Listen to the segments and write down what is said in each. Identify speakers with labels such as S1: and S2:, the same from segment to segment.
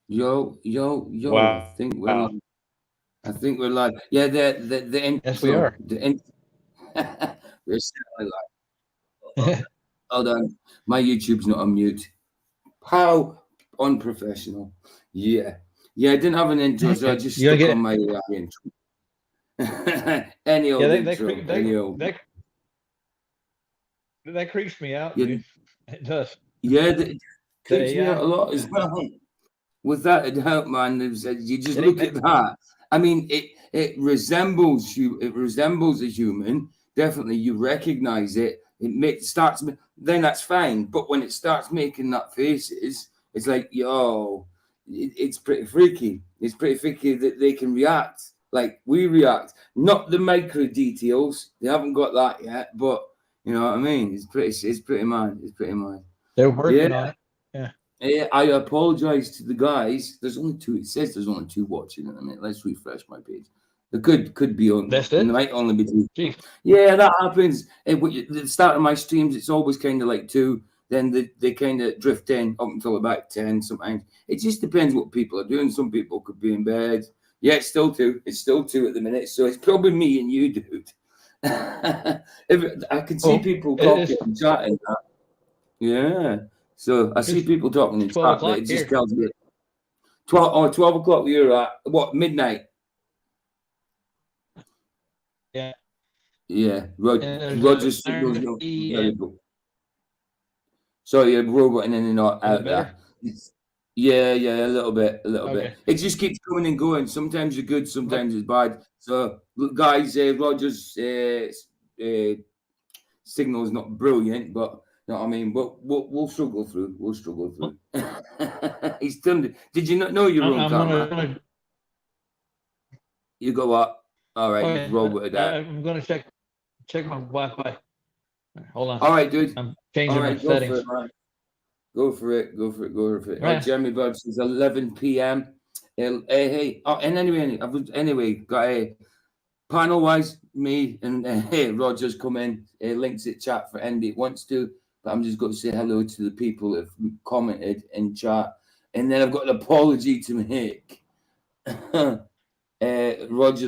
S1: Yo.
S2: Wow.
S1: I think we're live. Yeah, the
S2: Yes, we
S1: intro.
S2: are.
S1: The intro. We're certainly live. Hold on. My YouTube's not on mute. How unprofessional. Yeah. Yeah, I didn't have an intro, so I just
S2: You gonna
S1: stuck
S2: get
S1: on
S2: it?
S1: my intro. Any
S2: Yeah,
S1: old intro. Any old.
S2: that creeps me out,
S1: Yeah,
S2: dude. It does.
S1: yeah, that
S2: That
S1: creeps me out
S2: AI,
S1: a lot as well. Without a doubt, man. You just
S2: it ain't
S1: look
S2: ma-
S1: at that. I mean, it resembles you. It resembles a human. Definitely, you recognize it. Then that's fine. But when it starts making that faces, it's like, yo, it's pretty freaky. It's pretty freaky that they can react like we react. Not the micro details. They haven't got that yet. But you know what I mean. It's pretty mad. It's pretty mad.
S2: they're
S1: Yeah.
S2: working on it. Yeah.
S1: I apologize to the guys. There's only two. It says there's only two watching at the minute. Let's refresh my page. There could be on.
S2: That's
S1: There
S2: it.
S1: might only be two.
S2: Jeez.
S1: Yeah, that happens. At the start of my streams, it's always kind of like two. Then they kind of drift in up until about 10 sometimes. It just depends what people are doing. Some people could be in bed. Yeah, it's still two. It's still two at the minute. So it's probably me and you, dude. If I can see
S2: Oh,
S1: people
S2: it's
S1: talking and chatting. Yeah. So I see
S2: it's
S1: people talking in
S2: 12
S1: chat, but
S2: o'clock
S1: it just
S2: here.
S1: tells me 12 o'clock you're at what, midnight?
S2: Yeah.
S1: Yeah.
S2: And there's a
S1: Roger's signal's
S2: Iron
S1: not
S2: Fee
S1: very
S2: and
S1: good. Sorry, you're roboting in and out
S2: is it
S1: there.
S2: better?
S1: Yeah, a little bit, a little bit.
S2: Okay.
S1: It just keeps coming and going. Sometimes you're good,
S2: What?
S1: sometimes it's bad. So, look, guys, Roger's signal's not brilliant, but you know what I mean. But we'll struggle through. We'll struggle through. He's turned. Did you not know your own
S2: I'm
S1: camera?
S2: gonna.
S1: You go up. All right, you've
S2: Okay.
S1: roboted that.
S2: I'm gonna check my Wi-Fi. Hold on.
S1: All right, dude.
S2: I'm
S1: All
S2: changing my
S1: right, go for
S2: settings.
S1: it, man. Go for it. Go for it. Go for it. Oh,
S2: Right.
S1: Jeremy Buds is 11 p.m. Hey. Oh, and anyway, got a panel wise, me and hey, Rogers come in. Links it chat for anybody that wants to. But I'm just going to say hello to the people that have commented in chat. And then I've got an apology to make. Roger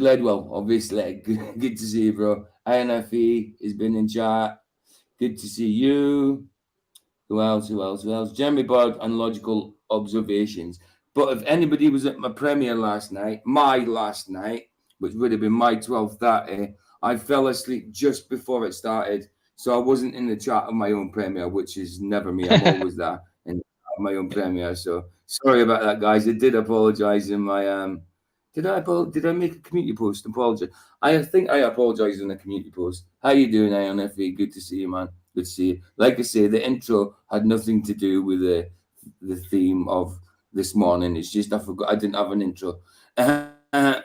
S1: Ledwell, obviously. Good to see you, bro. INFE has been in chat. Good to see you. Who else? Jeremy Bird and Logical Observations. But if anybody was at my premiere my last night, which would have been my 12:30, I fell asleep just before it started. So I wasn't in the chat of my own premiere, which is never me. I'm always there in my own premiere. So sorry about that, guys. I did apologize in my did I make a community post? Apologize. I think I apologized in a community post. How you doing, INFE? Good to see you, man. Good to see you. Like I say, the intro had nothing to do with the theme of this morning. It's just I forgot I didn't have an intro.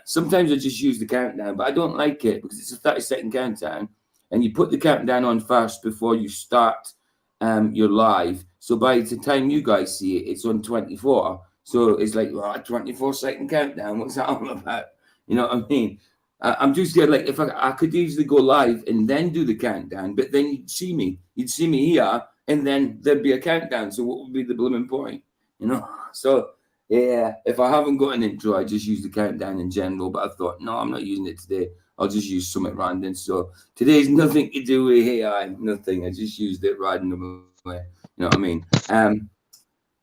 S1: Sometimes I just use the countdown, but I don't like it because it's a 30-second countdown, and you put the countdown on first before you start your live. So by the time you guys see it, it's on 24. So it's like, well, a 24-second countdown. What's that all about? You know what I mean? I'm just scared. Like, if I could easily go live and then do the countdown, but then you'd see me. You'd see me here, and then there'd be a countdown. So what would be the blooming point? You know? So, yeah, if I haven't got an intro, I just use the countdown in general. But I thought, no, I'm not using it today. I'll just use something random. So today's nothing to do with AI, nothing. I just used it randomly. You know what I mean?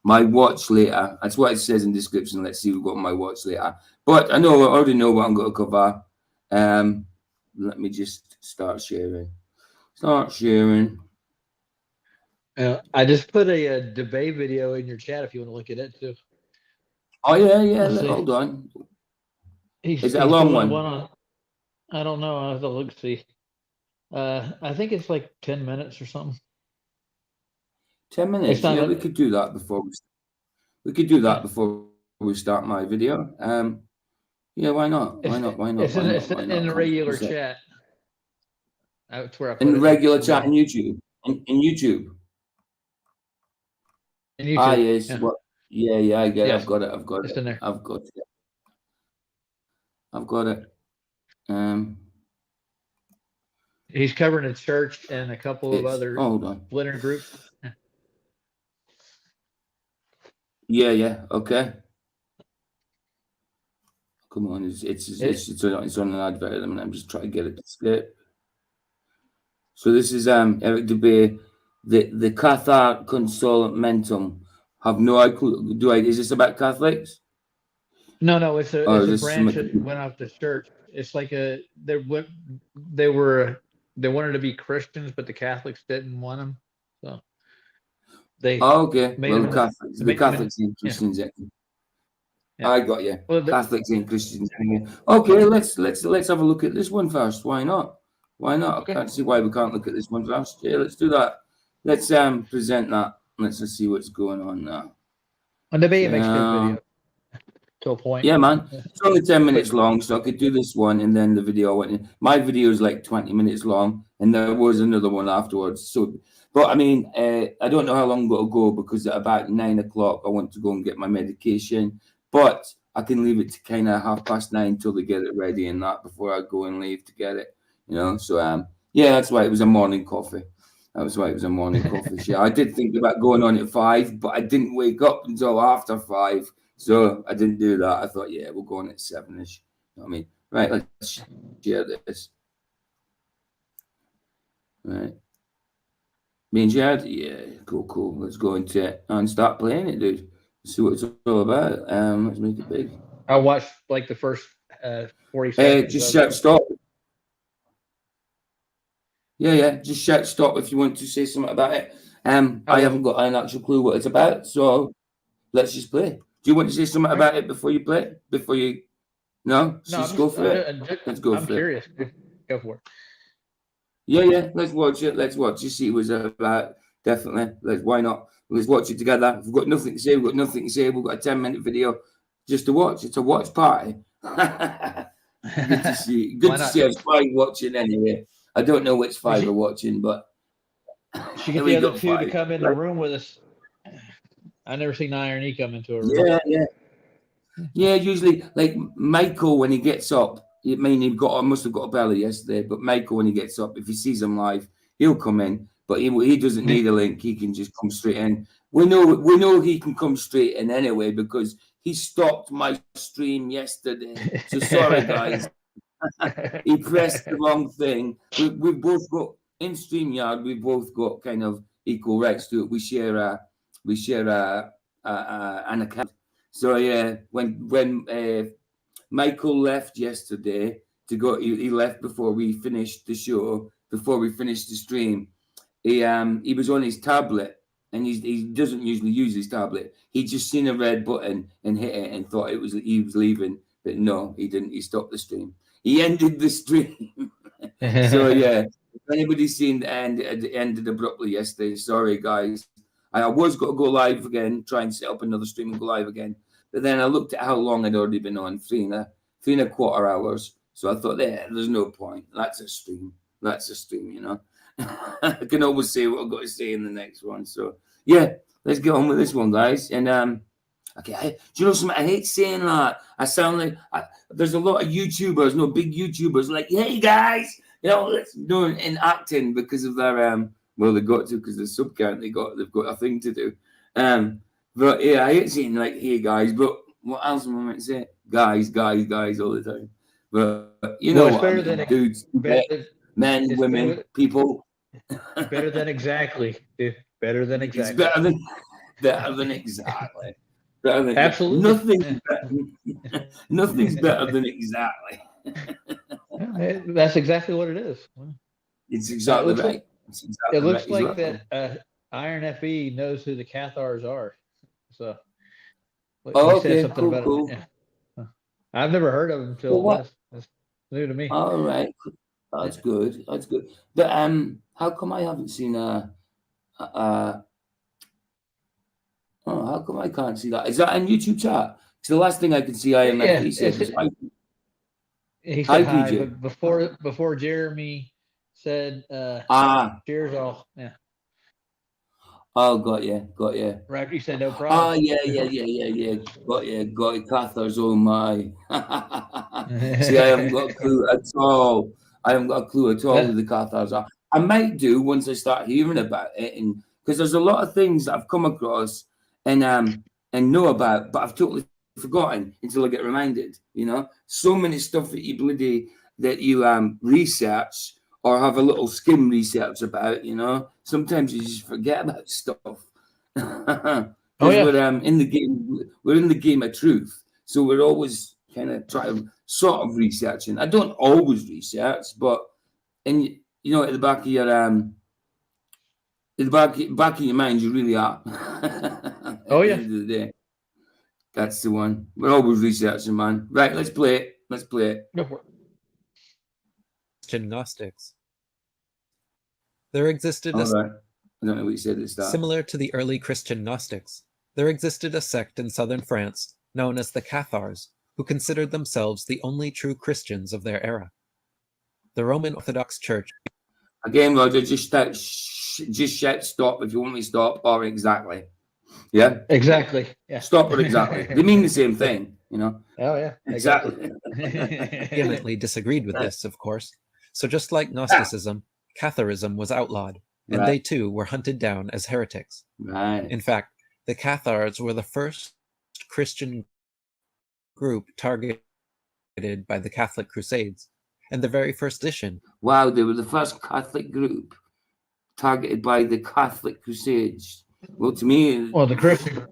S1: My watch later. That's what it says in the description. Let's see, we've got my watch later. But I already know what I'm going to cover. Um, Let me just start sharing. Start sharing.
S2: I just put a debate video in your chat if you want to look at it too.
S1: Oh yeah.
S2: Let's see.
S1: Hold on.
S2: He's
S1: Is it a
S2: he's
S1: long
S2: doing one
S1: one?
S2: on. I don't know. I have to look see. I think it's like 10 minutes or something.
S1: 10 minutes.
S2: It's not
S1: Yeah, we
S2: a,
S1: could do that before we could do that before we start my video. Yeah, why not?
S2: it's
S1: Why not?
S2: in the regular
S1: 100%.
S2: chat. That's where I
S1: In
S2: put
S1: the
S2: it in
S1: regular
S2: the
S1: chat
S2: main
S1: in YouTube. In YouTube.
S2: in
S1: Ah,
S2: YouTube.
S1: yes.
S2: Yeah.
S1: What? Yeah. I get it.
S2: Yes.
S1: I've got it.
S2: It's in there.
S1: I've got it. Um,
S2: He's covering a church and a couple of
S1: it's
S2: other
S1: hold on.
S2: splinter groups.
S1: Yeah. Okay. Come on, it's on an advert. I mean, I'm just trying to get it to skip. So this is Eric Dubé, the Cathar Consolementum. Have no clue. Is this about Catholics?
S2: No, it's
S1: Or is
S2: a
S1: this
S2: branch
S1: something?
S2: that went off the church. It's like they wanted to be Christians, but the Catholics didn't want them, so they
S1: Oh, okay.
S2: made
S1: Well,
S2: them.
S1: the Catholics and
S2: Yeah,
S1: Christians.
S2: yeah.
S1: I got you.
S2: Well,
S1: Catholics and Christians. Anyway. Okay, let's have a look at this one first. Why not? Why not?
S2: Okay.
S1: I can't see why we can't look at this one first. Yeah, let's do that. Let's present that. Let's just see what's going on now.
S2: and the baby makes good video to a point.
S1: Yeah, man. It's only 10 minutes long, so I could do this one and then the video went in. My video is like 20 minutes long, and there was another one afterwards. So, but I mean, I don't know how long it'll go because at about 9 o'clock, I want to go and get my medication. But I can leave it to kind of 9:30 till they get it ready and that before I go and leave to get it. You know, so yeah, that's why it was a morning coffee. That was why it was a morning coffee. Yeah, I did think about going on at 5, but I didn't wake up until after 5. So I didn't do that. I thought, yeah, we'll go on at 7-ish. You know what I mean? Right, let's share this. Right. Being shared? Yeah, cool. Let's go into it and start playing it, dude. Let's see what it's all about. Let's make it big.
S2: I watched like the first 40 seconds.
S1: Just shout stop. Yeah. Just shout stop if you want to say something about it. I haven't got an actual clue what it's about, so let's just play. Do you want to say something about it before you play? No? Just go for it. Let's go for it. I'm
S2: curious. Go for it.
S1: Yeah. Let's watch it. You see what it's about. Definitely. Why not? Let's watch it together. If we've got nothing to say, we've got a 10-minute video just to watch. It's a watch party. Good to see. Good to see us 5 watching anyway. I don't know which 5 are watching, but
S2: she get the other 2 to come in the room with us. I never seen Iron E come into a room.
S1: Yeah. Usually, like Michael, when he gets up, I must have got a belly yesterday. But Michael, when he gets up, if he sees him live, he'll come in. But he doesn't need a link. He can just come straight in. We know he can come straight in anyway because he stopped my stream yesterday. So sorry, guys. He pressed the wrong thing. We've both got in StreamYard. We've both got kind of equal rights to it. We share an account. So yeah, when Michael left yesterday to go, he left before we finished the show. Before we finished the stream, he was on his tablet, and he doesn't usually use his tablet. He just seen a red button and hit it and thought he was leaving, but no, he didn't. He stopped the stream. He ended the stream. So yeah, if anybody's seen the end, it ended abruptly yesterday. Sorry, guys. I was going to go live again, try and set up another stream and go live again. But then I looked at how long I'd already been on, 3.25 hours. So I thought, there's no point. That's a stream, you know. I can always say what I've got to say in the next one. So yeah, let's get on with this one, guys. And okay, do you know something? I hate saying that. I sound like there's a lot of YouTubers, big YouTubers, like, hey guys, let's do in acting because of their well, they got to because the sub count they've got a thing to do. But yeah, I hate saying like, hey guys, but what else am I meant to say? Guys all the time. But you know what I mean, dudes, men, women, people.
S2: Better than exactly, dude. Better than exactly.
S1: It's better than exactly.
S2: Absolutely.
S1: Nothing's better than exactly.
S2: That's exactly what it is.
S1: It's exactly right.
S2: It looks like that Iron FE knows who the Cathars are. So,
S1: okay, cool.
S2: Yeah. I've never heard of them until that's new to me.
S1: All right, that's good. But how come I haven't seen how come I can't see that? Is that on YouTube chat? Because the last thing I can see Iron FE said was
S2: he said hi, but before Jeremy said cheers all. Yeah.
S1: Oh, got you.
S2: Right, you said no problem.
S1: Oh, yeah. Got you. Cathars, oh my. See, I haven't got a clue at all. Who the Cathars are. I might do once I start hearing about it, because there's a lot of things that I've come across and know about, but I've totally forgotten until I get reminded. You know, so many stuff that you research or have a little skim research about. You know, sometimes you just forget about stuff because
S2: Oh yeah.
S1: we're in the game. We're in the game of truth, so we're always kind of trying sort of researching. I don't always research, but in at the back of your in the back of your mind, you really are. At
S2: Oh
S1: the
S2: yeah.
S1: end of the day, that's the one. We're always researching, man. Right, let's play it. Let's play it.
S2: Go for it.
S3: Christian Gnostics. There existed
S1: All
S3: a
S1: right. I don't know what you said at the start.
S3: similar to the early Christian Gnostics. There existed a sect in southern France known as the Cathars, who considered themselves the only true Christians of their era. The Roman Orthodox Church
S1: Again, Roger, just shout stop if you want me to stop or exactly. Yeah?
S2: Exactly. Yeah.
S1: Stop or exactly. They mean the same thing, you know?
S2: Oh yeah.
S1: Exactly.
S3: vehemently disagreed with this, of course. So just like Gnosticism, Catharism was outlawed, and
S1: Right.
S3: they too were hunted down as heretics.
S1: Right.
S3: In fact, the Cathars were the first Christian group targeted by the Catholic Crusades, and the very first edition
S1: Wow, they were the first Catholic group targeted by the Catholic Crusades. Well, to me,
S2: Well, the Christian.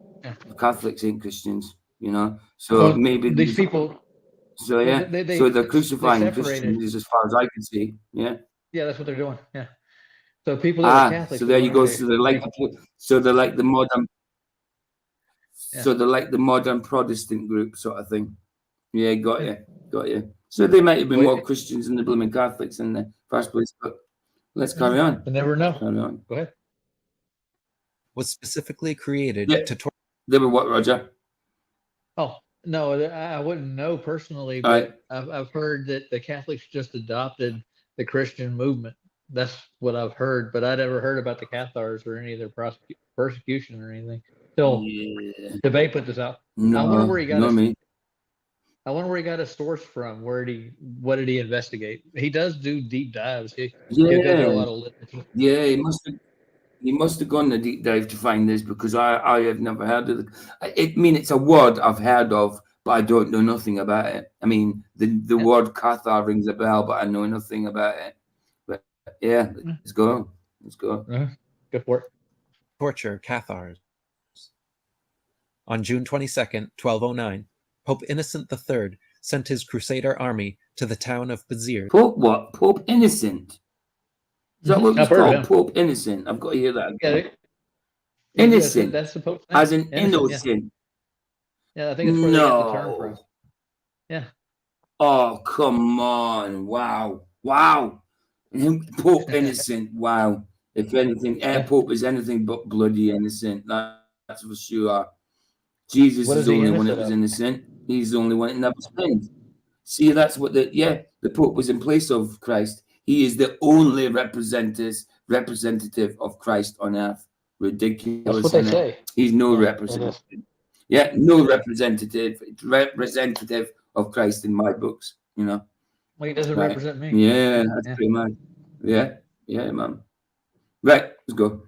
S1: Catholics ain't Christians, you know? So
S2: Well,
S1: maybe
S2: these people.
S1: So yeah,
S2: they-
S1: so they're
S2: they
S1: crucifying
S2: separated.
S1: Christians as far as I can see. Yeah.
S2: Yeah, that's what they're doing. Yeah. So people that are Catholics.
S1: So there you go.
S2: wanted
S1: So they're like the modern.
S2: Yeah.
S1: So they're like the modern Protestant group sort of thing. Yeah, got you. So they might have been more Christians than the blooming Catholics in the first place. But let's carry on.
S2: You never know.
S1: Carry on.
S2: Go ahead.
S3: was specifically created
S1: Yeah.
S3: to
S1: They were what, Roger?
S2: Oh no, I wouldn't know personally,
S1: All
S2: but I've heard that the Catholics just adopted the Christian movement. That's what I've heard, but I never heard about the Cathars or any of their persecution or anything. Till
S1: Yeah.
S2: debate put this out.
S1: No,
S2: I wonder where he got
S1: no,
S2: his-
S1: me.
S2: I wonder where he got his source from. What did he investigate? He does do deep dives. He goes through a lot of literature.
S1: Yeah, he must have gone a deep dive to find this because I have never heard of it. It's a word I've heard of, but I don't know nothing about it. I mean, the word Cathar rings a bell, but I know nothing about it. But yeah, let's go.
S2: Go for it.
S3: torture Cathars. On June 22nd, 1209, Pope Innocent III sent his Crusader army to the town of Béziers.
S1: Pope what? Pope Innocent. Is that what
S2: I've
S1: it's
S2: heard of
S1: called?
S2: him.
S1: Pope Innocent. I've got to hear that.
S2: Yeah,
S1: Again. Innocent.
S2: That's the Pope's name.
S1: As in
S2: Innocent,
S1: innocent.
S2: Yeah, I think that's where they got the term from. Yeah.
S1: Oh, come on. Wow. Pope Innocent. Wow. If anything, Pope is anything but bloody innocent. That's for sure. Jesus
S2: What
S1: is
S2: is
S1: the
S2: he
S1: only one that
S2: innocent
S1: was
S2: of?
S1: innocent. He's the only one that never sinned. See, that's what the Pope was in place of Christ. He is the only representative of Christ on earth. Ridiculous.
S2: That's what they
S1: isn't it?
S2: say.
S1: He's no
S2: Yeah,
S1: representative. Yeah, no representative of Christ in my books, you know.
S2: Well, he doesn't
S1: Right.
S2: represent me.
S1: Yeah, that's pretty much. Yeah, man. Right, let's go.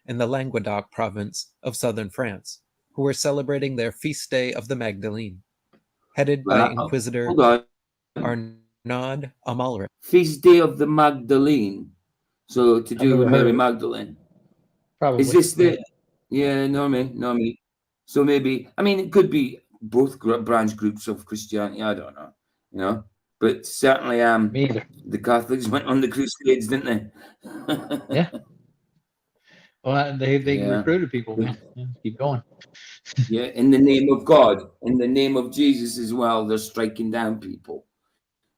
S3: In the Languedoc province of southern France, who were celebrating their feast day of the Magdalene, headed by Inquisitor
S1: Hold on.
S3: Arnaud Amalric.
S1: Feast Day of the Magdalene. So to do
S2: never
S1: with
S2: heard
S1: Mary
S2: of it.
S1: Magdalene.
S2: Probably.
S1: Is this the? Yeah, no me. So maybe it could be both branch groups of Christianity. I don't know, you know. But certainly,
S2: Me either.
S1: the Catholics went on the Crusades, didn't they?
S2: Yeah. Well, they
S1: Yeah.
S2: recruited people. Man. Yeah, keep going.
S1: Yeah, in the name of God, in the name of Jesus as well, they're striking down people.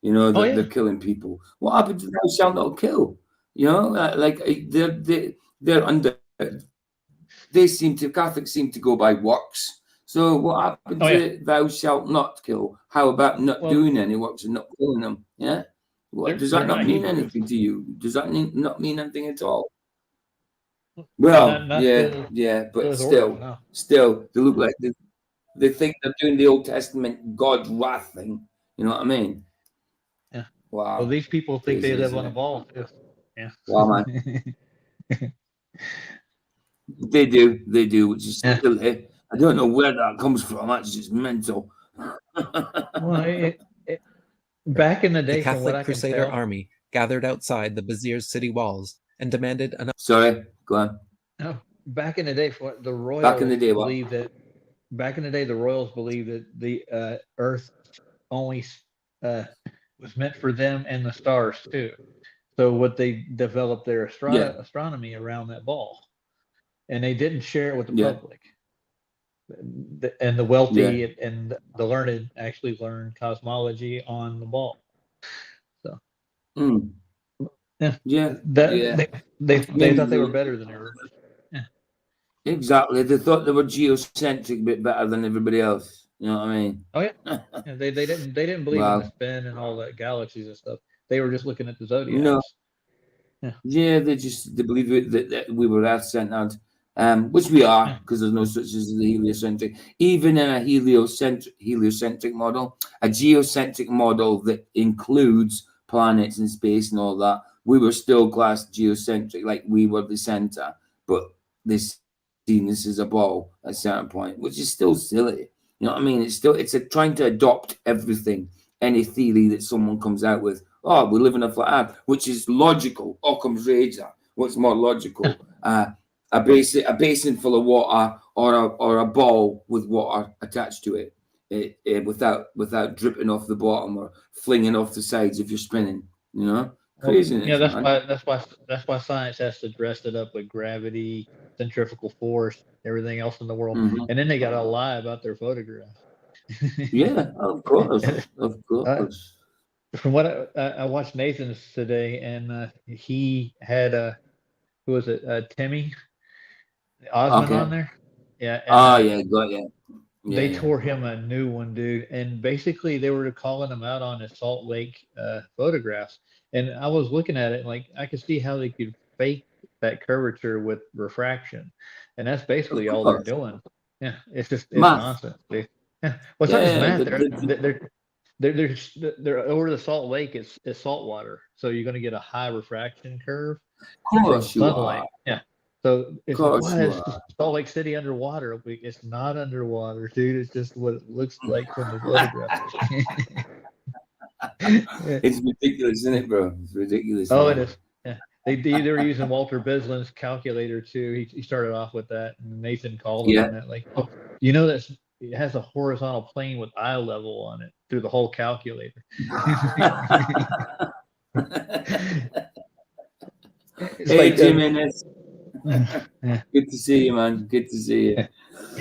S1: You know, they're killing people. What happened to thou shalt not kill? You know, they're under. Catholics seem to go by works. So what happened to thou shalt not kill? How about not doing any works and not killing them? Yeah. What does that not mean anything to you? Does that not mean anything at all? Well, but still, they look like they think they're doing the Old Testament God wrath thing. You know what I mean?
S2: Yeah.
S1: Wow.
S2: Well, these people think they live on a ball. Yeah.
S1: Wow, man. They do, which is silly. I don't know where that comes from. That's just mental.
S2: Well, back in the
S3: The
S2: day, from what
S3: Catholic
S2: I can
S3: Crusader
S2: tell,
S3: army gathered outside the vizier's city walls and demanded an
S1: Sorry, go on.
S2: no, back in the day, for what the
S1: Back in the
S2: royals
S1: day, what?
S2: believed that back in the day, the royals believed that the Earth only uh, was meant for them and the stars too. So what they developed their
S1: Yeah,
S2: astronomy around that ball, and they didn't share it with the
S1: yeah,
S2: public. And the
S1: yeah.
S2: wealthy and the learned actually learned cosmology on the ball. So
S1: Mm,
S2: yeah,
S1: yeah,
S2: that
S1: yeah.
S2: they thought they were
S1: Maybe
S2: better than everybody. Yeah.
S1: exactly. They thought they were geocentric a bit better than everybody else. You know what I mean?
S2: Oh yeah. Yeah, they didn't believe in the
S1: Well,
S2: spin and all the galaxies and stuff. They were just looking at the
S1: no.
S2: zodiacs. Yeah.
S1: Yeah, they believe that we were Earth centered, which we are,
S2: Yeah.
S1: because there's no such as the heliocentric. Even in a heliocentric model, a geocentric model that includes planets and space and all that, we were still classed geocentric, like we were the center, but they seen this as a ball at a certain point, which is still silly. You know what I mean? Trying to adopt everything, any theory that someone comes out with. Oh, we live in a flat Earth, which is logical. Occam's razor. What's more logical? A basin full of water, or a ball with water attached to it, without dripping off the bottom or flinging off the sides if you're spinning. You know,
S2: Well, yeah,
S1: craziness, man.
S2: that's why science has to dress it up with gravity, centrifugal force, everything else in the world,
S1: Hmm.
S2: and then they got to lie about their photograph.
S1: Yeah, of course, of
S2: uh,
S1: course.
S2: from what I watched Nathan's today, and he had who was it, Timmy Osmond on
S1: Okay.
S2: there? Yeah, and
S1: Oh yeah, got yeah, yeah,
S2: they
S1: yeah.
S2: tore him a new one, dude. And basically, they were calling him out on his Salt Lake photographs. And I was looking at it, and like I could see how they could fake that curvature with refraction, and that's
S1: Of
S2: basically all they're
S1: course.
S2: doing. Yeah, it's
S1: Math.
S2: nonsense, dude. Yeah, well, it's not just
S1: Yeah,
S2: math. They're over the Salt Lake. It's salt water, so you're going to get a high refraction curve
S1: of
S2: from
S1: course you are.
S2: sunlight. Yeah. So
S1: Of
S2: it's like,
S1: course
S2: why
S1: you
S2: is
S1: are.
S2: Salt Lake City underwater? It's not underwater, dude. It's just what it looks like from the photograph. Yeah.
S1: It's ridiculous, isn't it, bro? It's ridiculous,
S2: Oh, it
S1: man.
S2: is. Yeah. They were using Walter Bislin's calculator too. He started off with that, and Nathan called him
S1: Yeah.
S2: on that. Like, oh, that it has a horizontal plane with eye level on it through the whole calculator. It's
S1: Hey,
S2: like
S1: Jimenez.
S2: yeah.
S1: Good to see you, man. Good to see you.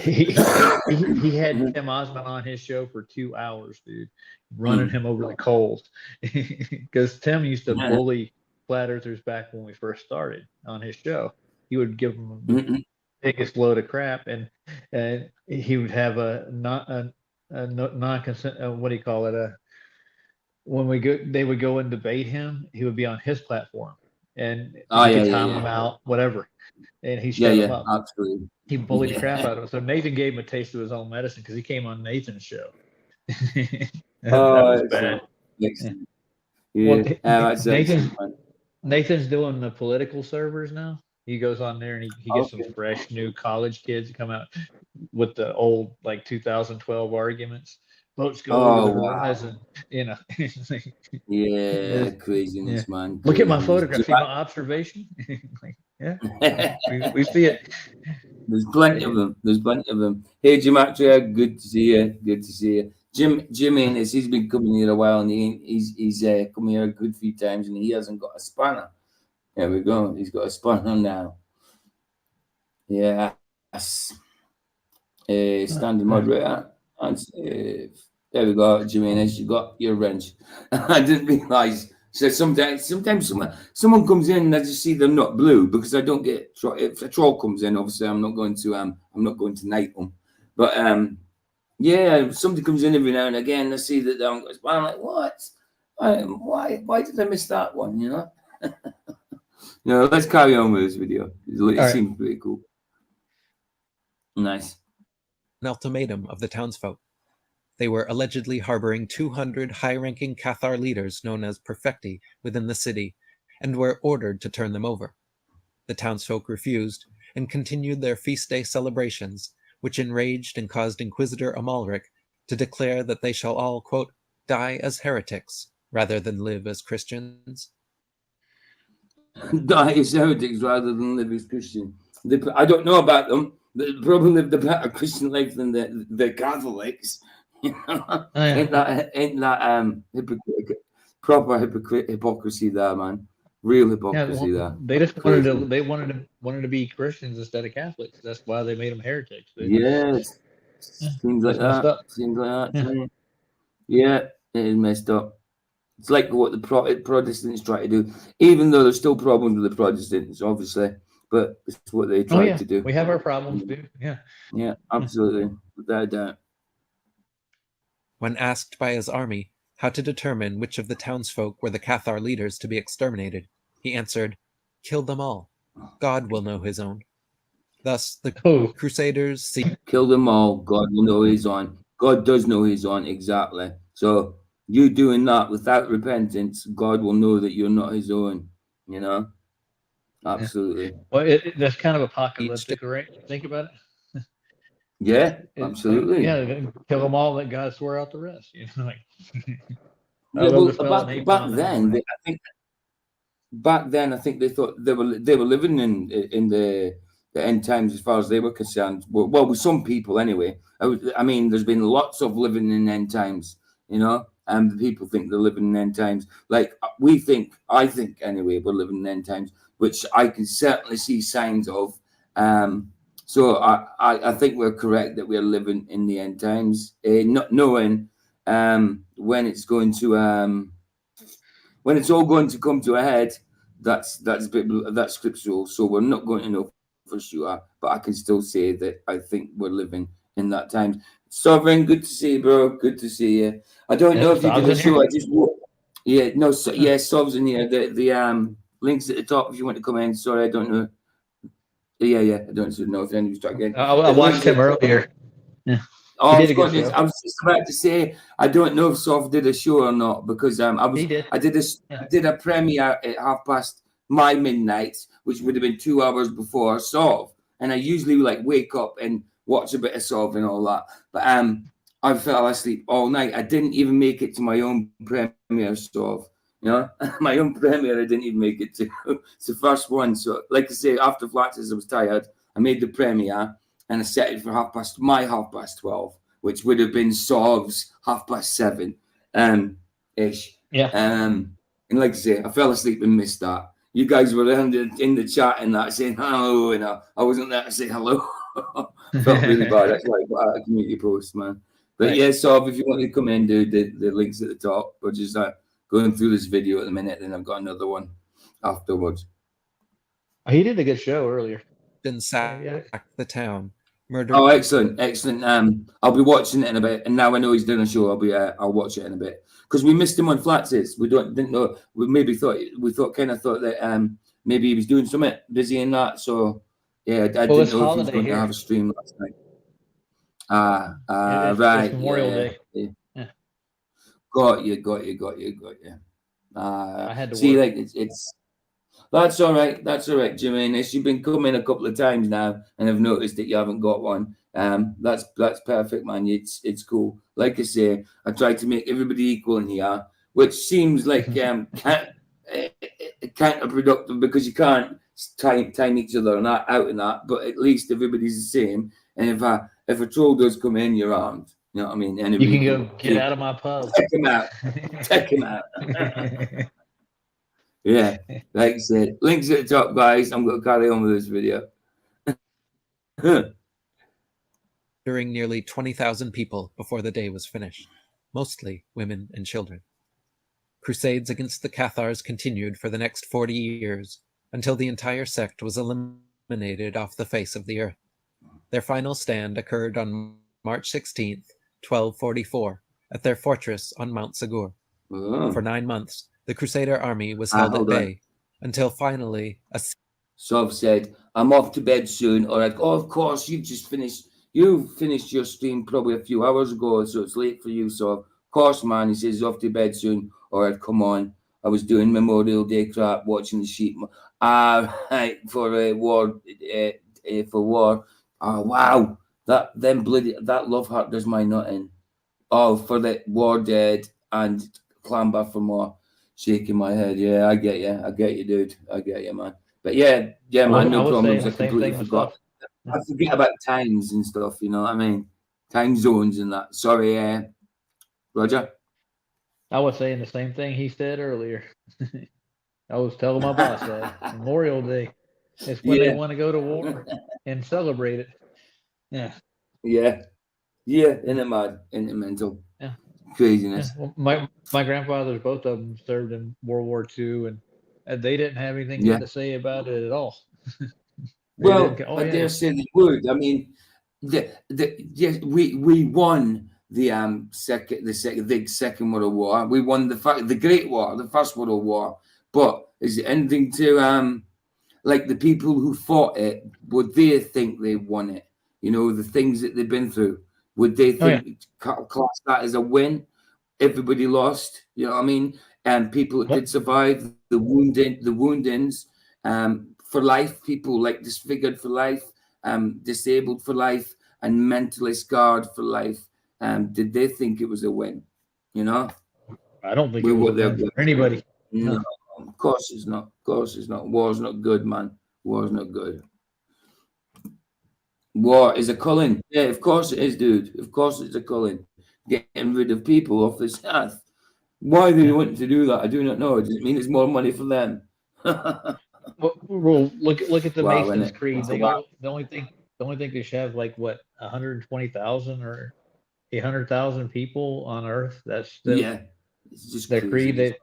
S2: He had Tim Osmond on his show for 2 hours, dude, running him over the coals. Because Tim used to bully flat earthers back when we first started on his show. He would give them the biggest load of crap, and he would have a non-consent. What do you call it? They would go and debate him. He would be on his platform, and
S1: Oh,
S2: he
S1: yeah,
S2: could
S1: yeah,
S2: time
S1: yeah.
S2: him out, whatever, and he
S1: Yeah,
S2: shut him
S1: yeah,
S2: up.
S1: absolutely.
S2: He bullied the
S1: Yeah.
S2: crap out of him. So Nathan gave him a taste of his own medicine because he came on Nathan's show. That
S1: Oh,
S2: was
S1: excellent.
S2: bad. Yeah.
S1: Excellent. Yeah,
S2: Well,
S1: that's excellent, man.
S2: Nathan's doing the political servers now. He goes on there and he gets some
S1: Okay.
S2: fresh new college kids to come out with the old like 2012 arguments. Votes go over
S1: Oh,
S2: the
S1: wow.
S2: horizon. You know.
S1: Yeah,
S2: Yeah.
S1: craziness, man.
S2: Look at my
S1: Craziness.
S2: photograph. See my observation? Like, yeah, we see it.
S1: There's plenty of them. There's plenty of them. Hey, Jim Atria, good to see you. Good to see you. Jimmy, he's been coming here a while, and he's come here a good few times, and he hasn't got a spanner. There we go. He's got a spanner now. Yeah. Standing moderator. And there we go, Jimenez. You got your wrench. I didn't realise. So sometimes someone comes in and I just see them not blue because I don't get if a troll comes in. Obviously, I'm not going to knight them. But yeah, if somebody comes in every now and again. I see that I'm like, what? Why did I miss that one? You know. Let's carry on with this video. It seems pretty cool. Nice.
S3: An ultimatum of the townsfolk. They were allegedly harboring 200 high-ranking Cathar leaders known as perfecti within the city, and were ordered to turn them over. The townsfolk refused, and continued their feast day celebrations, which enraged and caused Inquisitor Amalric to declare that they shall all, quote, die as heretics rather than live as Christians.
S1: Die as heretics rather than live as Christian. I don't know about them. They probably lived a better Christian life than the Catholics. You know? Ain't that proper hypocrisy there, man? Real hypocrisy there.
S2: They just wanted to be Christians instead of Catholics. That's why they made them heretics.
S1: Yes. Seems like that. Seems like that. Yeah, it is messed up. It's like what the Protestants try to do, even though there's still problems with the Protestants, obviously. But it's what they try to do.
S2: We have our problems, dude. Yeah.
S1: Yeah, absolutely. Without a doubt.
S3: When asked by his army how to determine which of the townsfolk were the Cathar leaders to be exterminated, he answered, "Kill them all. God will know his own." Thus, the Crusaders see.
S1: Kill them all. God will know his own. God does know his own, exactly. So you doing that without repentance, God will know that you're not his own. You know? Absolutely.
S2: Yeah. Well, that's kind of apocalyptic, right? Think about it.
S1: Yeah, absolutely.
S2: Kill them all. Let God swear out the rest. You know,
S1: back then, I think they thought they were living in the end times as far as they were concerned. Well, with some people anyway. I mean, there's been lots of living in end times, you know, and people think they're living in end times. Like I think anyway, we're living in end times, which I can certainly see signs of. So I think we're correct that we're living in the end times, not knowing when it's going to when it's all going to come to a head. That's scriptural. So we're not going to know for sure, but I can still say that I think we're living in that time. Sovereign, good to see you, bro. Good to see you. I don't know if you did a show. I just Sov's in here. The links at the top if you want to come in. Sorry, I don't know. Yeah. I don't know if anybody's talking.
S2: I watched him earlier. Yeah.
S1: Oh, I was just about to say I don't know if Sov did a show or not because I did a premiere at 5:30 my midnight, which would have been 2 hours before Sov, and I usually wake up and watch a bit of Sov and all that. But I fell asleep all night. I didn't even make it to my own premiere, Sov. You know, my own premiere, I didn't even make it to. It's the first one. So, like I say, after Flatters, I was tired. I made the premiere and I set it for 12:30, which would have been Sov's 7:30, ish.
S2: Yeah.
S1: And like I say, I fell asleep and missed that. You guys were in the chat and that saying hello, and I wasn't there to say hello. Felt really bad. That's like a community post, man. But yeah, Sov, if you want to come in, dude, the link's at the top. We're just going through this video at the minute, then I've got another one afterwards.
S2: He did a good show earlier.
S3: Then sacked the town. Murdered.
S1: Oh, excellent. I'll be watching it in a bit, and now I know he's doing a show. I'll watch it in a bit because we missed him on Flatsys. We didn't know. We thought that maybe he was doing something busy in that. So yeah, I didn't know if he was going to have a stream last night. Right.
S2: It's Memorial Day.
S1: Yeah. Got you.
S2: I had to
S1: see,
S2: work.
S1: it's. That's all right, Jermaine. You've been coming a couple of times now, and I've noticed that you haven't got one. That's perfect, man. It's cool. Like I say, I try to make everybody equal in here, which seems like counterproductive because you can't time each other out in that. But at least everybody's the same. And if a troll does come in, you're armed. You know what I mean?
S2: You can go get out of my pub.
S1: Check him out. Yeah, like I said, links at the top, guys. I'm going to carry on with this video.
S3: During nearly 20,000 people before the day was finished, mostly women and children. Crusades against the Cathars continued for the next 40 years until the entire sect was eliminated off the face of the earth. Their final stand occurred on March 16th, 1244, at their fortress on Mount Segur.
S1: Oh.
S3: For 9 months, the Crusader army was held at bay until finally
S1: Sov said, I'm off to bed soon. Or of course, you finished your stream probably a few hours ago, so it's late for you. So of course, man, he says he's off to bed soon. Or come on, I was doing Memorial Day crap, watching the sheep. For war. Oh wow, that love heart does my nothing. Oh, for the War Dead and Clamber for more. Shaking my head. Yeah, I get you, dude. I get you, man. But yeah, man,
S2: I
S1: no
S2: was
S1: problems.
S2: saying
S1: I
S2: the same
S1: completely
S2: thing
S1: forgot.
S2: myself.
S1: I forget about times and stuff, you know what I mean? Time zones and that. Sorry, Roger.
S2: I was saying the same thing he said earlier. I was telling my boss that Memorial Day is when they
S1: Yeah,
S2: want to go to war and celebrate it. Yeah,
S1: yeah, yeah. In it mad, in it mental
S2: yeah, yeah.
S1: craziness.
S2: Well, my grandfathers, both of them, served in World War II, and they didn't have anything
S1: Yeah.
S2: good to say about it at all. They didn't.
S1: Well,
S2: Oh
S1: I
S2: yeah,
S1: dare say they would. I mean, yes, we won the Second World War. We won the Great War, the First World War. But is it anything to like the people who fought it? Would they think they won it? You know, the things that they've been through. Would they
S2: oh yeah.
S1: class that as a win? Everybody lost. You know what I mean? And people that
S2: What?
S1: did survive, the woundings, for life, people like disfigured for life, disabled for life, and mentally scarred for life. Did they think it was a win? You know,
S2: I don't think it
S1: with
S2: was a
S1: what they're
S2: win
S1: going
S2: for
S1: through.
S2: anybody.
S1: No,
S2: No.
S1: of course it's not. Of course it's not. War's not good, man. War's not good. War is a culling. Yeah, of course it is, dude. Of course it's a culling. Getting rid of people off this earth. Why they
S2: Yeah.
S1: want to do that, I do not know. Does it mean it's more money for them?
S2: Well, look at the
S1: Wow, isn't
S2: Masons
S1: it?
S2: Creed.
S1: It's a wow.
S2: The only thing they should have like what 120,000 or 100,000 people on Earth. That's
S1: Yeah, it's just
S2: their creed.
S1: craziness.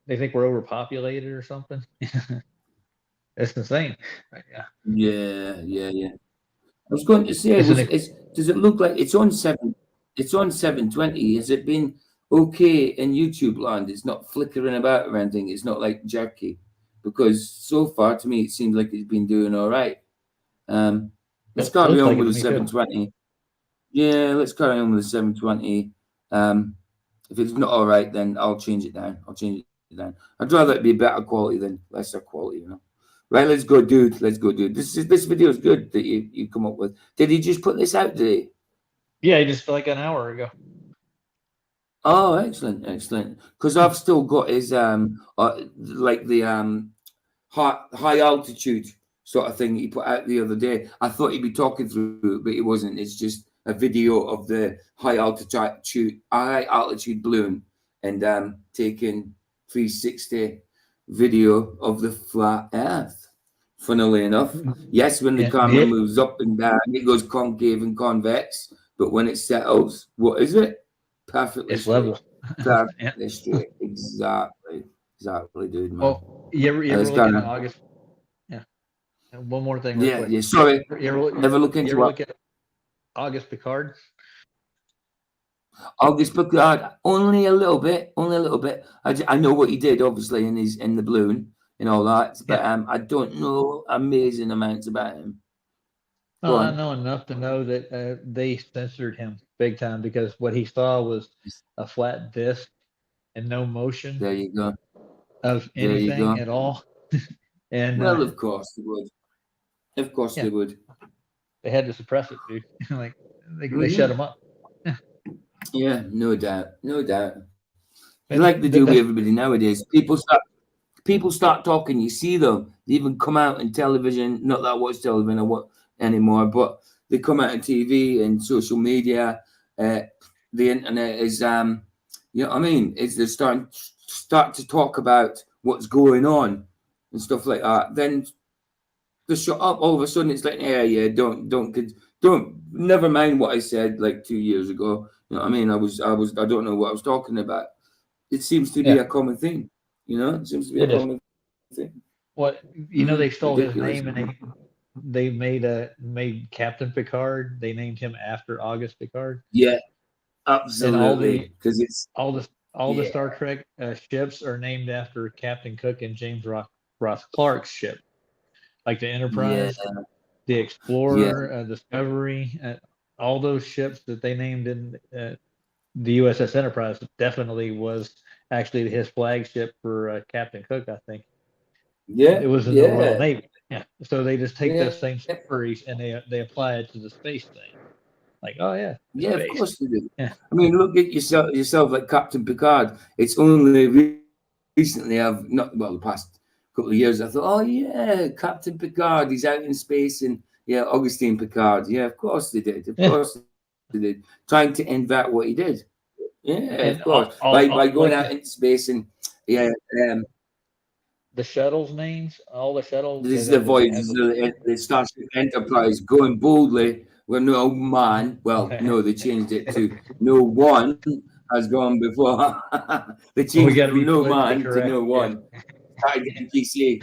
S2: They think we're overpopulated or something. It's insane. Yeah.
S1: Yeah. I was going to say,
S2: It's an ex-
S1: does it look like it's on 720? Has it been okay in YouTube land? It's not flickering about or anything. It's not like jerky, because so far to me it seems like it's been doing all right. Let's
S2: it
S1: carry
S2: looks
S1: on
S2: like it
S1: with
S2: to
S1: the
S2: me too.
S1: 720. Yeah, let's carry on with the 720. If it's not all right, then I'll change it down. I'd rather it be better quality than lesser quality, you know. Right, let's go, dude. Let's go, dude. This video is good that you come up with. Did he just put this out today?
S2: Yeah, just like an hour ago.
S1: Oh, excellent. Because I've still got his like the high altitude sort of thing he put out the other day. I thought he'd be talking through it, but he wasn't. It's just a video of the high altitude balloon and taking 360 video of the flat Earth. Funnily enough, yes, when the
S2: Yeah,
S1: camera moves up and down, it goes concave and convex. But when it settles, what is it? Perfectly
S2: it's
S1: straight.
S2: level. Yeah.
S1: Perfectly straight. Exactly, dude, man.
S2: Well, you ever
S1: It's
S2: look
S1: kind
S2: into
S1: of
S2: August? Yeah. And one more thing, real quick.
S1: yeah. Sorry,
S2: You
S1: never look into
S2: ever
S1: what
S2: look at August Picard?
S1: August Picard. Only a little bit. I know what he did, obviously, in the balloon and all that, but
S2: Yeah.
S1: I don't know amazing amounts about him. Go
S2: Well, I
S1: on.
S2: know enough to know that they censored him big time because what he saw was a flat disc and no motion
S1: There you go.
S2: of
S1: There you
S2: anything
S1: go.
S2: at all. And
S1: Well, of course they would. Of course
S2: yeah,
S1: they would.
S2: they had to suppress it, dude. Like they shut
S1: Mhm.
S2: him up. Yeah.
S1: Yeah, no doubt.
S2: And
S1: Like they do with
S2: that's
S1: everybody nowadays. People start talking. You see them. They even come out in television. Not that I watch television or what anymore, but they come out on TV and social media. Uh, the internet is, you know what I mean? Is they start to talk about what's going on and stuff like that. Then they shut up. All of a sudden, it's like, yeah, don't. Never mind what I said like 2 years ago. You know what I mean? I don't know what I was talking about. It seems to be
S2: yeah,
S1: a common thing. You know, it seems to be a
S2: it is.
S1: common thing.
S2: What they stole his
S1: Ridiculous.
S2: name and they made Captain Picard. They named him after August Picard.
S1: Yeah,
S2: And
S1: absolutely. Because it's
S2: all the
S1: yeah,
S2: Star Trek ships are named after Captain Cook and James Ross Clark's ship, like the
S1: yeah,
S2: Enterprise, the
S1: yeah,
S2: Explorer, Discovery, all those ships that they named in the USS Enterprise definitely was actually his flagship for Captain Cook, I think. It was in the Royal
S1: yeah.
S2: Navy. Yeah. So they just take
S1: Yeah.
S2: those same stories and they apply it to the space thing. Like, oh yeah,
S1: Yeah, of
S2: space.
S1: course they did.
S2: Yeah.
S1: I mean, look at yourself like Captain Picard. It's only recently I've not the past couple of years I thought, oh yeah, Captain Picard, he's out in space, and yeah, Augustine Picard. Yeah, of course they did. Of course they did. Trying to invent what he did. Yeah,
S2: And
S1: of course.
S2: all
S1: By going
S2: like
S1: out into space and yeah,
S2: the shuttles names, all the shuttles.
S1: this is
S2: they
S1: the
S2: have
S1: voyages of the Starship Enterprise going boldly where no man, well, no, they changed it to no one has gone before. They changed it from no man to no one. Started getting PC.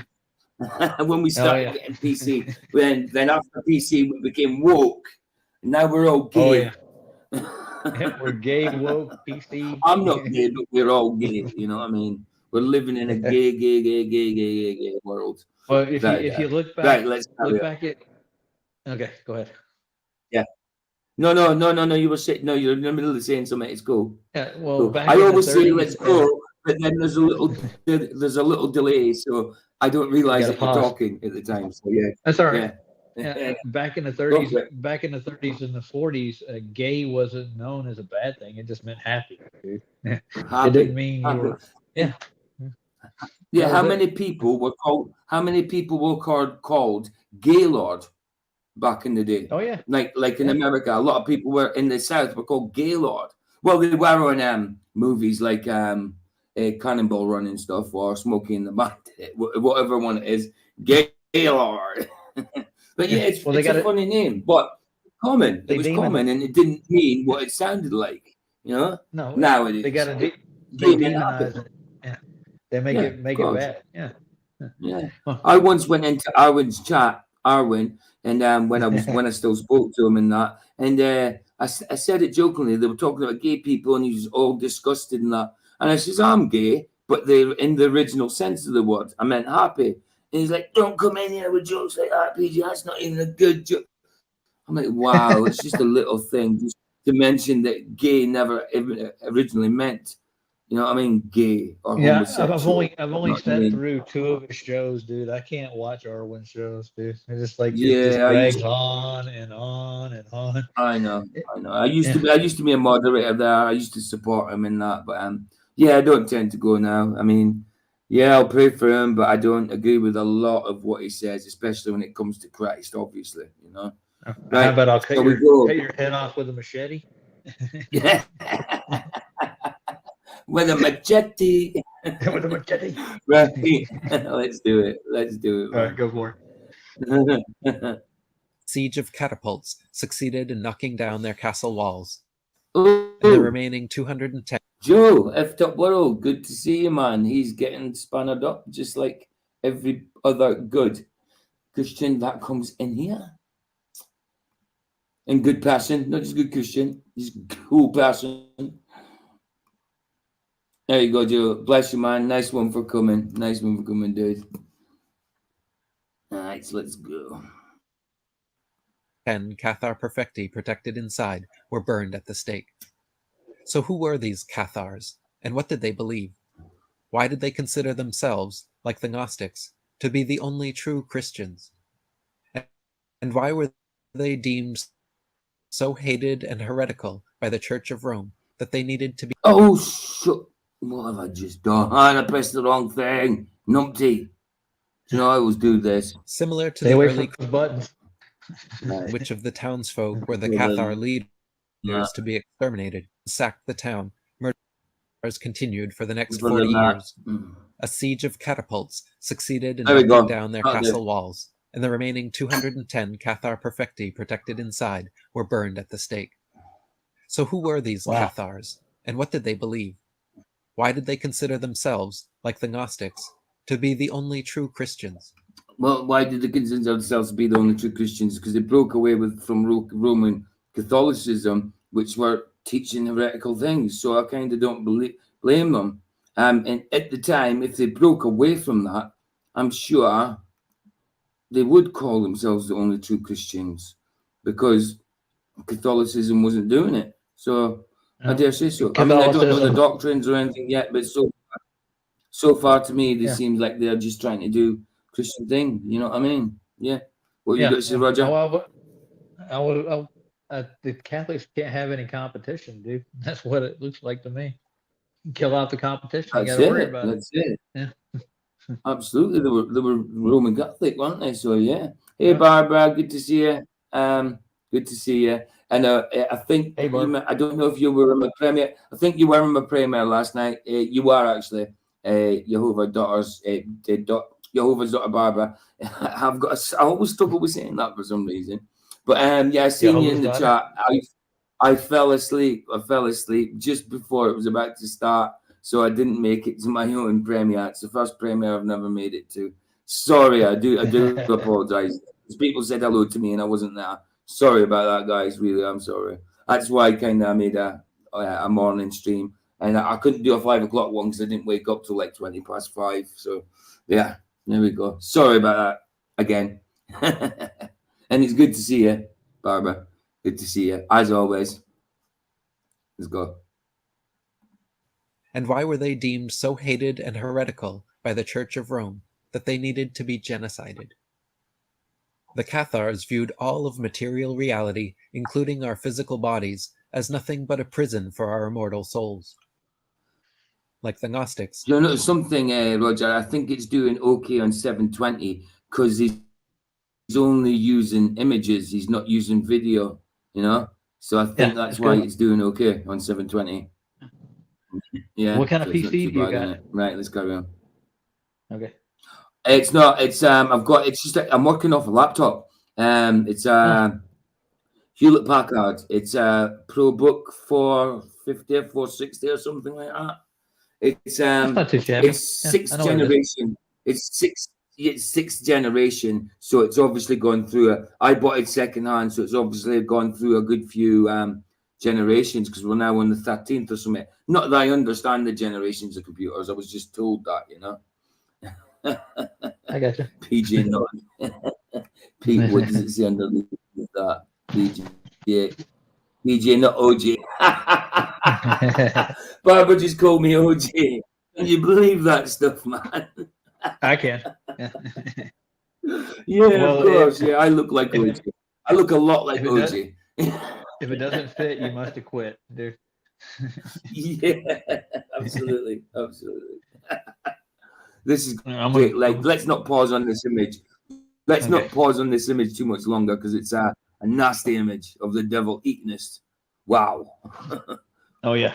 S1: When we started getting PC, then after PC we became woke. Now we're all gay.
S2: We're gay, woke, PC.
S1: I'm not gay, but we're all gay. You know what I mean? We're living in a gay world.
S2: Well, if you look back,
S1: right, let's
S2: look back at. Okay, go ahead.
S1: Yeah. No. You were saying no. You're in the middle of saying something. It's cool.
S2: Yeah. Well,
S1: cool.
S2: back
S1: I
S2: in
S1: always
S2: the
S1: say
S2: 30s,
S1: let's go, but then there's a little delay, so I don't realize that you're talking at the time. So yeah.
S2: That's all right.
S1: Yeah.
S2: Back in the 30s, and the 40s, gay wasn't known as a bad thing. It just meant happy, dude.
S1: Happy,
S2: it didn't mean you were. Yeah.
S1: Yeah. How many people were called? How many people were called Gaylord back in the day?
S2: Oh yeah.
S1: Like in America, a lot of people were in the South were called Gaylord. Well, they were on movies like Cannonball Run and stuff, or Smokey and the Bandit, whatever one it is, Gaylord. But yeah, it's a funny name, but common. It was common, and it didn't mean what it sounded like. You know.
S2: No.
S1: Now it is.
S2: They demonize it. Yeah. They make it bad. Yeah.
S1: Yeah. I once went into Arwen's chat, and when I still spoke to him and that, and I said it jokingly. They were talking about gay people, and he was all disgusted and that. And I says, I'm gay, but they're in the original sense of the word. I meant happy. And he's like, don't come in here with jokes like that, PG. That's not even a good joke. I'm like, wow, it's just a little thing. Just to mention that gay never originally meant, you know what I mean, gay or homosexual.
S2: I've only sat through 2 of his shows, dude. I can't watch Arwen shows, dude. It's just like it just drags on and on and on.
S1: I know. I used to be a moderator there. I used to support him in that, but yeah, I don't tend to go now. I mean, yeah, I'll pray for him, but I don't agree with a lot of what he says, especially when it comes to Christ, obviously, you know.
S2: Right. How about I'll cut your head off with a machete?
S1: Yeah. With a machete.
S2: With a machete.
S1: Right. Let's do it.
S2: All right, go for
S3: it. Siege of Catapults succeeded in knocking down their castle walls.
S1: Ooh.
S3: And the remaining 210.
S1: Joe, F-Top World, good to see you, man. He's getting spanned up just like every other good Christian that comes in here. And good person, not just good Christian, just cool person. There you go, Joe. Bless you, man. Nice one for coming, dude. All right, so let's go.
S3: 10 Cathar Perfecti protected inside were burned at the stake. So who were these Cathars, and what did they believe? Why did they consider themselves, like the Gnostics, to be the only true Christians? And why were they deemed so hated and heretical by the Church of Rome that they needed to be...
S1: Oh, shit. What have I just done? I pressed the wrong thing. Numpty. You know, I always do this.
S3: Similar to the early
S2: buttons.
S3: Which of the townsfolk were the Cathar leaders to be exterminated, sacked the town. Murders continued for the next 40 years. A siege of catapults succeeded in knocking down their castle walls, and the remaining 210 Cathar Perfecti protected inside were burned at the stake. So who were these Cathars, and what did they believe? Why did they consider themselves, like the Gnostics, to be the only true Christians?
S1: Well, why did they consider themselves to be the only true Christians? Because they broke away from Roman Catholicism, which were teaching heretical things. So I kind of don't blame them. And at the time, if they broke away from that, I'm sure they would call themselves the only true Christians because Catholicism wasn't doing it. So I dare say so. I mean, I don't know the doctrines or anything yet, but so far to me, it seems like they're just trying to do Christian thing. You know what I mean? Yeah. What you got to say, Roger?
S2: the Catholics can't have any competition, dude. That's what it looks like to me. Kill out the competition. You
S1: That's
S2: got to worry
S1: it.
S2: about
S1: That's it.
S2: Yeah.
S1: Absolutely. They were Roman Catholic, weren't they? So yeah. Hey
S2: Yeah.
S1: Barbara, good to see you. Good to see you. And I think
S2: Hey, Barb.
S1: I don't know if you were in my premiere. I think you were in my premiere last night. You were actually. Jehovah's daughter Barbara. I always struggle with saying that for some reason. But yeah, I seen you in the chat. I fell asleep. I fell asleep just before it was about to start, so I didn't make it to my own premiere. It's the first premiere I've never made it to. Sorry, I do apologize. People said hello to me and I wasn't there. Sorry about that, guys. Really, I'm sorry. That's why I kind of made a morning stream, and I couldn't do a 5 o'clock one because I didn't wake up till like 5:20. So yeah, there we go. Sorry about that again. And it's good to see you, Barbara. Good to see you, as always. Let's go.
S3: And why were they deemed so hated and heretical by the Church of Rome that they needed to be genocided? The Cathars viewed all of material reality, including our physical bodies, as nothing but a prison for our immortal souls. Like the Gnostics.
S1: You know something, Roger? I think it's doing okay on 720 because he's only using images. He's not using video, you know? So I think that's why it's doing okay on 720. Yeah.
S2: What kind of PC do you got?
S1: Right, let's carry on.
S2: Okay.
S1: It's not. It's I'm working off a laptop. It's Hewlett Packard. It's a ProBook 450 or 460 or something like that. It's
S2: not too shabby.
S1: It's sixth generation. It's sixth generation. So it's obviously gone through I bought it secondhand, so it's obviously gone through a good few generations because we're now on the 13th or something. Not that I understand the generations of computers. I was just told that, you know.
S2: I got you.
S1: PJ not. Pete, what does it say underneath that? PJ not OJ. Barbara just called me OJ. Can you believe that stuff, man?
S2: I can.
S1: Yeah, well, of course. I look like OJ. I look a lot like OJ.
S2: If it doesn't fit, you must have quit, dude.
S1: Yeah, absolutely. This is great. Let's not pause on this image. Let's not pause on this image too much longer because it's a nasty image of the devil eating us. Wow.
S2: Oh, yeah.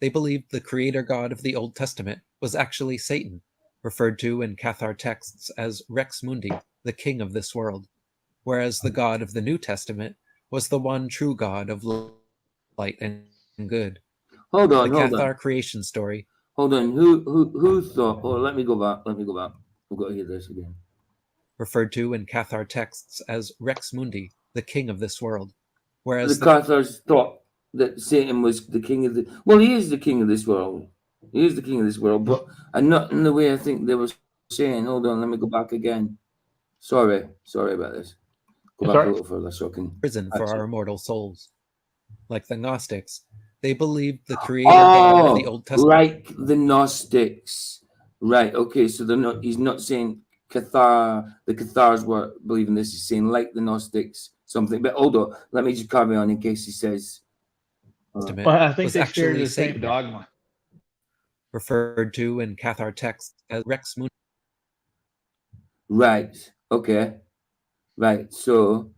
S3: They believed the creator god of the Old Testament was actually Satan, referred to in Cathar texts as Rex Mundi, the king of this world, whereas the God of the New Testament was the one true God of light and good.
S1: Hold on.
S3: The Cathar creation story.
S1: Hold on. Who thought? Oh, let me go back. We've got to hear this again.
S3: Referred to in Cathar texts as Rex Mundi, the king of this world, whereas
S1: the Cathars thought that Satan was the king of the. Well, he is the king of this world. He is the king of this world, but not in the way I think they were saying. Hold on, let me go back again. Sorry about this. Go back a little further so I can.
S3: Prison for our immortal souls. Like the Gnostics, they believed the creator God of the Old Testament.
S1: Like the Gnostics. Right, okay, so he's not saying Cathar, the Cathars were believing this, he's saying like the Gnostics, something. But hold on, let me just carry on in case he says.
S2: Well, I think they share the same dogma.
S3: Referred to in Cathar texts as Rex Mundi.
S1: Right, okay. Right, so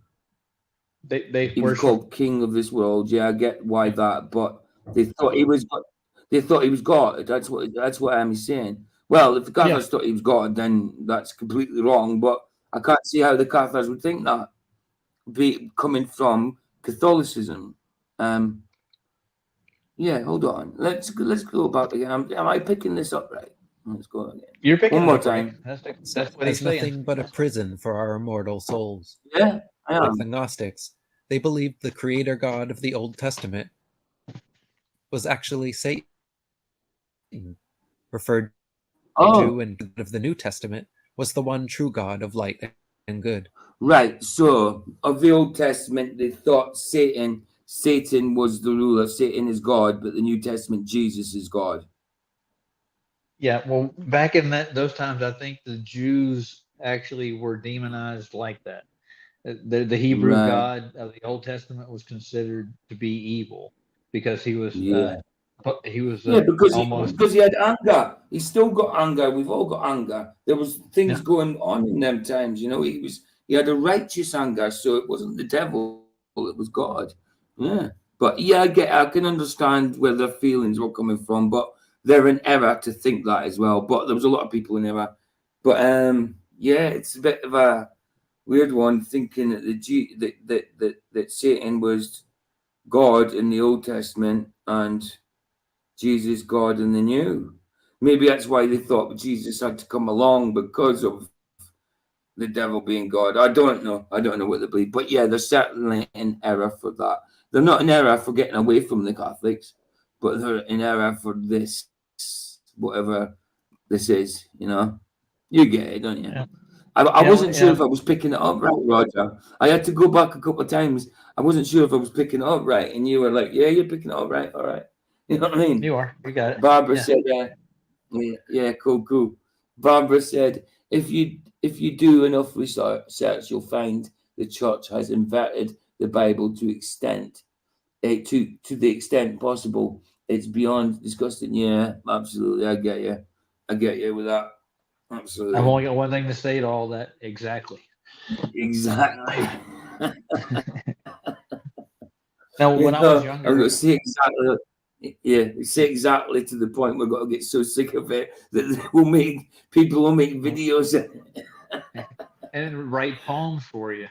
S2: he
S1: was called king of this world. Yeah, I get why that, but they thought he was God. That's what I'm saying. Well, if the Cathars thought he was God, then that's completely wrong. But I can't see how the Cathars would think that, coming from Catholicism. Yeah, hold on. Let's go back again. Am I picking this up right? Let's go again.
S2: You're picking
S1: one more time.
S2: Right. That's what he's saying.
S3: Nothing but a prison for our immortal souls.
S1: Yeah, I am.
S3: Like the Gnostics, they believed the creator God of the Old Testament was actually Satan, referred to in of the New Testament was the one true God of light and good.
S1: Right. So of the Old Testament, they thought Satan was the ruler. Satan is God, but the New Testament, Jesus is God.
S2: Yeah. Well, back in those times, I think the Jews actually were demonized like that. The Hebrew
S1: Right.
S2: God of the Old Testament was considered to be evil because he was
S1: Yeah.
S2: he was almost
S1: Because he had anger. He still got anger. We've all got anger. There was things
S2: yeah,
S1: going on in them times. He had a righteous anger, so it wasn't the devil. It was God. Yeah. But yeah, I can understand where their feelings were coming from, but they're in error to think that as well. But there was a lot of people in error. But yeah, it's a bit of a weird one thinking that that Satan was God in the Old Testament and Jesus God in the New. Maybe that's why they thought Jesus had to come along because of the devil being God. I don't know. I don't know what they believe. But yeah, they're certainly in error for that. They're not in error for getting away from the Catholics, but they're in error for this, whatever this is, You get it, don't you?
S2: yeah.
S1: I wasn't sure
S2: Yeah.
S1: if I was picking it up right, Roger. I had to go back a couple of times. I wasn't sure if I was picking it up right. And you were like, yeah, you're picking it up right. All right. You know what I mean?
S2: You are. You got it.
S1: Barbara
S2: Yeah.
S1: said, yeah, cool. Barbara said, if you do enough research, you'll find the church has inverted the Bible to the extent possible. It's beyond disgusting. Yeah, absolutely. I get you with that. Absolutely.
S2: I've only got one thing to say to all that. Exactly.
S1: Exactly.
S2: Now, when I was
S1: I'm
S2: younger,
S1: going to say exactly. Yeah, say exactly to the point we're going to get so sick of it that people will make videos.
S2: and write poems for you.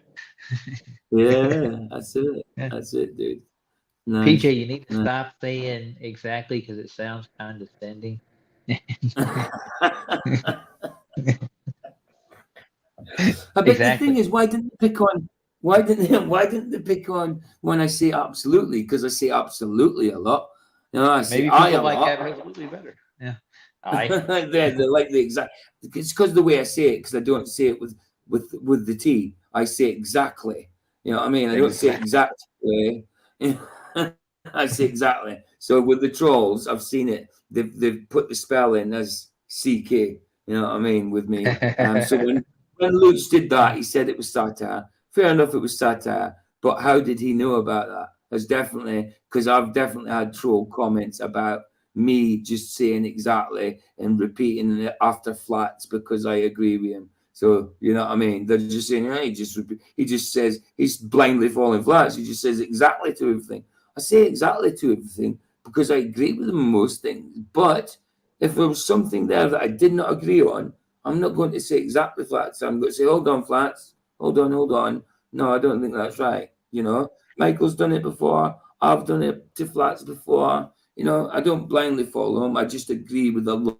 S1: Yeah, that's it.
S2: Yeah.
S1: That's it, dude. Nice.
S2: PJ, you need to
S1: Nice.
S2: stop saying exactly because it sounds condescending.
S1: But
S2: Exactly.
S1: the thing is, why didn't they pick on? Why didn't they pick on when I say absolutely? Because I say absolutely a lot. I say
S2: Maybe
S1: I
S2: people
S1: a
S2: like
S1: lot.
S2: absolutely better. Yeah. I.
S1: They like the exact. It's because of the way I say it. Because I don't say it with the T. I say exactly. You know what I mean? I don't say exactly. I say exactly. So with the trolls, I've seen it. They've put the spell in as CK. You know what I mean with me. So when Lutz did that, he said it was satire. Fair enough, it was satire. But how did he know about that? That's definitely because I've definitely had troll comments about me just saying exactly and repeating it after flats because I agree with him. So you know what I mean? They're just saying, hey, he just says he's blindly falling flats. He just says exactly to everything. I say exactly to everything because I agree with him on most things. But if there was something there that I did not agree on, I'm not going to say exactly flats. I'm going to say, hold on, flats. Hold on. No, I don't think that's right. Michael's done it before. I've done it to flats before. I don't blindly follow him. I just agree with a lot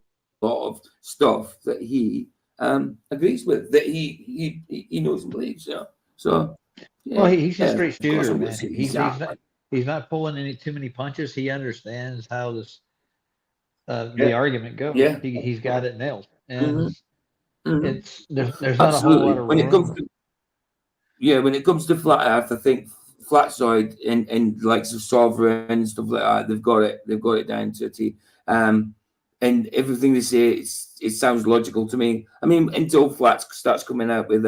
S1: of stuff that he agrees with, that he knows and believes. So, yeah,
S2: Well, he's a straight
S1: of course
S2: shooter,
S1: I'm going
S2: man.
S1: to say
S2: He's
S1: exactly.
S2: he's not pulling too many punches. He understands how this the
S1: Yeah,
S2: argument goes.
S1: yeah.
S2: He's got it nailed, and
S1: Hmm.
S2: there's not a whole lot
S1: Absolutely.
S2: of
S1: When it comes
S2: room.
S1: to when it comes to flat Earth, I think Flatsoid and like Sovereign and stuff like that, they've got it down to a T. And everything they say, it sounds logical to me. I mean, until Flats starts coming out with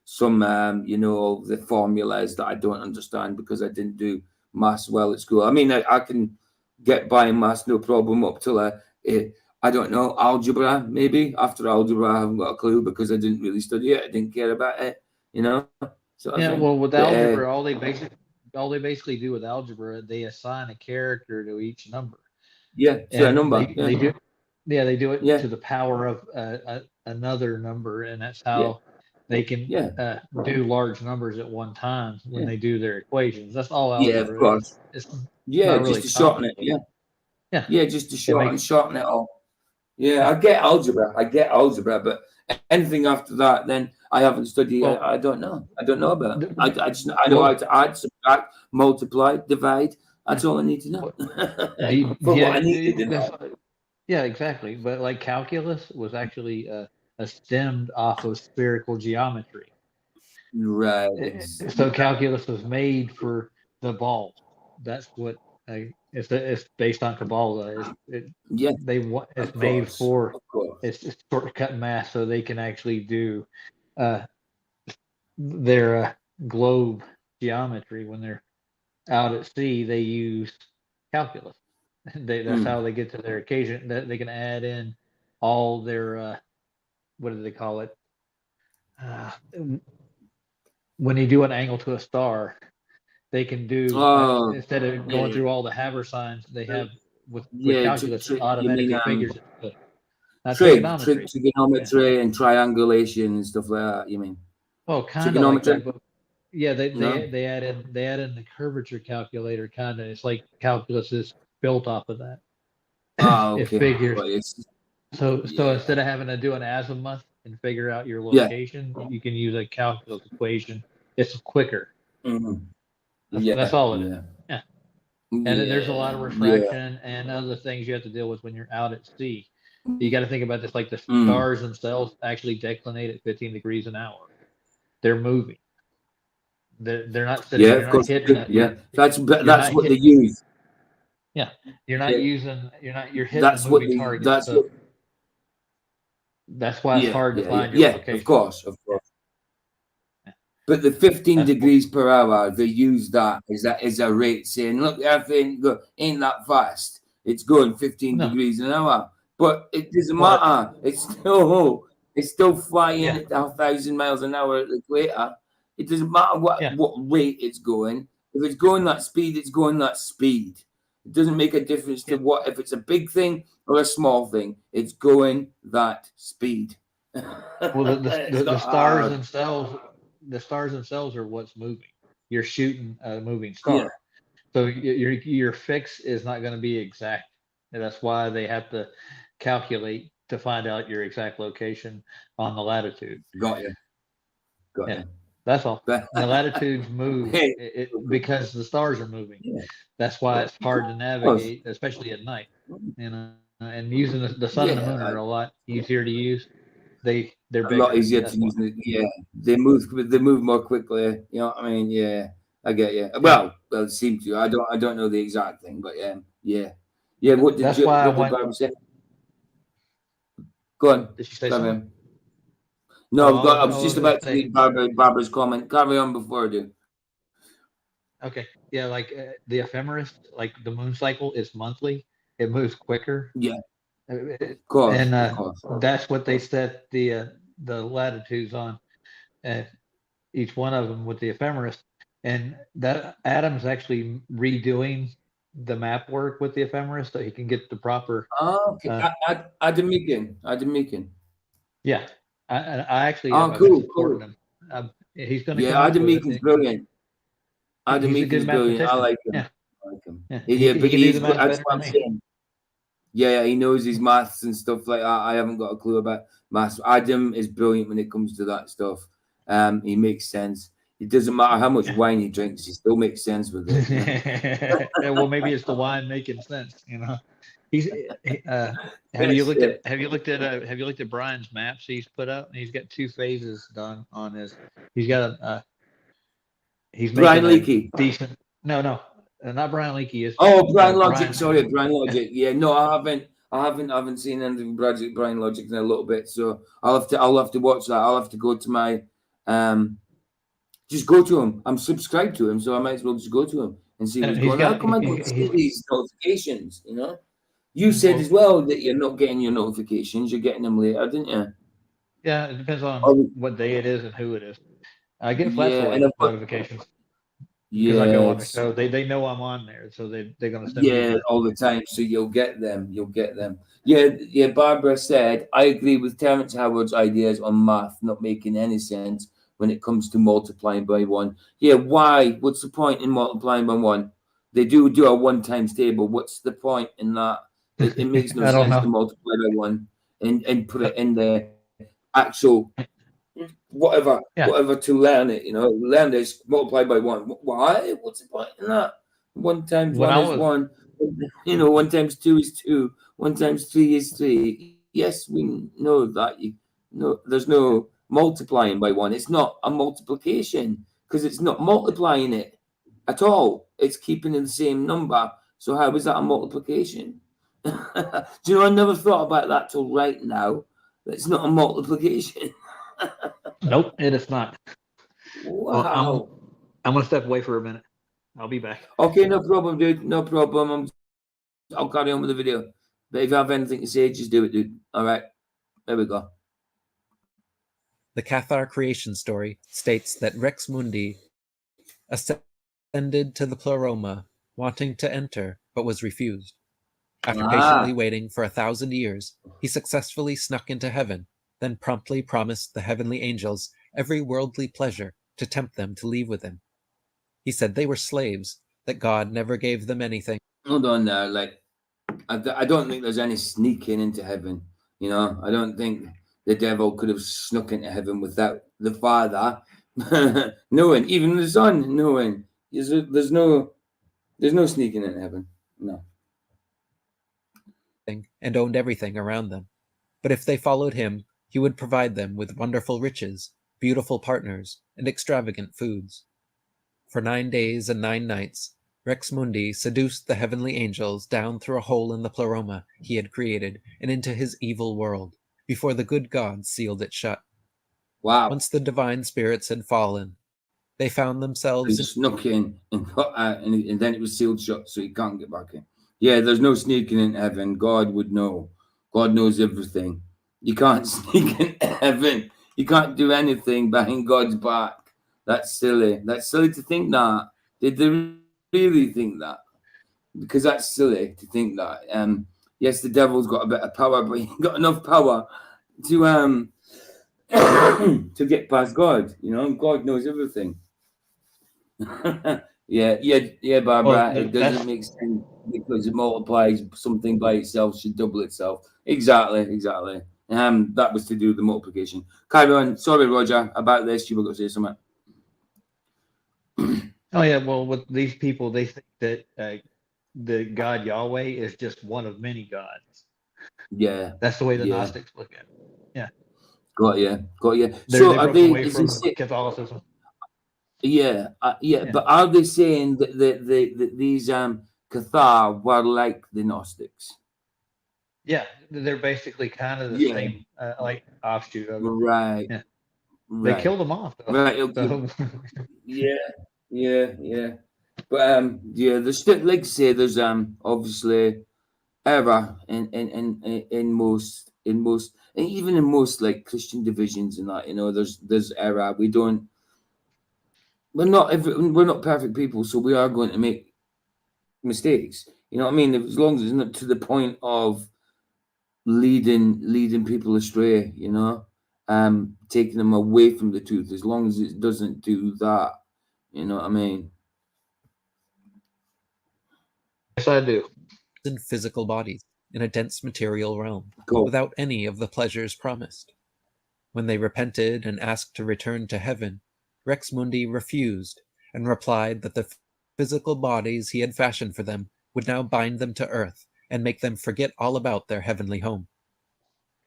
S1: some the formulas that I don't understand because I didn't do maths well at school. I mean, I can get by in maths no problem up till I don't know, algebra maybe. After algebra, I haven't got a clue because I didn't really study it. I didn't care about it, sort of
S2: Yeah,
S1: thing.
S2: well, with
S1: But
S2: algebra, all they basically do with algebra, they assign a character to each number,
S1: yeah, so a
S2: and
S1: number,
S2: they do, yeah, they do it
S1: yeah,
S2: to the power of another number, and that's
S1: yeah,
S2: how they can
S1: yeah,
S2: do large numbers at one time when
S1: yeah,
S2: they do their equations. That's all
S1: yeah, of
S2: algebra is.
S1: course.
S2: It's
S1: Yeah,
S2: not
S1: just
S2: really
S1: to shorten it.
S2: complicated. Yeah,
S1: Yeah, just to
S2: it makes
S1: shorten it all. Yeah,
S2: yeah.
S1: I get algebra, but anything after that, then I haven't studied.
S2: Well,
S1: I don't know. I don't know about it. I know how
S2: well,
S1: to add, subtract, multiply, divide. That's all I need to know for what I needed to know.
S2: yeah, exactly. But like calculus was actually stemmed off of spherical geometry.
S1: Right.
S2: So calculus was made for the ball. That's what it's based on Kabbalah.
S1: Yeah,
S2: It's
S1: of
S2: made
S1: course,
S2: for
S1: of course.
S2: it's shortcut math, so they can actually do uh, their globe geometry when they're out at sea, they use calculus. That's how they get to their occasion. That they can add in all their what do they call it? When you do an angle to a star, they can do instead of going through all the Haber-signs, they have with calculus it automatically figures it.
S1: Trigonometry and triangulation and stuff like that. You mean?
S2: Well, kind of like that, but yeah, they add in the curvature calculator. Kind of, it's like calculus is built off of that.
S1: Okay.
S2: It figures. So instead of having to do an azimuth and figure out your location, you can use a calculus equation. It's quicker. That's all it is. Yeah. And then there's a lot of refraction and other things you have to deal with when you're out at sea. You got to think about this, like the stars themselves actually declinate at 15 degrees an hour. They're moving. They're not sitting.
S1: Yeah, of course. That's what they use.
S2: Yeah, you're hitting the moving target. That's why it's hard to find your location.
S1: Of course. But the 15 degrees per hour, they use that as a rate, saying, look, everything ain't that fast. It's going 15 degrees an hour. But it doesn't matter. It's still flying at 1,000 miles an hour at the equator. It doesn't matter what rate it's going. If it's going that speed, it's going that speed. It doesn't make a difference to what, if it's a big thing or a small thing. It's going that speed.
S2: Well, the stars themselves. The stars themselves are what's moving. You're shooting a moving star, so your fix is not going to be exact. And that's why they have to calculate to find out your exact location on the latitude.
S1: Got you.
S2: That's all. The latitudes move because the stars are moving. Yeah. That's why it's hard to navigate, especially at night. And using the sun and the moon are a lot easier to use. They're bigger.
S1: A lot easier to use. They move more quickly. You know what I mean? Yeah, I get you. Well, it seems to. I don't know the exact thing, but yeah. What did Barbara say? Go on.
S2: Did she say something?
S1: No, I was just about to read Barbara's comment. Carry on before I do.
S2: Okay. Yeah, like the ephemeris, like the moon cycle is monthly. It moves quicker.
S1: Yeah. Of course.
S2: And that's what they set the latitudes on, each one of them with the ephemeris. And that Adam's actually redoing the map work with the ephemeris so he can get the proper.
S1: Okay. Adam Meakin.
S2: Yeah. I actually
S1: cool.
S2: him. He's going to.
S1: Yeah, Adam Meakin's brilliant. Adam Meakin's brilliant. I like him.
S2: Yeah.
S1: But he's good. That's what I'm saying. Yeah, he knows his maths and stuff like that. I haven't got a clue about maths. Adam is brilliant when it comes to that stuff. He makes sense. It doesn't matter how much wine he drinks; he still makes sense with it.
S2: Well, maybe it's the wine making sense. He's. Have you looked at Brian's maps he's put up? He's got 2 phases done on his. He's got he's making
S1: Brian Leakey.
S2: Decent. No. Not Brian Leakey.
S1: Brian Logic. Sorry, Brian Logic. Yeah, no, I haven't seen anything Brian Logic in a little bit, so I'll have to watch that. I'll have to go to my just go to him. I'm subscribed to him, so I might as well just go to him and see what's going on. How come I don't see these notifications? You said as well that you're not getting your notifications. You're getting them later, didn't you?
S2: Yeah, it depends on what day it is and who it is. I get flat notifications.
S1: Yeah,
S2: I go on the show. They know I'm on there, so they're gonna send me
S1: all the time. So you'll get them. Yeah. Barbara said, I agree with Terence Howard's ideas on math not making any sense when it comes to multiplying by 1. Yeah, why? What's the point in multiplying by 1? They do a 1 times table. What's the point in that? It makes no sense to multiply by 1 and put it in the actual. Whatever to learn it, learn this, multiply by 1. Why? What's the point in that? 1 times 1 is 1. 1 times 2 is 2. 1 times 3 is 3. Yes, we know that. There's no multiplying by 1. It's not a multiplication because it's not multiplying it at all. It's keeping it the same number. So how is that a multiplication? Do I never thought about that till right now. It's not a multiplication.
S2: Nope, it is not.
S1: Wow.
S2: I'm gonna step away for a minute. I'll be back.
S1: Okay, no problem, dude. No problem. I'll carry on with the video. But if you have anything to say, just do it, dude. All right. There we go.
S3: The Cathar creation story states that Rex Mundi ascended to the Pleroma, wanting to enter, but was refused. After patiently waiting for 1,000 years, he successfully snuck into heaven, then promptly promised the heavenly angels every worldly pleasure to tempt them to leave with him. He said they were slaves, that God never gave them anything.
S1: Hold on there. Like, I don't think there's any sneaking into heaven. You know, I don't think the devil could have snuck into heaven without the Father knowing, even the Son knowing. There's no sneaking into heaven. No.
S3: And owned everything around them. But if they followed him, he would provide them with wonderful riches, beautiful partners, and extravagant foods. For 9 days and 9 nights, Rex Mundi seduced the heavenly angels down through a hole in the Pleroma he had created and into his evil world, before the good God sealed it shut.
S1: Wow.
S3: Once the divine spirits had fallen, they found
S1: He
S3: themselves
S1: snuck in and got out, and then it was sealed shut, so he can't get back in. Yeah, there's no sneaking in heaven. God would know. God knows everything. You can't sneak in heaven. You can't do anything behind God's back. That's silly. That's silly to think that. Did they really think that? Because that's silly to think that. Yes, the devil's got a bit of power, but he got enough power to to get past God. You know, and God knows everything. yeah, Barbara.
S2: Well,
S1: It doesn't make sense because it multiplies something by itself should double itself. Exactly. That was to do with the multiplication. Carry on. Sorry, Roger, about this. You were going to say something.
S2: Oh yeah, well, with these people, they think that the God Yahweh is just one of many gods.
S1: Yeah,
S2: That's the way the
S1: Yeah.
S2: Gnostics look at it.
S1: got you.
S2: They
S1: So are
S2: broke
S1: they?
S2: away
S1: Is
S2: from
S1: it,
S2: Catholicism.
S1: yeah,
S2: Yeah.
S1: But are they saying that these Cathar were like the Gnostics?
S2: Yeah, they're basically kind of the
S1: Yeah.
S2: same, like offshoot of it.
S1: Right.
S2: Yeah. They
S1: Right.
S2: killed them off though.
S1: Right. Okay.
S2: So,
S1: Yeah. But there's still, like I say, there's obviously error in most and even in most like Christian divisions and that, you know, there's error. We're not perfect people, so we are going to make mistakes. You know what I mean? As long as it's not to the point of leading people astray, you know, taking them away from the truth. As long as it doesn't do that, you know what I mean?
S2: yes, I do.
S3: in physical bodies in a dense material realm,
S1: Cool.
S3: without any of the pleasures promised. When they repented and asked to return to heaven, Rex Mundi refused and replied that the physical bodies he had fashioned for them would now bind them to earth and make them forget all about their heavenly home.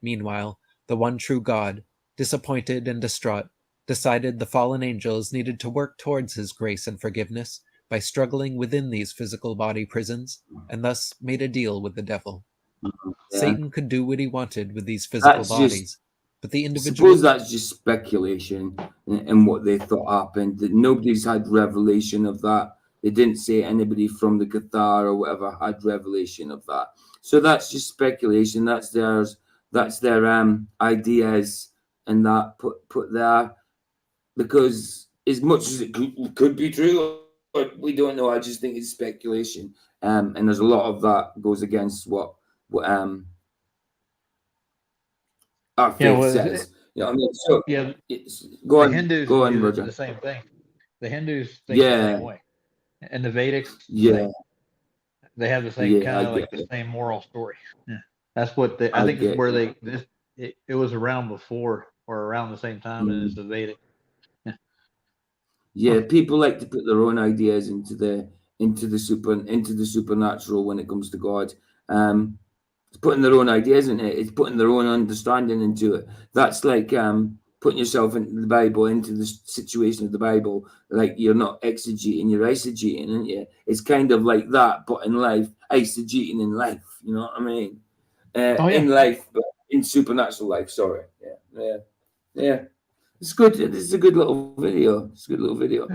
S3: Meanwhile, the one true God, disappointed and distraught, decided the fallen angels needed to work towards his grace and forgiveness by struggling within these physical body prisons, and thus made a deal with the devil.
S1: Yeah.
S3: Satan could do what he wanted with these physical
S1: That's just-
S3: bodies, but the
S1: I
S3: individual
S1: suppose that's just speculation and what they thought happened. That nobody's had revelation of that. They didn't say anybody from the Cathar or whatever had revelation of that. So that's just speculation. That's theirs. That's their ideas and that put there, because as much as it could be true, but we don't know. I just think it's speculation. And there's a lot of that goes against what our faith
S2: well,
S1: says. You know what I mean? So
S2: Yeah,
S1: go
S2: the
S1: on,
S2: Hindus
S1: go on,
S2: do
S1: Roger.
S2: the same thing. The Hindus think the
S1: Yeah.
S2: same way, and the Vedics,
S1: Yeah,
S2: same. They have the same
S1: Yeah, I
S2: kind of like
S1: get
S2: the
S1: it.
S2: same moral story. Yeah, that's what they.
S1: I
S2: I think
S1: get
S2: it's where it was around before or around the same time as the Vedic.
S1: yeah. People like to put their own ideas into the supernatural when it comes to God. It's putting their own ideas in it. It's putting their own understanding into it. That's like putting yourself into the Bible, into the situation of the Bible. Like you're not exegeting, you're eisegeting, aren't you? It's kind of like that, but in life, eisegeting in life. You know what I mean?
S2: Oh, yeah.
S1: In life, but in supernatural life. Sorry. Yeah. It's good. It's a good little video. It's a good little video,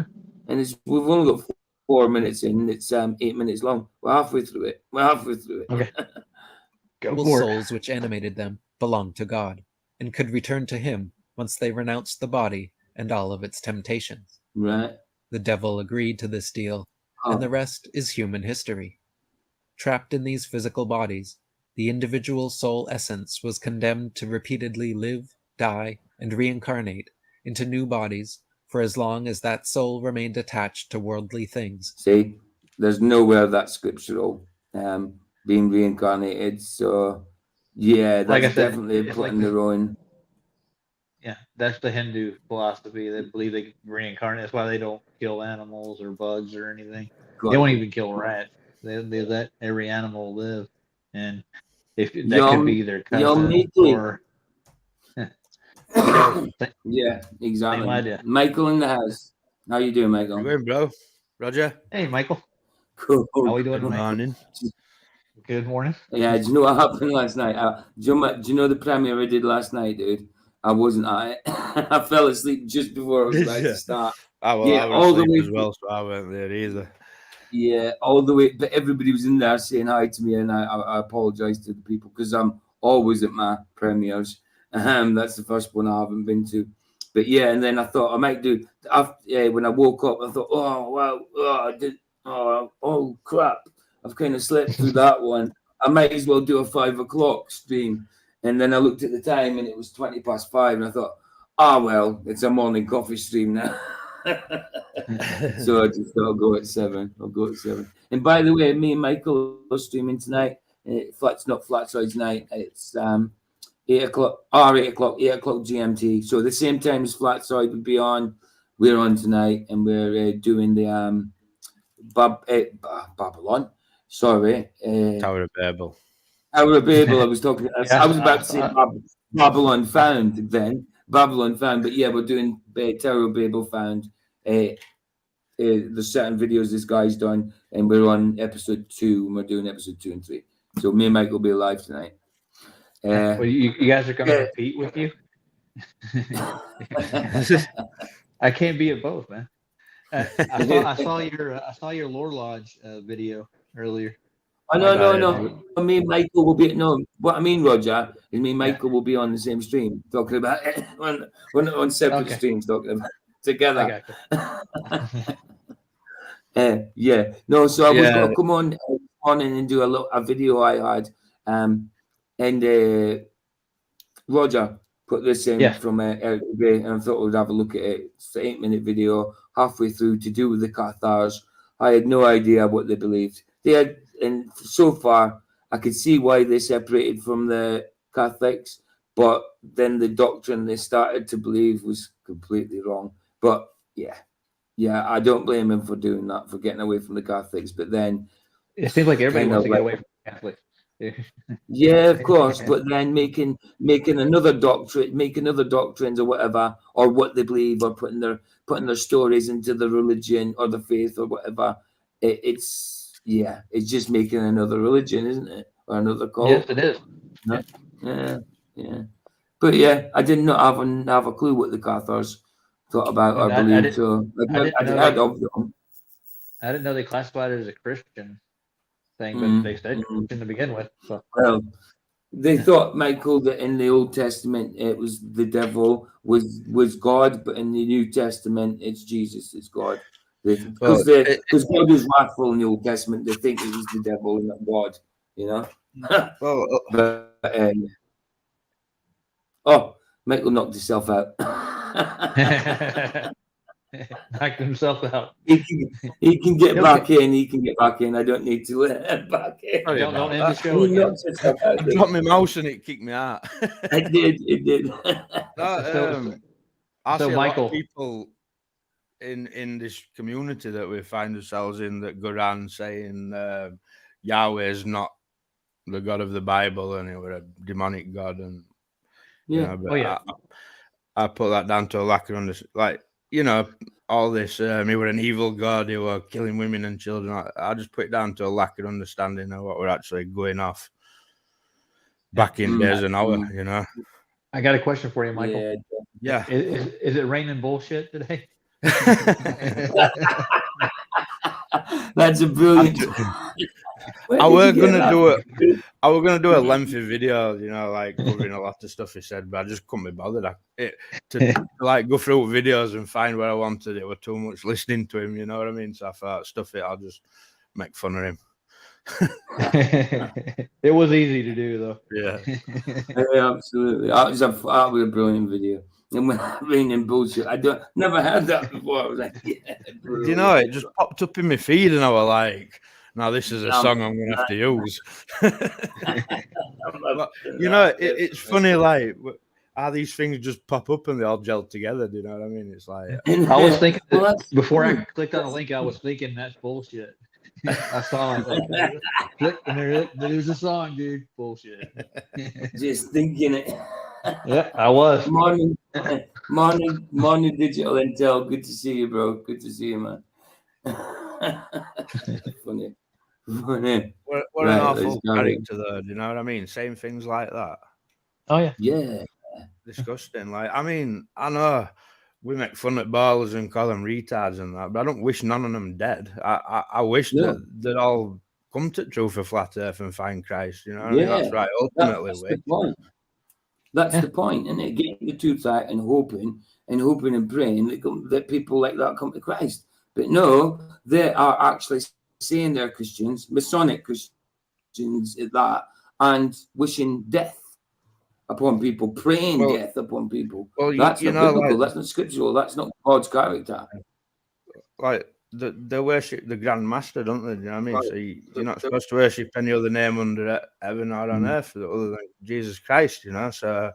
S1: and we've only got 4 minutes in. It's 8 minutes long. We're halfway through it.
S2: Okay. Go
S3: All
S2: for it.
S3: souls which animated them belonged to God, and could return to him once they renounced the body and all of its temptations.
S1: Right.
S3: The devil agreed to this deal, and the rest is human history. Trapped in these physical bodies, the individual soul essence was condemned to repeatedly live, die, and reincarnate into new bodies for as long as that soul remained attached to worldly things.
S1: See, there's nowhere that's scriptural. Being reincarnated. So, yeah, that's
S2: Like I said,
S1: definitely
S2: it's
S1: putting
S2: like
S1: their own.
S2: Yeah, that's the Hindu philosophy. They believe they can reincarnate. That's why they don't kill animals or bugs or anything. They won't even kill rats. They let every animal live, and if that could be their cousin or
S1: yeah, exactly.
S2: Same idea.
S1: Michael in the house. How you doing, Michael?
S4: How you doing, bro? Roger.
S2: Hey, Michael.
S1: Cool.
S2: How we doing,
S4: Good
S2: Michael?
S4: morning.
S2: Good morning.
S1: Yeah, do you know what happened last night? Do you know the premiere I did last night, dude? I wasn't at it. I fell asleep just before it was about to start.
S4: I
S1: Yeah,
S4: was
S1: all the
S4: asleep
S1: way
S4: as well, so I weren't there either.
S1: Yeah, all the way. But everybody was in there saying hi to me, and I apologize to the people because I'm always at my premieres. That's the first one I haven't been to. But yeah, and then I thought I might do. After, when I woke up, I thought, oh wow, oh crap, I've kind of slept through that one. I might as well do a 5 o'clock stream. And then I looked at the time, and it was 5:20, and I thought, well, it's a morning coffee stream now. So I just thought I'll go at 7. And by the way, me and Michael are streaming tonight. Not flat size night. It's 8 o'clock. 8 o'clock GMT. So the same time as flat side would be on. We're on tonight, and we're doing the Babylon. Sorry,
S4: Tower of Babel.
S1: Tower of Babel. I was talking. I was about to say Babylon Found. Then Babylon Found, but yeah, we're doing Tower of Babel Found. There's certain videos this guy's done, and we're on episode 2, and we're doing episode 2 and 3. So me and Mike will be live tonight.
S2: Well, you guys are going to compete with you. I can't be at both, man. I saw your Lore Lodge video earlier.
S1: No. Me and Michael will be what I mean, Roger, is me and Michael will be on the same stream talking about it. We're not on separate streams talking about it together. Yeah. No, so I was going to come on and do a video I had, and Roger put this in from Eric Gray, and I thought we'd have a look at it. It's an 8-minute video, halfway through, to do with the Cathars. I had no idea what they believed. They had, and so far, I could see why they separated from the Catholics, but then the doctrine they started to believe was completely wrong. But yeah, I don't blame him for doing that, for getting away from the Catholics. But then
S2: it seems like everybody wants to get away from the Catholics.
S1: Yeah, of course, but then making another doctrine, making other doctrines or whatever, or what they believe, or putting their stories into the religion or the faith or whatever. It's just making another religion, isn't it, or another cult?
S2: Yes, it is.
S1: Yeah. But yeah, I did not have a clue what the Cathars thought about or believed. So I
S2: didn't know they classified it as a Christian thing, but they said Christian to begin with. So.
S1: Well, they thought, Michael, that in the Old Testament it was the devil was God, but in the New Testament it's Jesus, it's God. Because God was wrathful in the Old Testament, they think it was the devil and not God, you know. Michael knocked himself out.
S2: Knocked himself out.
S1: He can get back in. He can get back in. I don't need to let him back in.
S2: Don't end the show again.
S4: I dropped my mouse and it kicked me out.
S1: It did.
S4: I see Michael, a lot of people in this community that we find ourselves in that go around saying Yahweh is not the God of the Bible and we're a demonic God. And I put that down to a lack of understanding. All this, he were an evil God, he were killing women and children. I just put it down to a lack of understanding of what we're actually going off back in days and hour,
S2: I got a question for you, Michael.
S1: Yeah.
S4: Yeah.
S2: Is it raining bullshit today?
S1: That's a brilliant.
S4: I were gonna do a lengthy video, you know, like covering a lot of stuff he said, but I just couldn't be bothered. To like go through videos and find where I wanted it were too much listening to him, you know what I mean? So I thought, stuff it, I'll just make fun of him.
S2: It was easy to do though.
S4: Yeah.
S1: Yeah, absolutely. That was a brilliant video. And when raining bullshit, never had that before. I was like, yeah,
S4: Do you know, it just popped up in my feed, and I was like, "Now this is a song I'm gonna have to use." You know, it's funny, like how these things just pop up and they all gel together. Do you know what I mean? It's like
S2: I was thinking before I
S1: true.
S2: clicked on the link, I was thinking that's bullshit. I saw it. Click, and there's a song, dude. Bullshit.
S1: Just thinking it.
S2: Yeah, I was.
S1: Morning, Digital Intel. Good to see you, bro. Good to see you, man. Funny.
S4: what
S1: Right,
S4: an awful
S1: let's go.
S4: character, though. Do you know what I mean? Saying things like that,
S2: Oh yeah.
S1: Yeah.
S4: disgusting. Like, I mean, I know we make fun at ballers and call them retards and that, but I don't wish none of them dead. I wish
S1: Yeah.
S4: that they'd all come to truth of flat earth and find Christ. You know what I mean? That's
S1: Yeah.
S4: right. Ultimately,
S1: That's the point. That's the point, isn't it? Getting the truth out and hoping and praying that people like that come to Christ. But no, they are actually saying they're Christians, Masonic Christians at that, and wishing death upon people, praying death upon people.
S4: Well,
S1: That's
S4: you
S1: not
S4: know,
S1: biblical.
S4: like,
S1: That's not scriptural. That's not God's character.
S4: like they worship the Grand Master, don't they? Do you know what I mean?
S1: Right.
S4: So you're not supposed to worship any other name under heaven or on earth other than Jesus Christ, you know. So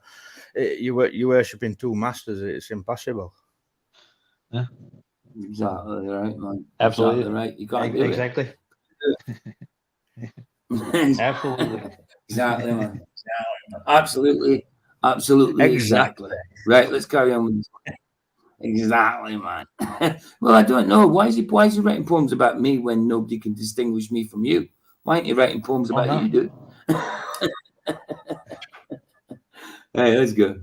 S4: you worshiping two masters, it's impossible.
S1: Exactly right, man.
S2: Absolutely.
S1: Exactly right. You can't do
S2: Exactly.
S1: it.
S2: Absolutely.
S1: Exactly, man. Absolutely. Exactly. Right, let's carry on with this. Exactly, man. Well, I don't know. Why is he writing poems about me when nobody can distinguish me from you? Why aren't you writing poems about you, dude? Hey, let's go.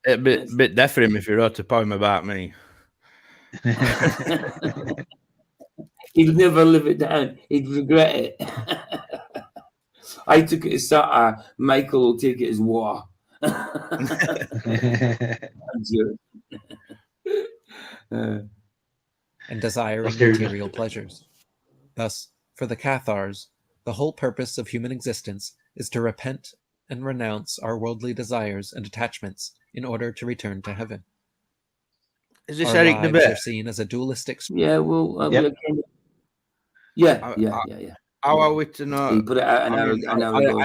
S4: It'd be a bit deaf for him if he wrote a poem about me.
S1: He'd never live it down. He'd regret it. I took it as satire. Michael will take it as war. I'm joking.
S3: And desiring
S2: Let's hear it.
S3: material pleasures. Thus, for the Cathars, the whole purpose of human existence is to repent and renounce our worldly desires and attachments in order to return to heaven.
S4: Is this
S3: Our
S4: Eric
S3: lives
S4: DeBay?
S3: are seen as a dualistic.
S1: Yeah, well,
S2: Yep.
S1: yeah.
S4: How are we to know?
S1: He put it out an hour ago.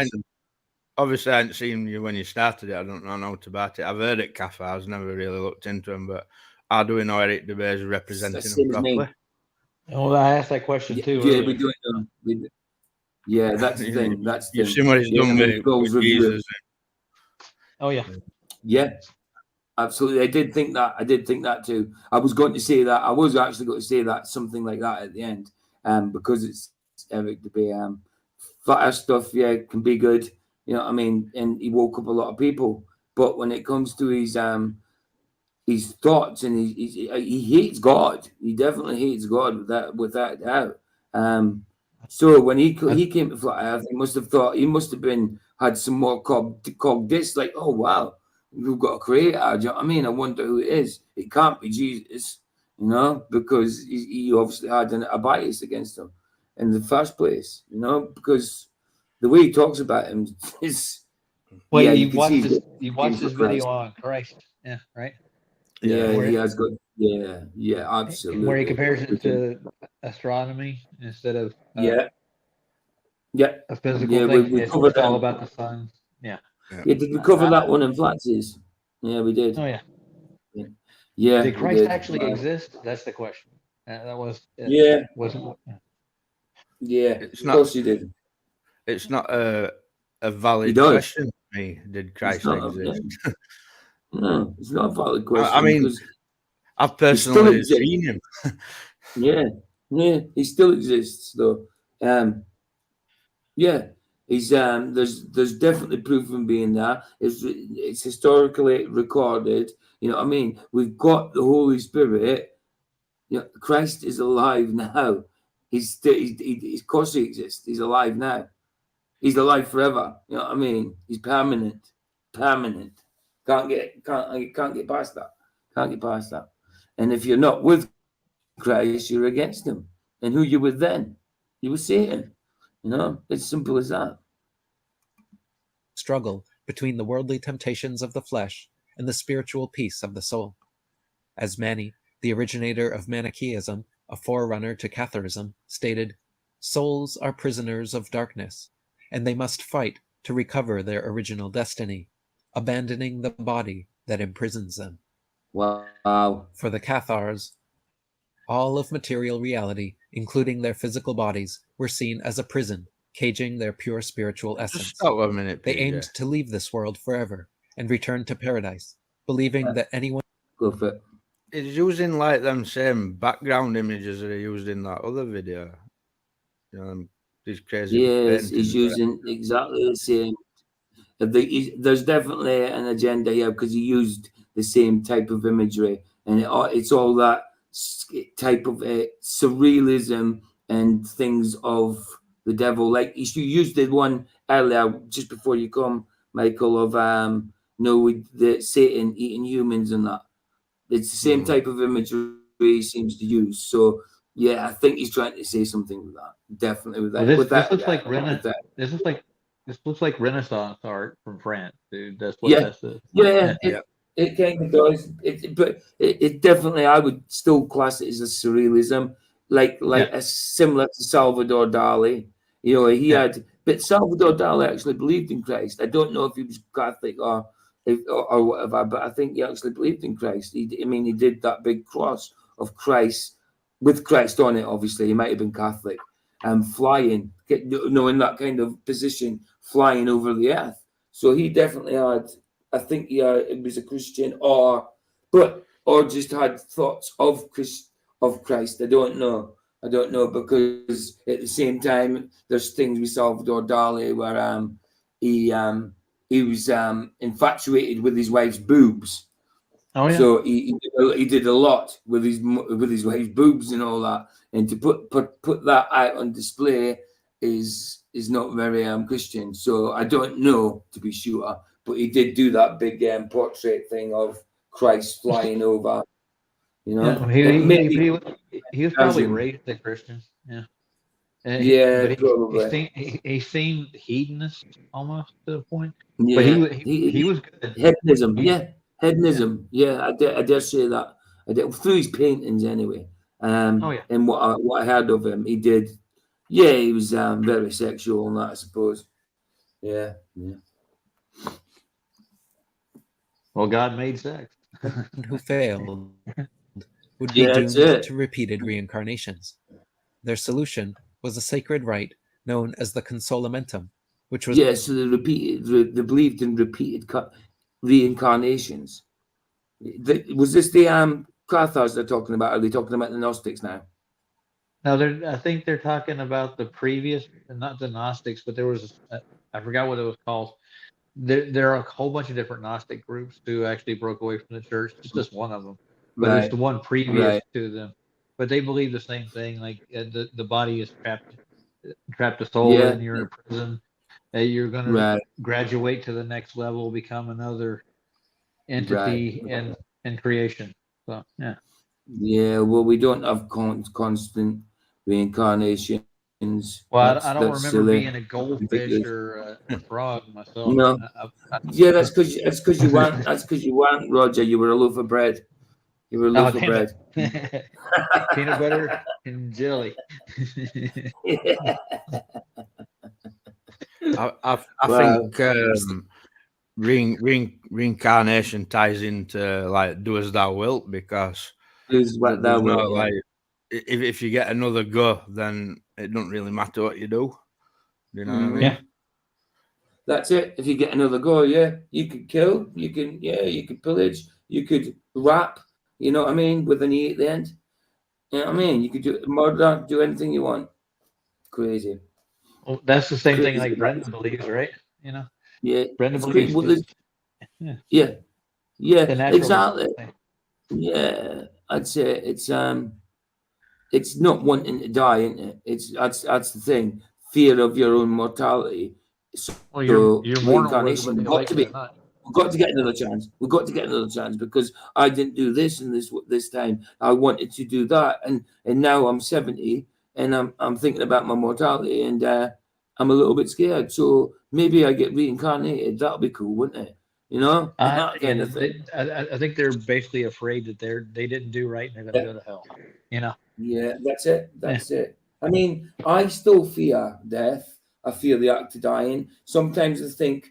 S4: Obviously, I hadn't seen you when you started it. I don't know much about it. I've heard it, Cafe. I've never really looked into him, but how do we know Eric DeBay is representing him properly?
S2: Well, I asked that question too.
S1: Yeah,
S2: earlier.
S1: we do it. Yeah, that's the thing. That's the
S4: You've
S1: thing.
S4: seen what he's done
S1: Yeah,
S4: with
S1: goals review.
S4: Jesus.
S2: Oh yeah.
S1: Yeah, absolutely. I did think that too. I was going to say that. I was actually going to say that something like that at the end, because it's Eric DeBay. Flat Earth stuff, yeah, can be good. You know what I mean? And he woke up a lot of people. But when it comes to his thoughts and he hates God. He definitely hates God without doubt. So when he came to Flat Earth, he must have had some more cognition, like, oh wow, we've got a creator. Do you know what I mean? I wonder who it is. It can't be Jesus, you know, because he obviously had a bias against him in the first place, you know, because the way he talks about him is.
S2: Well,
S1: yeah,
S2: you
S1: can
S2: watched
S1: see
S2: this video on Christ. Yeah, right.
S1: Yeah,
S2: Where
S1: he
S2: it-
S1: has got. Yeah, absolutely.
S2: Where he compares it to astronomy instead of
S1: Yeah,
S2: a physical
S1: Yeah,
S2: thing.
S1: we
S2: It's
S1: covered
S2: all
S1: that.
S2: about the sun. Yeah.
S1: Did we cover that one in Flatsies? Yeah, we did.
S2: Oh yeah.
S1: Yeah,
S2: Did
S1: we
S2: Christ
S1: did.
S2: actually exist? That's the question. That was.
S1: Yeah,
S2: Wasn't.
S1: yeah.
S4: It's
S1: Of
S4: not-
S1: course you did.
S4: It's not a valid
S1: He does.
S4: question to me. Did Christ
S1: not a-
S4: exist?
S1: No, it's not a valid question.
S4: I mean,
S1: because
S4: I've personally
S1: exists.
S4: seen him.
S1: yeah, he still exists though. Yeah, He's there's definitely proof of him being there. It's historically recorded. You know what I mean? We've got the Holy Spirit. You know, Christ is alive now. He's of course he exists. He's alive now. He's alive forever. You know what I mean? He's permanent. Permanent. Can't get past that. Can't get past that. And if you're not with Christ, you're against him. And who you with then? You were Satan. You know, it's simple as that.
S3: Struggle between the worldly temptations of the flesh and the spiritual peace of the soul. As Mani, the originator of Manichaeism, a forerunner to Catharism, stated, "Souls are prisoners of darkness, and they must fight to recover their original destiny, abandoning the body that imprisons them."
S1: Wow.
S3: For the Cathars, all of material reality, including their physical bodies, were seen as a prison, caging their pure spiritual essence.
S4: Just stop a minute.
S3: They
S4: PJ.
S3: aimed to leave this world forever and return to paradise, believing that anyone
S1: Go for it.
S4: It's using like them same background images that he used in that other video. You know, these crazy.
S1: Yes,
S4: paintings,
S1: he's using exactly the same. There's definitely an agenda here because he used the same type of imagery, and it's all that type of surrealism and things of the devil. Like you used the one earlier just before you come, Michael, of with the Satan eating humans and that. It's the same type of imagery he seems to use. So yeah, I think he's trying to say something with that. Definitely with that.
S2: Well, this looks like this looks like Renaissance art from France, dude. That's what this is.
S1: Yeah, it kind of does. But it definitely, I would still class it as a surrealism, like a similar to Salvador Dali. You know, he had, but Salvador Dali actually believed in Christ. I don't know if he was Catholic or whatever, but I think he actually believed in Christ. He did that big cross of Christ with Christ on it. Obviously, he might have been Catholic, flying, in that kind of position, flying over the earth. So he definitely had. I think it was a Christian, or just had thoughts of Christ. I don't know because at the same time, there's things with Salvador Dali where he was infatuated with his wife's boobs.
S2: Oh yeah.
S1: So he did a lot with his wife's boobs and all that, and to put that out on display is not very Christian. So I don't know to be sure, but he did do that big portrait thing of Christ flying over. You know,
S2: he was probably raised a Christian. Yeah.
S1: Yeah, probably.
S2: He seemed hedonist almost to a point.
S1: Yeah,
S2: but he was good.
S1: Hedonism, hedonism. Yeah, I dare say that. Through his paintings, anyway. And what I heard of him, he did. Yeah, he was very sexual and that, I suppose. Yeah.
S2: Well, God made sex.
S3: who failed would be doomed to repeated reincarnations. Their solution was a sacred rite known as the Consolamentum, which was
S1: so they believed in repeated reincarnations. Was this the Cathars they're talking about? Are they talking about the Gnostics now?
S2: No, I think they're talking about the previous, not the Gnostics, but there was I forgot what it was called. There are a whole bunch of different Gnostic groups who actually broke away from the church. It's just one of them, but it's the one previous to them. But they believe the same thing. Like the body is trapped a soul, and you're in a prison. You're going to graduate to the next level, become another entity in creation. So yeah.
S1: Yeah. Well, we don't have constant reincarnations.
S2: Well, I don't remember being a goldfish or a frog myself.
S1: No. That's because you weren't. That's because you weren't, Roger. You were a loaf of bread. You were a loaf of bread.
S2: Peanut butter and jelly.
S4: I think reincarnation ties into like do as thou wilt, because
S1: what thou wilt.
S4: Like if you get another go, then it don't really matter what you do. You know what I mean?
S2: Yeah.
S1: That's it. If you get another go, you could kill, you could pillage, you could rap. You know what I mean? With an E at the end. You know what I mean? You could do murder, do anything you want. Crazy.
S2: Well, that's the same thing
S1: crazy.
S2: like Brendan believes, right? You know,
S1: Yeah,
S2: Brendan
S1: it's great.
S2: believes
S1: Well,
S2: just yeah,
S1: yeah,
S2: the naturalist
S1: exactly.
S2: thing.
S1: Yeah, I'd say it's not wanting to die, isn't it? It's that's the thing. Fear of your own mortality.
S2: Well,
S1: So
S2: you're mortal whether
S1: reincarnation,
S2: you like it or not.
S1: we've got to get another chance. We've got to get another chance because I didn't do this and this time. I wanted to do that, and now I'm 70 and I'm thinking about my mortality and I'm a little bit scared. So maybe I get reincarnated. That'll be cool, wouldn't it? You know, that kind of thing.
S2: I think they're basically afraid that they didn't do right and they're going to go to hell. You know.
S1: Yeah, that's it.
S2: Yeah.
S1: That's it. I mean, I still fear death. I fear the act of dying. Sometimes I think,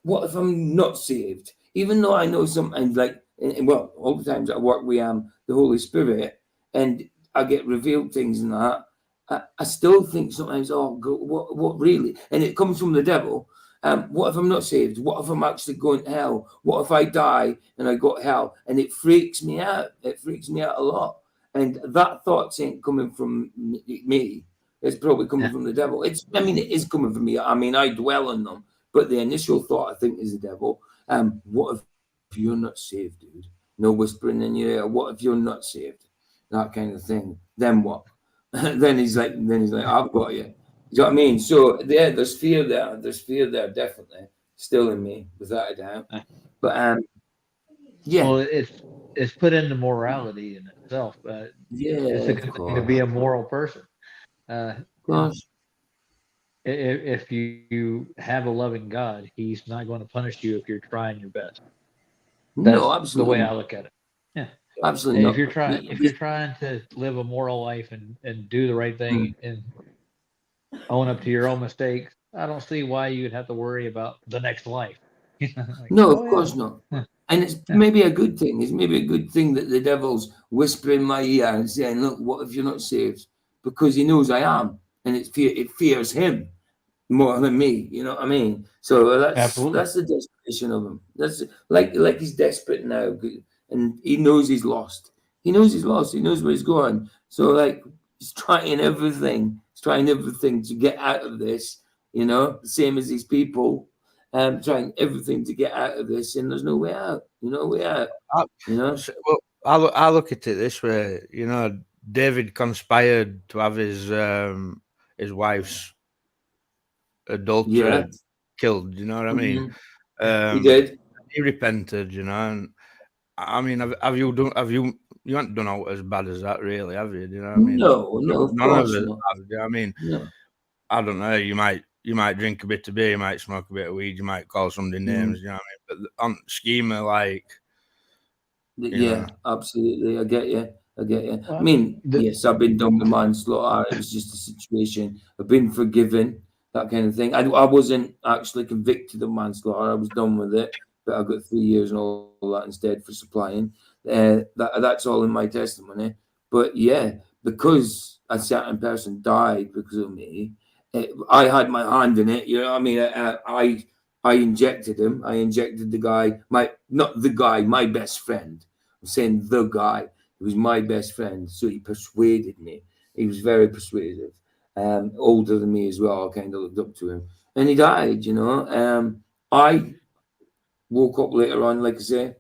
S1: what if I'm not saved? Even though I know sometimes, like, well, all the times I work with the Holy Spirit and I get revealed things and that, I still think sometimes, oh, what really? And it comes from the devil. What if I'm not saved? What if I'm actually going to hell? What if I die and I go to hell? And it freaks me out. It freaks me out a lot. And that thought ain't coming from me. It's probably coming from the devil. It is coming from me. I mean, I dwell on them, but the initial thought I think is the devil. What if you're not saved, dude? No whispering in your ear. What if you're not saved? That kind of thing. Then what? then he's like, I've got you. You know what I mean? So yeah, there's fear there. There's fear there, definitely, still in me, without a doubt. But yeah.
S2: Well, it's put into morality in itself.
S1: Yeah,
S2: it's a good thing to be a moral person.
S1: Of course.
S2: If you have a loving God, He's not going to punish you if you're trying your best. That's
S1: No, absolutely.
S2: the way I look at it. Yeah,
S1: absolutely.
S2: If you're trying to live a moral life and do the right thing and own up to your own mistakes, I don't see why you'd have to worry about the next life. Like,
S1: no, of course not.
S2: Yeah.
S1: And it's maybe a good thing. It's maybe a good thing that the devil's whispering in my ear and saying, "Look, what if you're not saved?" Because he knows I am, and it fears him more than me. You know what I mean? So that's the desperation of him. That's like he's desperate now, and he knows he's lost. He knows he's lost. He knows where he's going. So like he's trying everything. He's trying everything to get out of this. You know, same as these people. Trying everything to get out of this, and there's no way out. No way out. You know.
S4: Well, I look at it this way. You know, David conspired to have his wife's adulterer killed. You know what I mean?
S1: He did.
S4: He repented. You know, and I mean, have you haven't done out as bad as that, really, have you? Do you know what I mean?
S1: No,
S4: none of us have. Do you know what I mean?
S1: No.
S4: I don't know. You might drink a bit of beer, you might smoke a bit of weed, you might call somebody names, you know what I mean? But on schema, like,
S1: yeah, absolutely. I get you. I mean, yes, I've been done with manslaughter. It was just a situation. I've been forgiven, that kind of thing. I wasn't actually convicted of manslaughter. I was done with it, but I got 3 years and all that instead for supplying. That's all in my testimony. But yeah, because a certain person died because of me, I had my hand in it. You know what I mean? I injected him. I injected the guy, my best friend. I'm saying the guy. He was my best friend. So he persuaded me. He was very persuasive. Older than me as well. I kind of looked up to him. And he died, you know. I woke up later on, like I say,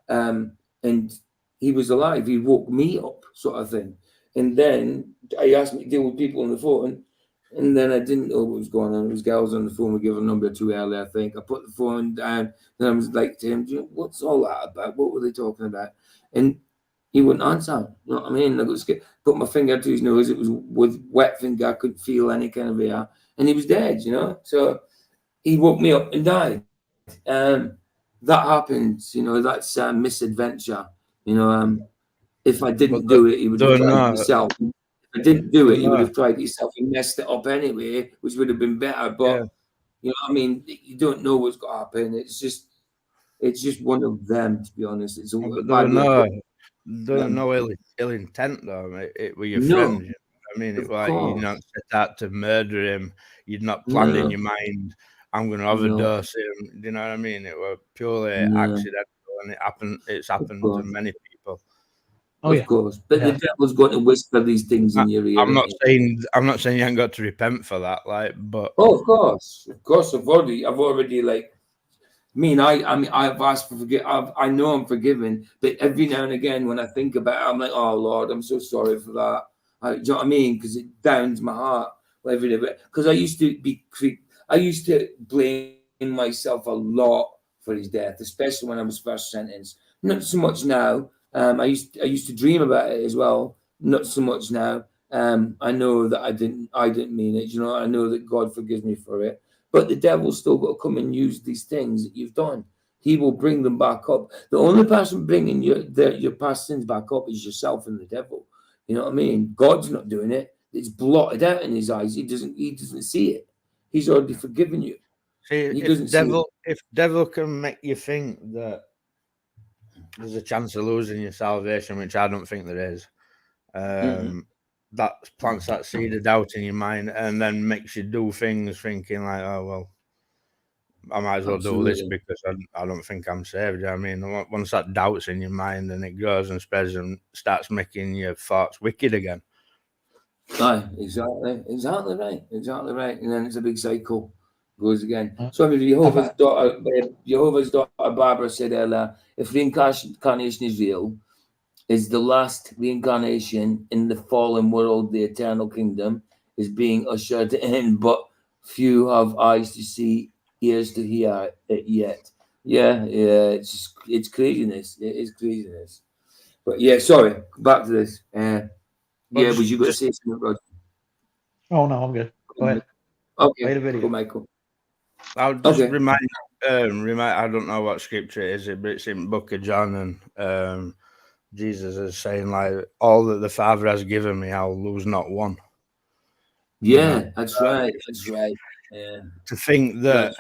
S1: and he was alive. He woke me up, sort of thing. And then he asked me to deal with people on the phone. And then I didn't know what was going on. It was girls on the phone. We gave a number too early, I think. I put the phone down. Then I was like to him, what's all that about? What were they talking about? And he wouldn't answer. You know what I mean? I got scared. Put my finger to his nose. It was with wet finger. I couldn't feel any kind of air. And he was dead, you know? So he woke me up and died. That happens, you know, that's a misadventure. You know, if I didn't do it, he would have tried it himself. I didn't do it, he would have tried it himself and messed it up anyway, which would have been better. But you know what I mean? You don't know what's going to happen. It's just one of them, to be honest. It's
S4: no ill intent though. It were your friends. You know what I mean, it like you not set out to murder him. You'd not planned in your mind, I'm going to overdose him. Do you know what I mean? It was purely accidental, and it's happened to many people.
S2: Oh,
S1: of
S2: yeah.
S1: course. But the
S2: Yeah.
S1: devil's going to whisper these things in your ear.
S4: I'm not
S1: isn't he?
S4: saying you ain't got to repent for that, like, but
S1: Oh, of course. I've already like. I mean, I've asked for I know I'm forgiven, but every now and again, when I think about it, I'm like, oh Lord, I'm so sorry for that. Do you know what I mean? Because it downs my heart. Because I used to blame myself a lot for his death, especially when I was first sentenced. Not so much now. I used to dream about it as well. Not so much now. I know that I didn't mean it. You know, I know that God forgives me for it. But the devil's still got to come and use these things that you've done. He will bring them back up. The only person bringing your past sins back up is yourself and the devil. You know what I mean? God's not doing it. It's blotted out in his eyes. He doesn't see it. He's already forgiven you.
S4: see,
S1: He doesn't see it.
S4: if devil can make you think that there's a chance of losing your salvation, which I don't think there is, that plants that seed of doubt in your mind, and then makes you do things thinking like, oh well, I might as well do this
S1: Absolutely.
S4: because I don't think I'm saved. I mean, once that doubt's in your mind and it grows and spreads and starts making your thoughts wicked again.
S1: Aye, exactly right. And then it's a big cycle. Goes again.
S2: Uh,
S1: So I mean, Jehovah's daughter Barbara said earlier, if reincarnation is real, is the last reincarnation in the fallen world, the eternal kingdom, is being ushered in, but few have eyes to see, ears to hear it yet. Yeah, it's craziness. It is craziness. But yeah, sorry, back to this. Yeah, was you going to say something, Roger?
S2: Oh, no, I'm good. Go ahead.
S1: Okay,
S2: Play the video.
S1: cool, Michael.
S4: I'll just
S1: Okay.
S4: remind. I don't know what scripture it is, but it's in Book of John, and Jesus is saying like, "All that the Father has given me, I'll lose not one." You
S1: Yeah,
S4: know?
S1: that's right. That's right. Yeah,
S4: To think that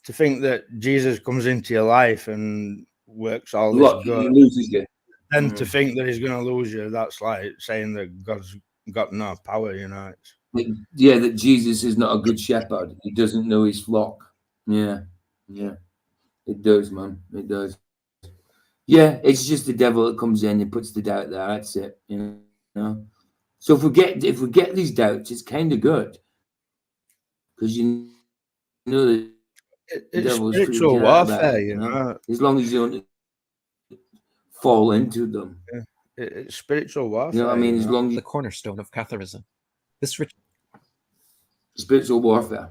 S1: that's right.
S4: Jesus comes into your life and works all this
S1: Look,
S4: good,
S1: he loses you.
S4: then to think that he's going to lose you, that's like saying that God's got no power. You know,
S1: Yeah, that Jesus is not a good shepherd. He doesn't know his flock. Yeah, yeah, it does, man. It does. Yeah, it's just the devil that comes in and puts the doubt there. That's it. You know. So if we get these doubts, it's kind of good because you know the
S4: it's
S1: devil is
S4: spiritual
S1: freaking out about
S4: warfare.
S1: it.
S4: You
S1: You know,
S4: know,
S1: as long as you don't fall into them.
S4: it's spiritual
S1: You know what I
S4: warfare.
S1: mean?
S4: You
S1: As
S4: know,
S1: long as
S3: The cornerstone of Catharism. This
S1: spiritual warfare.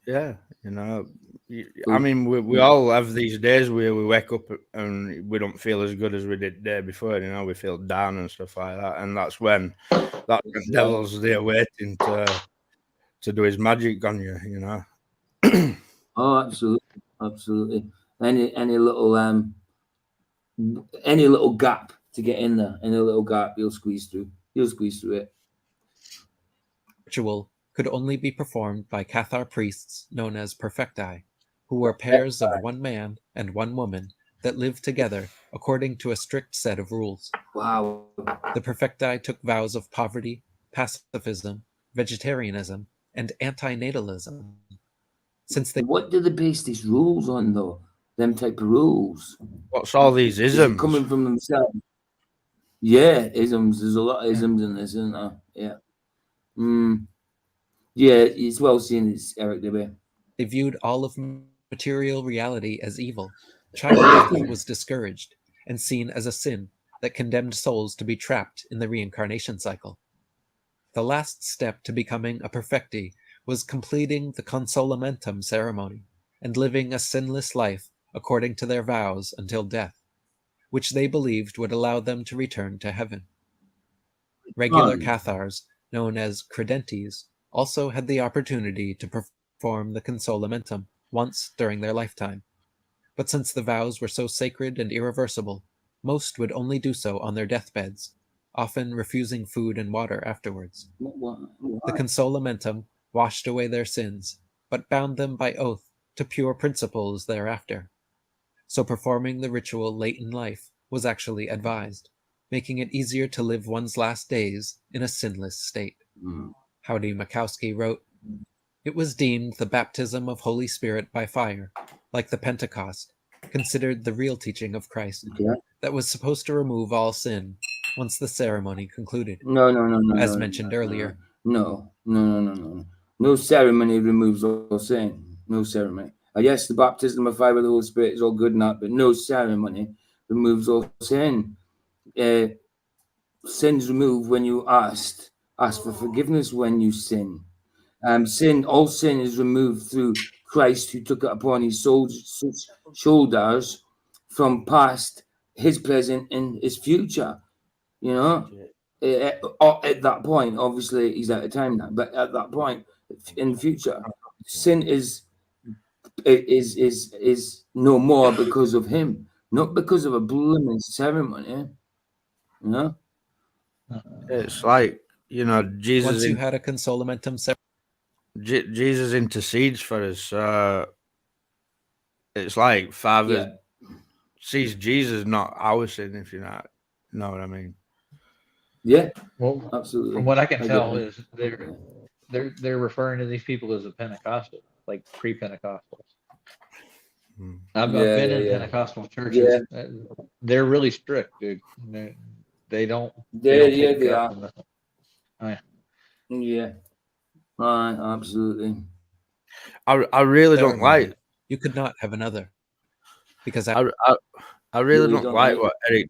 S4: yeah. You know, I
S1: So,
S4: mean, we all have these days where we wake up and we don't feel as good as we did the day before. You know, we feel down and stuff like that, and that's when that devil's there waiting to do his magic on you. You know.
S1: oh, absolutely. Any little gap to get in there, any little gap, he'll squeeze through. He'll squeeze through it.
S3: ritual could only be performed by Cathar priests known as perfecti, who were pairs of one man and one woman that lived together according to a strict set of rules.
S1: Wow.
S3: The perfecti took vows of poverty, pacifism, vegetarianism, and antinatalism. Since they
S1: What do they base these rules on, though? Them type of rules.
S4: What's all these
S1: Is it
S4: isms?
S1: coming from themselves? Yeah, isms. There's a lot of isms in this, isn't there? Yeah. Yeah, it's well seen. It's Eric DeBay.
S3: They viewed all of material reality as evil. Childbirth was discouraged and seen as a sin that condemned souls to be trapped in the reincarnation cycle. The last step to becoming a perfecti was completing the consolamentum ceremony and living a sinless life according to their vows until death, which they believed would allow them to return to heaven. Regular Cathars, known as credentes, also had the opportunity to perform the consolamentum once during their lifetime. But since the vows were so sacred and irreversible, most would only do so on their deathbeds, often refusing food and water afterwards. The consolamentum washed away their sins, but bound them by oath to pure principles thereafter. So performing the ritual late in life was actually advised, making it easier to live one's last days in a sinless state. Howdy Makowski wrote, "It was deemed the baptism of Holy Spirit by fire, like the Pentecost, considered the real teaching of Christ, that was supposed to remove all sin, once the ceremony concluded.
S1: No.
S3: As
S1: no,
S3: mentioned earlier.
S1: No. No ceremony removes all sin. No ceremony. Yes, the baptism of fire with the Holy Spirit is all good and that, but no ceremony removes all sin. Sins removed when you ask for forgiveness when you sin. All sin is removed through Christ, who took it upon his shoulders from past, his present, and his future. You know, at that point, obviously he's out of time now, but at that point in the future, sin is no more because of him, not because of a blooming ceremony. You know,
S4: It's like, you know,
S3: Once you had a consolamentum ceremony,
S4: Jesus intercedes for us. It's like Father sees Jesus, not our sin, if you know what I mean.
S1: Yeah,
S2: Well,
S1: absolutely.
S2: from what I can tell is they're referring to these people as a Pentecostal, like pre-Pentecostals. I've been in Pentecostal churches. They're really strict, dude. They don't.
S1: They are. Yeah, absolutely.
S4: I really don't like.
S3: You could not have another, because
S4: I really don't like what Eric.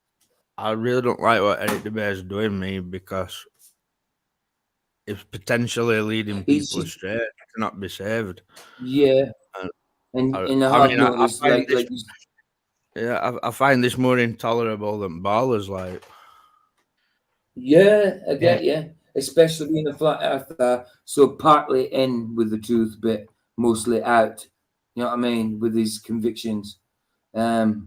S4: I really don't like what Eric DeBay is doing, me, because it's potentially leading people astray to not be saved.
S1: Yeah,
S4: I find this more intolerable than ballers, like.
S1: Yeah, I get you. Especially being a flat earther, so partly in with the truth, but mostly out. You know what I mean? With these convictions. Oh,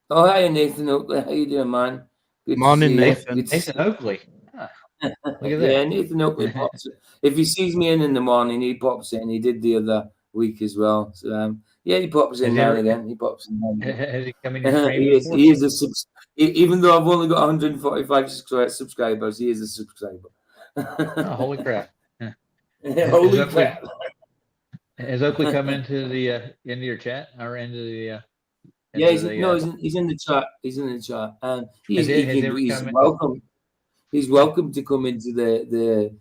S1: hi, Nathan Oakley. How you doing, man? Good
S4: Morning, Nathan.
S2: Nathan Oakley. Huh. Look at that.
S1: Yeah, Nathan Oakley pops it. If he sees me in the morning, he pops it, and he did the other week as well. So, yeah, he pops in now and again. He pops in now and again.
S2: Has he come in your
S1: he is even though I've only got 145 subscribers, he is a subscriber.
S2: Oh, holy crap!
S1: Holy crap!
S2: Has Oakley come into the into your chat or into the?
S1: He's in the chat. He's in the chat, and he's welcome. He's welcome to come into the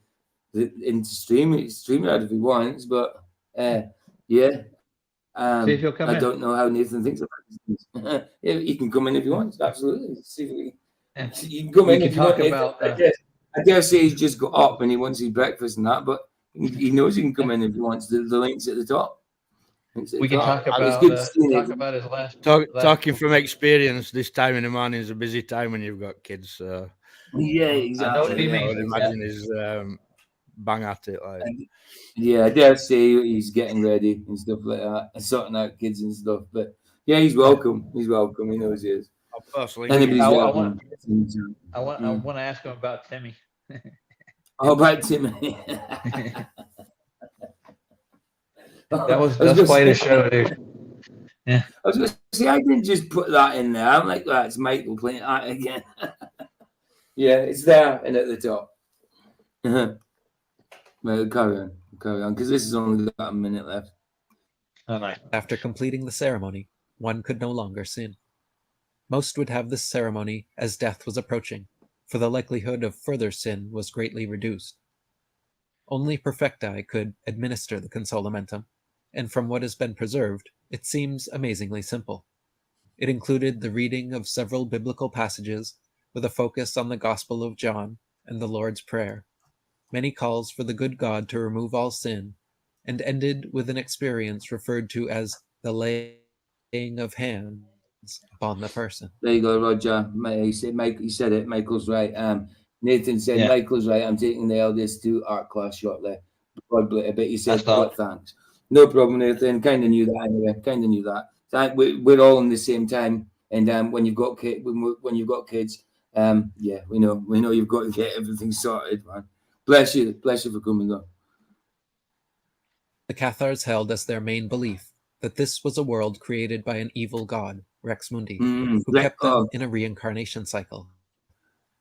S1: into StreamYard if he wants, but yeah.
S2: See if he'll come
S1: I
S2: in.
S1: don't know how Nathan thinks about this. He can come in if he wants. Absolutely. See if he can come in if you want. I dare say he's just got up and he wants his breakfast and that, but he knows he can come in if he wants. The link's at the top.
S2: We can talk about his last.
S4: Talking from experience, this time in the morning is a busy time when you've got kids. So.
S1: Yeah, exactly.
S2: I know what he means.
S4: I would imagine he's bang at it, like.
S1: Yeah, I dare say he's getting ready and stuff like that, and sorting out kids and stuff. But yeah, he's welcome. He's welcome. He knows he is. Anybody's welcome.
S2: I want to ask him about Timmy.
S1: How about Timmy?
S2: That's quite a show, dude. Yeah.
S1: I was going to say, I didn't just put that in there. I'm like, that's Michael playing that again. Yeah, it's there and at the top. Well, carry on, because this has only got a minute left.
S2: Oh, nice.
S3: After completing the ceremony, one could no longer sin. Most would have this ceremony as death was approaching, for the likelihood of further sin was greatly reduced. Only perfecti could administer the consolamentum, and from what has been preserved, it seems amazingly simple. It included the reading of several biblical passages with a focus on the Gospel of John and the Lord's Prayer, many calls for the good God to remove all sin, and ended with an experience referred to as the laying of hands upon the person.
S1: There you go, Roger. He said it. Michael's right. Nathan said, Michael's right. I'm taking the eldest to art class shortly. I bet he said, but thanks. No problem, Nathan. Kind of knew that anyway. We're all in the same time. And when you've got kids, we know you've got to get everything sorted, man. Bless you for coming on.
S3: The Cathars held as their main belief that this was a world created by an evil god, Rex Mundi, who kept them in a reincarnation cycle.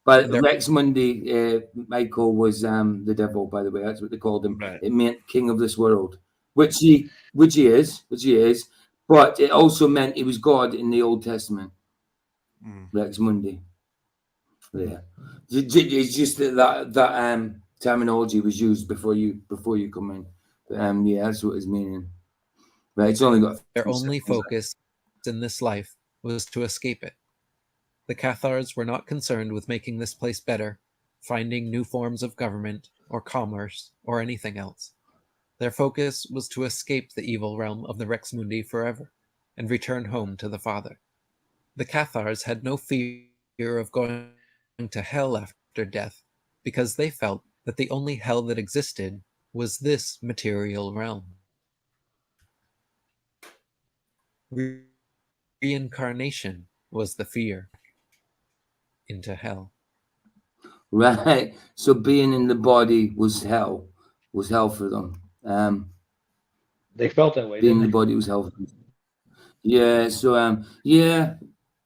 S1: But Rex Mundi, Michael, was the devil, by the way. That's what they called him. Right. It meant king of this world, which he is. But it also meant he was God in the Old Testament. Rex Mundi. Yeah, it's just that terminology was used before you come in. But, yeah, that's what it's meaning. But it's only got
S3: Their
S1: 3
S3: only
S1: seconds left.
S3: focus in this life was to escape it. The Cathars were not concerned with making this place better, finding new forms of government or commerce or anything else. Their focus was to escape the evil realm of the Rex Mundi forever and return home to the Father. The Cathars had no fear of going to hell after death because they felt that the only hell that existed was this material realm. Reincarnation was the fear into hell.
S1: Right. So being in the body was hell for them.
S2: They felt that way,
S1: Being in
S2: didn't
S1: the body was hell. Yeah. So yeah,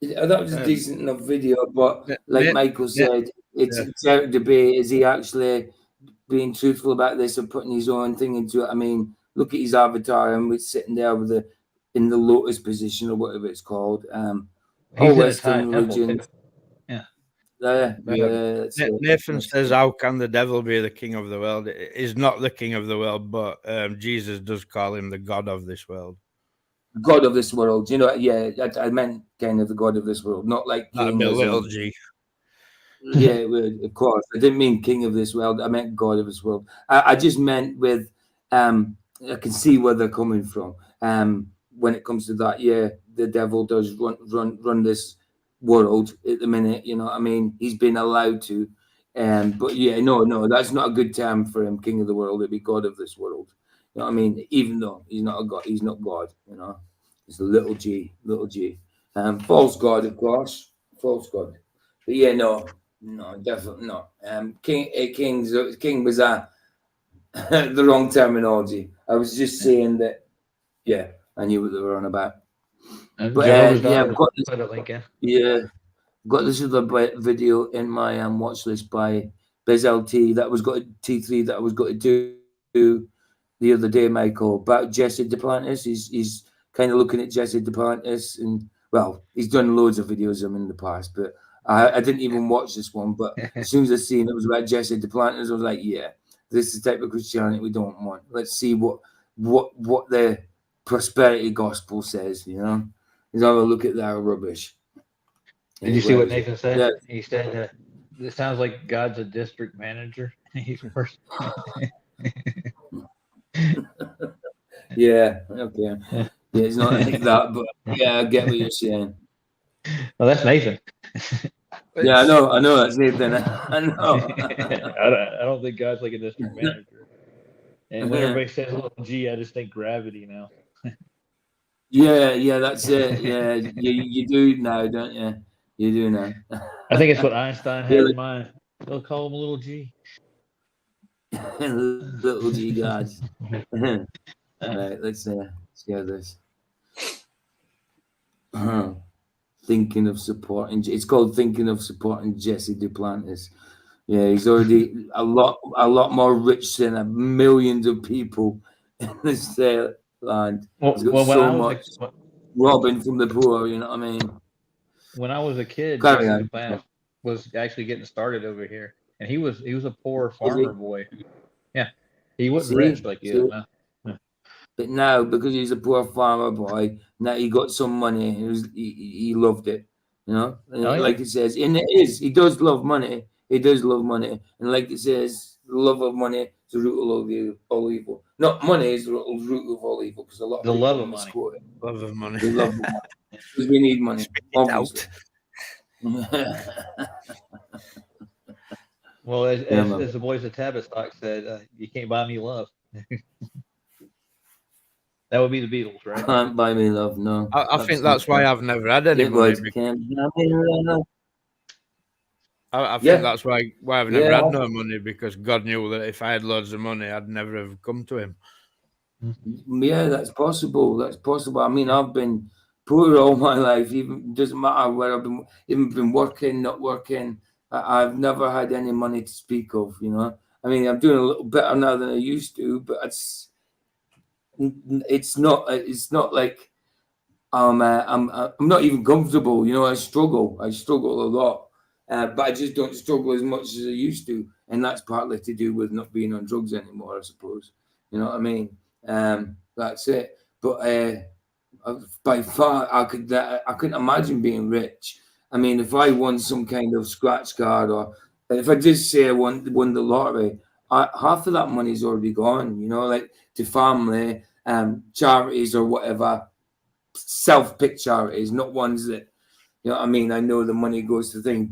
S1: that was a decent enough video. But like Michael said, it's out of debate. Is he actually being truthful about this or putting his own thing into it? I mean, look at his avatar and we're sitting there with in the lotus position or whatever it's called.
S2: he? He's in a
S1: Western
S2: Thai temple
S1: religion.
S2: too. Yeah.
S1: That's it.
S4: Nathan says, "How can the devil be the king of the world? He's not the king of the world, but Jesus does call him the God of this world.
S1: God of this world. You know, yeah, I meant kind of the God of this world, not like
S4: That'd
S1: king.
S4: be a
S1: as
S4: little
S1: in-
S4: G.
S1: yeah, of course. I didn't mean king of this world. I meant God of this world. I just meant with I can see where they're coming from. When it comes to that, yeah, the devil does run this world at the minute. You know, I mean, he's been allowed to. But yeah, no, that's not a good term for him, king of the world. It'd be God of this world. You know what I mean? Even though he's not a God, he's not God. You know, it's a little G. False God, of course, false God. But yeah, no, definitely not. King was the wrong terminology. I was just saying that. Yeah, I knew what they were on about. But
S2: Jehovah's
S1: yeah,
S2: Daughter. Put a link in.
S1: yeah, got this other video in my watch list by Biz LT that was got a T3 that I was going to do the other day, Michael, about Jesse Duplantis. He's kind of looking at Jesse Duplantis, and well, he's done loads of videos of him in the past, but I didn't even watch this one. But as soon as I seen it was about Jesse Duplantis, I was like, yeah, this is the type of Christianity we don't want. Let's see what the prosperity gospel says. You know, let's have a look at that rubbish.
S2: Did you see what Nathan said?
S1: Yeah.
S2: He said, "It sounds like God's a district manager." He's first.
S1: Yeah. Okay. Yeah, it's not like that, but yeah, I get what you're saying.
S2: Well, that's Nathan.
S1: Yeah, I know that's Nathan. I know.
S2: I don't think God's like a district manager. And when everybody says little G, I just think gravity now.
S1: Yeah, that's it. Yeah, you do now, don't you? You do now.
S2: I think it's what Einstein had
S1: Really?
S2: in mind. They'll call him a little G.
S1: Little G gods. Right, let's go this. Thinking of supporting. It's called Thinking of Supporting Jesse Duplantis. Yeah, he's already a lot more rich than millions of people in this land. He's got so much robbing from the poor. You know what I mean?
S2: When I was a kid,
S1: Carry
S2: Jesse
S1: on.
S2: Duplantis was actually getting started over here, and he was a poor farmer boy. Yeah, he wasn't rich like you. No.
S1: But now, because he's a poor farmer boy, now he got some money. He loved it, you know. And like it says, and it is. He does love money. He does love money, and like it says, the love of money is the root of all evil. Not money is the root of all evil, because a lot of
S2: the
S1: people
S2: love of money.
S4: Love of money.
S1: They love money. Because we need money, obviously.
S2: Well, as the boys at Tavistock said, you can't buy me love. That would be the Beatles, right?
S1: Can't buy me love, no.
S4: I think that's why I've never had any money.
S1: Can't buy me love.
S4: I think that's why I've never had no money, because God knew that if I had loads of money, I'd never have come to Him.
S1: Yeah, that's possible. That's possible. I mean, I've been poor all my life. Even doesn't matter where I've been working, not working. I've never had any money to speak of. You know, I mean, I'm doing a little better now than I used to, but it's not like I'm not even comfortable. You know, I struggle a lot. but I just don't struggle as much as I used to, and that's partly to do with not being on drugs anymore, I suppose. You know what I mean? That's it. But by far, I couldn't imagine being rich. I mean, if I won some kind of scratch card, or if I just say I won the lottery, half of that money's already gone. You know, like to family, charities or whatever, self-picked charities, not ones that, you know what I mean, I know the money goes to things,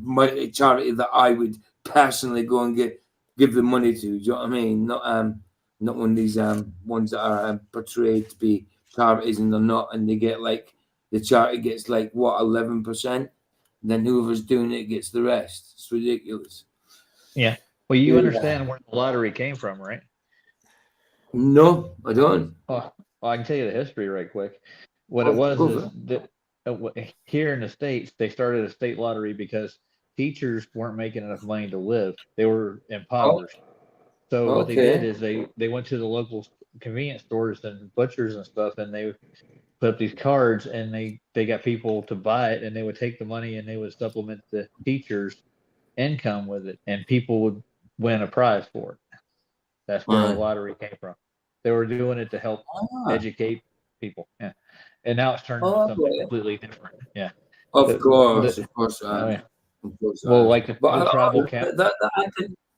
S1: charity that I would personally go and give the money to. Do you know what I mean? Not one of these ones that are portrayed to be charities and they're not, and they get like the charity gets like what 11%, then whoever's doing it gets the rest. It's ridiculous.
S2: Yeah. Well, you understand where the lottery came from, right?
S1: No, I don't.
S2: Oh, well, I can tell you the history right quick. What it was is that here in the States, they started a state lottery because teachers weren't making enough money to live. They were impoverished. So what they did is they went to the local convenience stores and butchers and stuff, and they put up these cards, and they got people to buy it, and they would take the money and they would supplement the teachers' income with it, and people would win a prize for it. That's where the lottery came from. They were doing it to help educate people. Yeah. And now it's turned into something completely different. Yeah.
S1: Of course.
S2: Well, like the travel camp.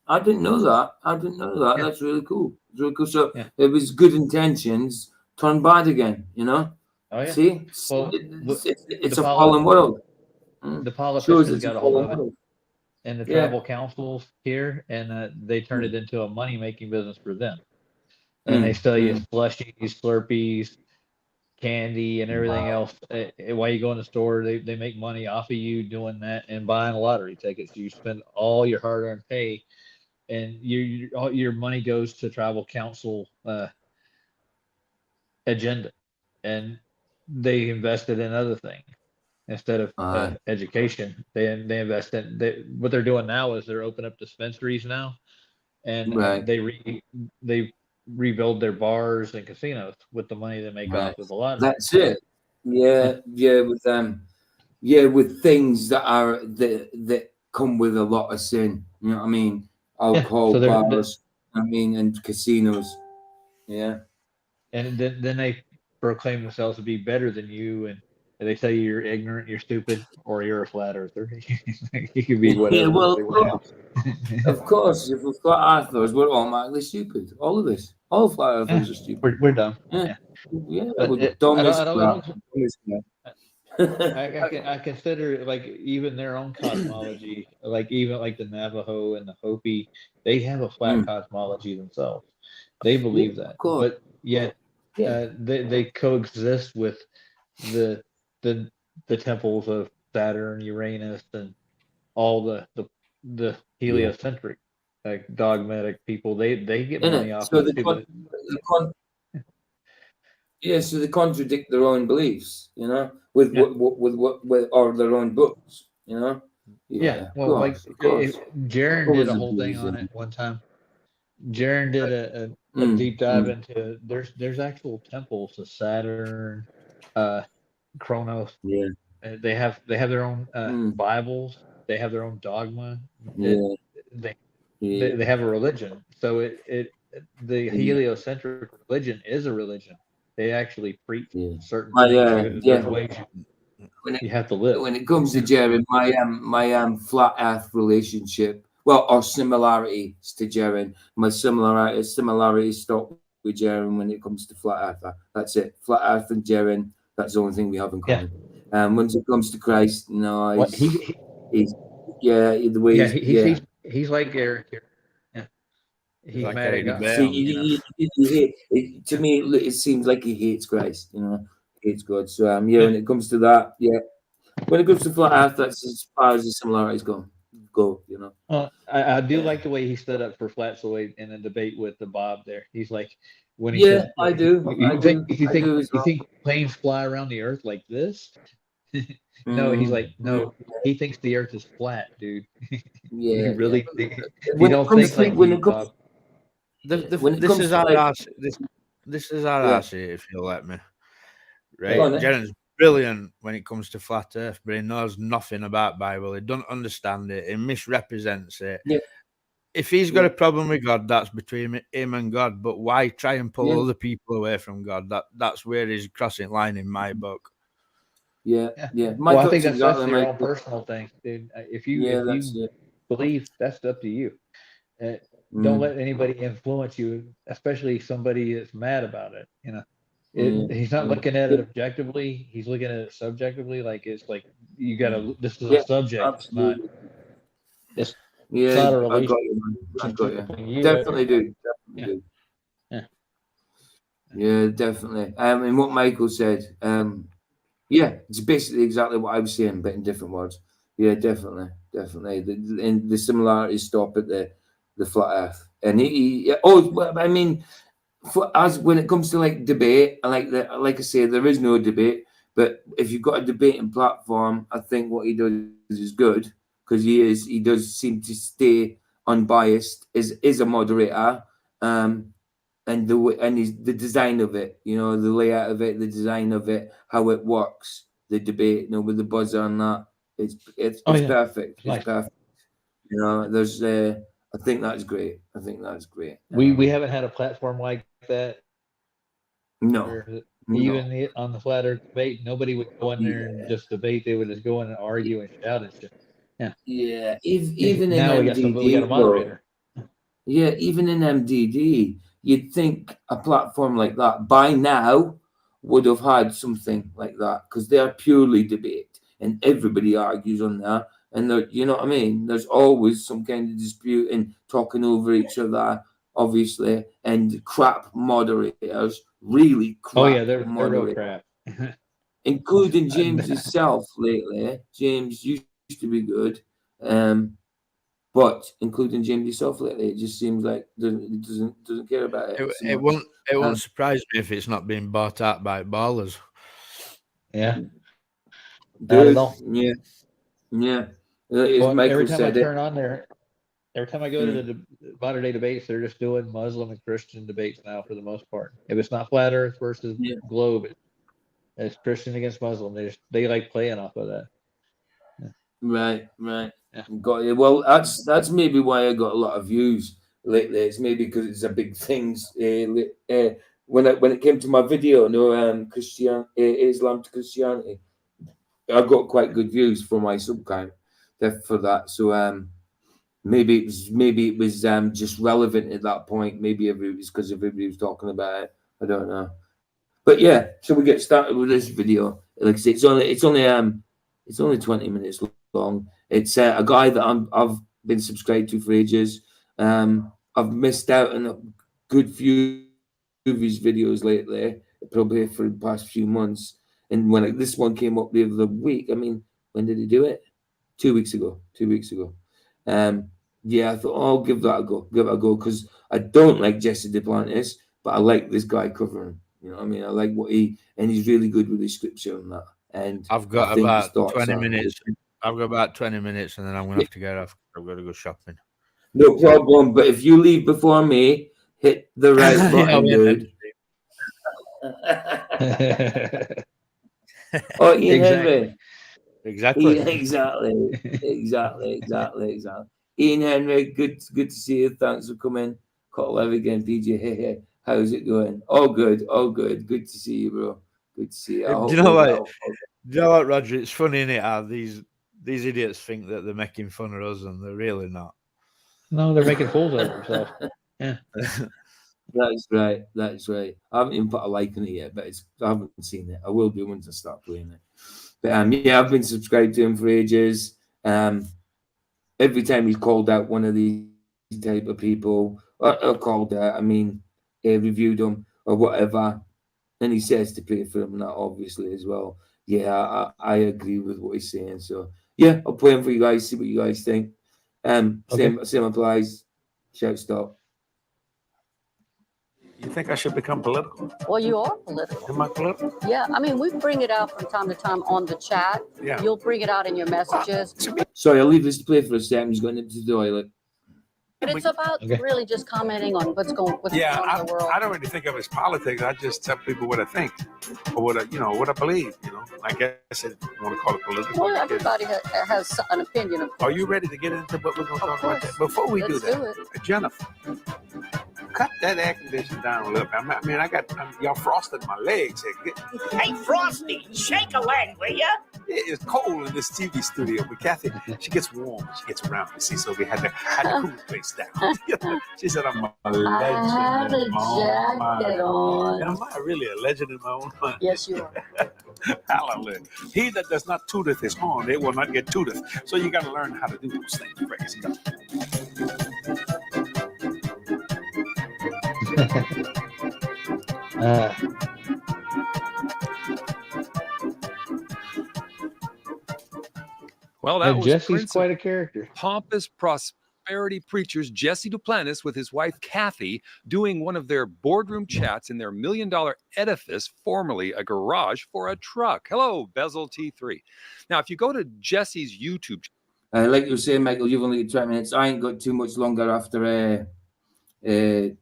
S1: I didn't know that. Yeah. That's really cool. It's really cool. So it was good intentions turned bad again, you know?
S2: Oh, yeah.
S1: See?
S2: Well,
S1: it's a fallen world.
S2: The politicians got a hold of it. And the tribal councils here, and they turned it into a money-making business for them. And they sell you slushies, Slurpees, candy, and everything else. While you go in the store, they make money off of you doing that and buying lottery tickets. You spend all your hard-earned pay, and all your money goes to tribal council agenda, and they invested in other things instead of education. They invest in what they're doing now is they're opening up dispensaries now, and they rebuild their bars and casinos with the money they make off of the lottery.
S1: That's it. With things that come with a lot of sin. You know what I mean? Alcohol, bars. And casinos. Yeah.
S2: And then they proclaim themselves to be better than you, and they tell you you're ignorant, you're stupid, or you're a flat earther. You could be whatever.
S1: Yeah, well, of course, if we're flat earthers, we're automatically stupid. All of us. All flat earthers are stupid.
S2: We're dumb.
S1: Yeah.
S2: I consider like even their own cosmology, like even like the Navajo and the Hopi, they have a flat cosmology themselves. They believe that, but yet they coexist with the temples of Saturn, Uranus, and all the heliocentric, like dogmatic people. They get money off of it.
S1: So they contradict their own beliefs, you know, with or their own books, you know.
S2: Well, like Jaron did a whole thing on it one time. Jaron did a deep dive into there's actual temples to Saturn, Kronos.
S1: Yeah.
S2: They have their own Bibles. They have their own dogma. They have a religion. So the heliocentric religion is a religion. They actually preach certain things. Ways you have to live.
S1: When it comes to Jaron, my flat Earth relationship, or similarities to Jaron, my similarities stop with Jaron when it comes to flat Earth. That's it. Flat Earth and Jaron, that's the only thing we have in common. Once it comes to Christ, no, he's
S2: like Eric here. He's
S4: like
S2: mad at God.
S1: To me, it seems like he hates Christ. You know, hates God. So when it comes to that, when it comes to flat Earth, that's as far as the similarities go. You know.
S2: I do like the way he stood up for Flatsoy in a debate with the Bob there. He's like, when he said,
S1: I do.
S2: You think planes fly around the Earth like this? No, he's like, no. He thinks the Earth is flat, dude.
S1: Yeah,
S2: you really think? You don't think like
S1: when it comes.
S2: Bob.
S4: This is our ass, if you'll let me. Right, brilliant when it comes to flat Earth, but he knows nothing about Bible. He doesn't understand it. He misrepresents it.
S1: Yeah.
S4: If he's got a problem with God, that's between him and God. But why try and pull other people away from God? That's where he's crossing line in my book.
S1: Yeah.
S2: Well, I think that's their own personal thing, dude. If you
S1: that's it.
S2: believe, that's up to you. Don't let anybody influence you, especially somebody that's mad about it. You know, he's not looking at it objectively. He's looking at it subjectively. Like it's like you gotta. This is a subject.
S1: Absolutely.
S2: It's
S1: Yeah,
S2: not a
S1: I got
S2: relationship.
S1: you. I got you.
S2: between you
S1: Definitely do.
S2: Yeah.
S1: Definitely do.
S2: Yeah.
S1: Yeah, definitely. And what Michael said, yeah, it's basically exactly what I was saying, but in different words. Yeah, definitely. And the similarities stop at the flat Earth. And I mean, when it comes to like debate, like I say, there is no debate. But if you've got a debating platform, I think what he does is good because he does seem to stay unbiased. Is a moderator, and the design of it, you know, the layout of it, the design of it, how it works, the debate, you know, with the buzzer and that, it's perfect. It's perfect. You know, there's I think that's great.
S2: We haven't had a platform like that.
S1: No.
S2: Even on the flat Earth debate, nobody would go in there and just debate. They would just go in and argue and shout and shit. Yeah.
S1: Yeah. Even in
S2: now
S1: MDD,
S2: we got a moderator.
S1: Yeah, even in MDD, you'd think a platform like that by now would have had something like that because they are purely debate and everybody argues on that. And you know what I mean? There's always some kind of dispute and talking over each other, obviously, and crap moderators, really crap.
S2: Oh yeah, they're real crap.
S1: Including James himself lately. James used to be good. But including James himself lately, it just seems like doesn't care about it.
S4: It won't surprise me if it's not being bought out by ballers.
S2: Yeah.
S1: Not at all. Yeah.
S2: Well, every time I turn on there, every time I go to the modern day debates, they're just doing Muslim and Christian debates now for the most part. If it's not flat Earth versus globe, it's Christian against Muslim. They like playing off of that.
S1: Right. Yeah. Got you. Well, that's maybe why I got a lot of views lately. It's maybe because it's a big thing. When it came to my video, Islam to Christianity, I got quite good views for my sub count for that. So maybe it was just relevant at that point. Maybe it was because everybody was talking about it. I don't know. But yeah, so we get started with this video. Like I say, it's only 20 minutes long. It's a guy that I've been subscribed to for ages. I've missed out on a good few of his videos lately, probably for the past few months. And when this one came up the other week, I mean, when did he do it? 2 weeks ago. Yeah, I thought, I'll give that a go. Because I don't like Jesse Duplantis, but I like this guy covering. You know what I mean? I like and he's really good with his scripture and that. And
S4: I've got about 20 minutes. I've got about 20 minutes, and then I'm going to have to get off. I've got to go shopping.
S1: No problem. But if you leave before me, hit the right button, dude. Oh, Ian Henry.
S4: Exactly.
S1: Exactly. Ian Henry, good to see you. Thanks for coming. Call live again, PJ. How's it going? All good. Good to see you, bro. Good to see you.
S4: Do you know what, Roger? It's funny, isn't it, how these idiots think that they're making fun of us, and they're really not.
S2: No, they're making fools of themselves. Yeah.
S1: That's right. I haven't even put a like on it yet, but I haven't seen it. I will do once I start playing it. But yeah, I've been subscribed to him for ages. Every time he's called out one of these type of people, or called out, I mean, reviewed them or whatever, and he says to pray for him, and that obviously as well. Yeah, I agree with what he's saying. So yeah, I'll play him for you guys. See what you guys think. Same applies. Shout stop.
S5: You think I should become political?
S6: Well, you are political.
S5: Am I political?
S6: Yeah, I mean, we bring it out from time to time on the chat.
S5: Yeah.
S6: You'll bring it out in your messages.
S1: Sorry, I'll leave this to play for a second. He's going into the toilet.
S6: But it's about really just commenting on what's going on in the world.
S5: I don't really think of it as politics. I just tell people what I think or what I believe. I guess I want to call it political.
S6: Well, everybody has an opinion of.
S5: Are you ready to get into what we're going to
S6: Of
S5: talk about?
S6: course.
S5: Before we do
S6: Let's
S5: that,
S6: do it.
S5: Jennifer, cut that air conditioner down a little bit. Y'all frosted my legs here.
S7: Hey, Frosty, shake a leg, will ya?
S5: It's cold in this TV studio, but Kathy, she gets warm. She gets around, you see, so we had to cool the place down. She said, I'm a legend.
S6: I had a
S5: in my own mind."
S6: jacket on.
S5: Am I really a legend in my own mind?
S6: Yes, you are.
S5: Hallelujah. He that does not tooteth his horn, it will not get tooteth. So you got to learn how to do those things. Praise God.
S8: Well, that
S2: And
S8: was
S2: Jesse's
S8: Prince
S2: quite
S8: of
S2: a character.
S8: Pompous Prosperity Preachers Jesse Duplantis with his wife Kathy doing one of their boardroom chats in their $1 million edifice, formerly a garage for a truck. Hello, Bezel T3. Now, if you go to Jesse's YouTube
S1: Like you were saying, Michael, you've only got 20 minutes. I ain't got too much longer after 9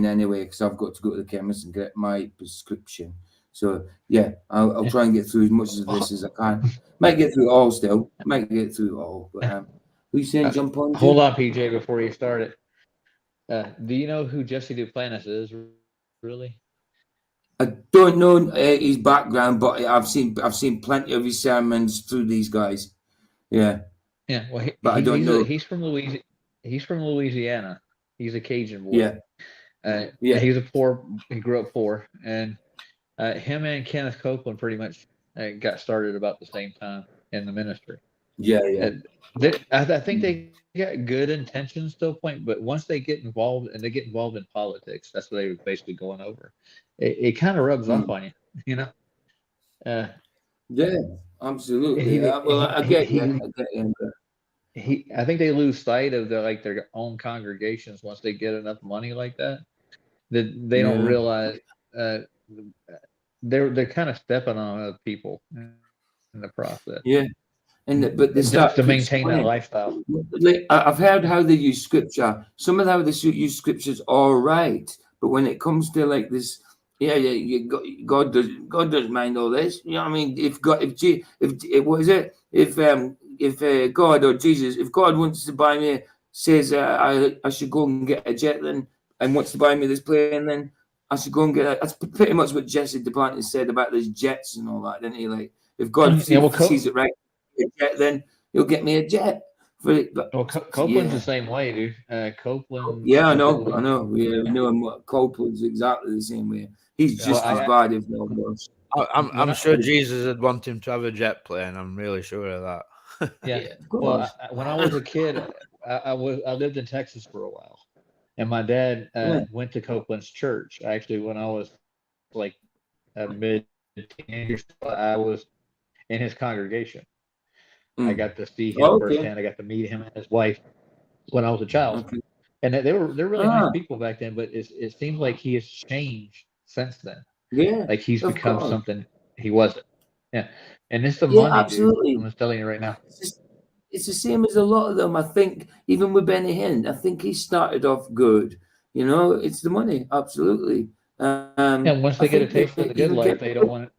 S1: anyway, because I've got to go to the chemist and get my prescription. So, yeah, I'll try and get through as much of this as I can. Might get through it all still. Might get through it all. But who you saying jump on?
S2: Hold on, PJ, before you start it. Do you know who Jesse Duplantis is, really?
S1: I don't know his background, but I've seen plenty of his sermons through these guys. Yeah.
S2: Yeah, well,
S1: But I don't know.
S2: He's from Louisiana. He's from Louisiana. He's a Cajun boy.
S1: Yeah. Yeah.
S2: He's he grew up poor, and him and Kenneth Copeland pretty much got started about the same time in the ministry.
S1: Yeah.
S2: I think they got good intentions to a point, but once they get involved in politics, that's what they were basically going over. It kind of rubs off on you, you know.
S1: Yeah, absolutely. I get you.
S2: I think they lose sight of their own congregations once they get enough money like that. That they don't realize they're kind of stepping on other people in the process.
S1: Yeah, but they start
S2: to maintain that lifestyle.
S1: Like, I've heard how they use scripture. Some of how they use scripture's all right, but when it comes to like this, God doesn't mind all this. You know what I mean? If God or Jesus, if God wants to buy me, says I should go and get a jet, then and wants to buy me this plane, then I should go and get it. That's pretty much what Jesse Duplantis said about those jets and all that, didn't he? Like, if God sees it right, then he'll get me a jet.
S2: Copeland's the same way, dude. Copeland.
S1: Yeah, I know. We know him. Copeland's exactly the same way. He's just as bad, if not worse.
S4: I'm sure Jesus would want him to have a jet plane. I'm really sure of that.
S2: Yeah. Well, when I was a kid, I lived in Texas for a while, and my dad went to Copeland's church. Actually, when I was like a mid-teenager, I was in his congregation. I got to see him firsthand. I got to meet him and his wife when I was a child, and they're really nice people back then. But it seems like he has changed since then.
S1: Yeah,
S2: like he's become something he wasn't. Yeah, and it's the money,
S1: absolutely.
S2: Dude. I'm telling you right now.
S1: It's the same as a lot of them. I think even with Benny Hinn, I think he started off good. You know, it's the money, absolutely.
S2: And once they get a taste of the good life, they don't want it.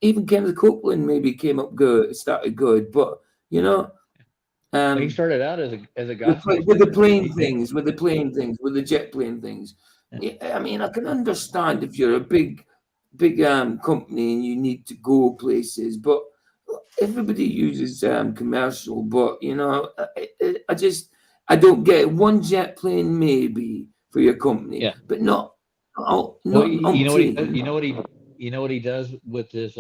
S1: Even Kenneth Copeland maybe came up good, started good, but you know,
S2: he started out as a guy
S1: with the plane things, with the jet plane things. Yeah, I mean, I can understand if you're a big company and you need to go places, but everybody uses commercial. But you know, I don't get it. One jet plane maybe for your company, but not.
S2: You know what he does with his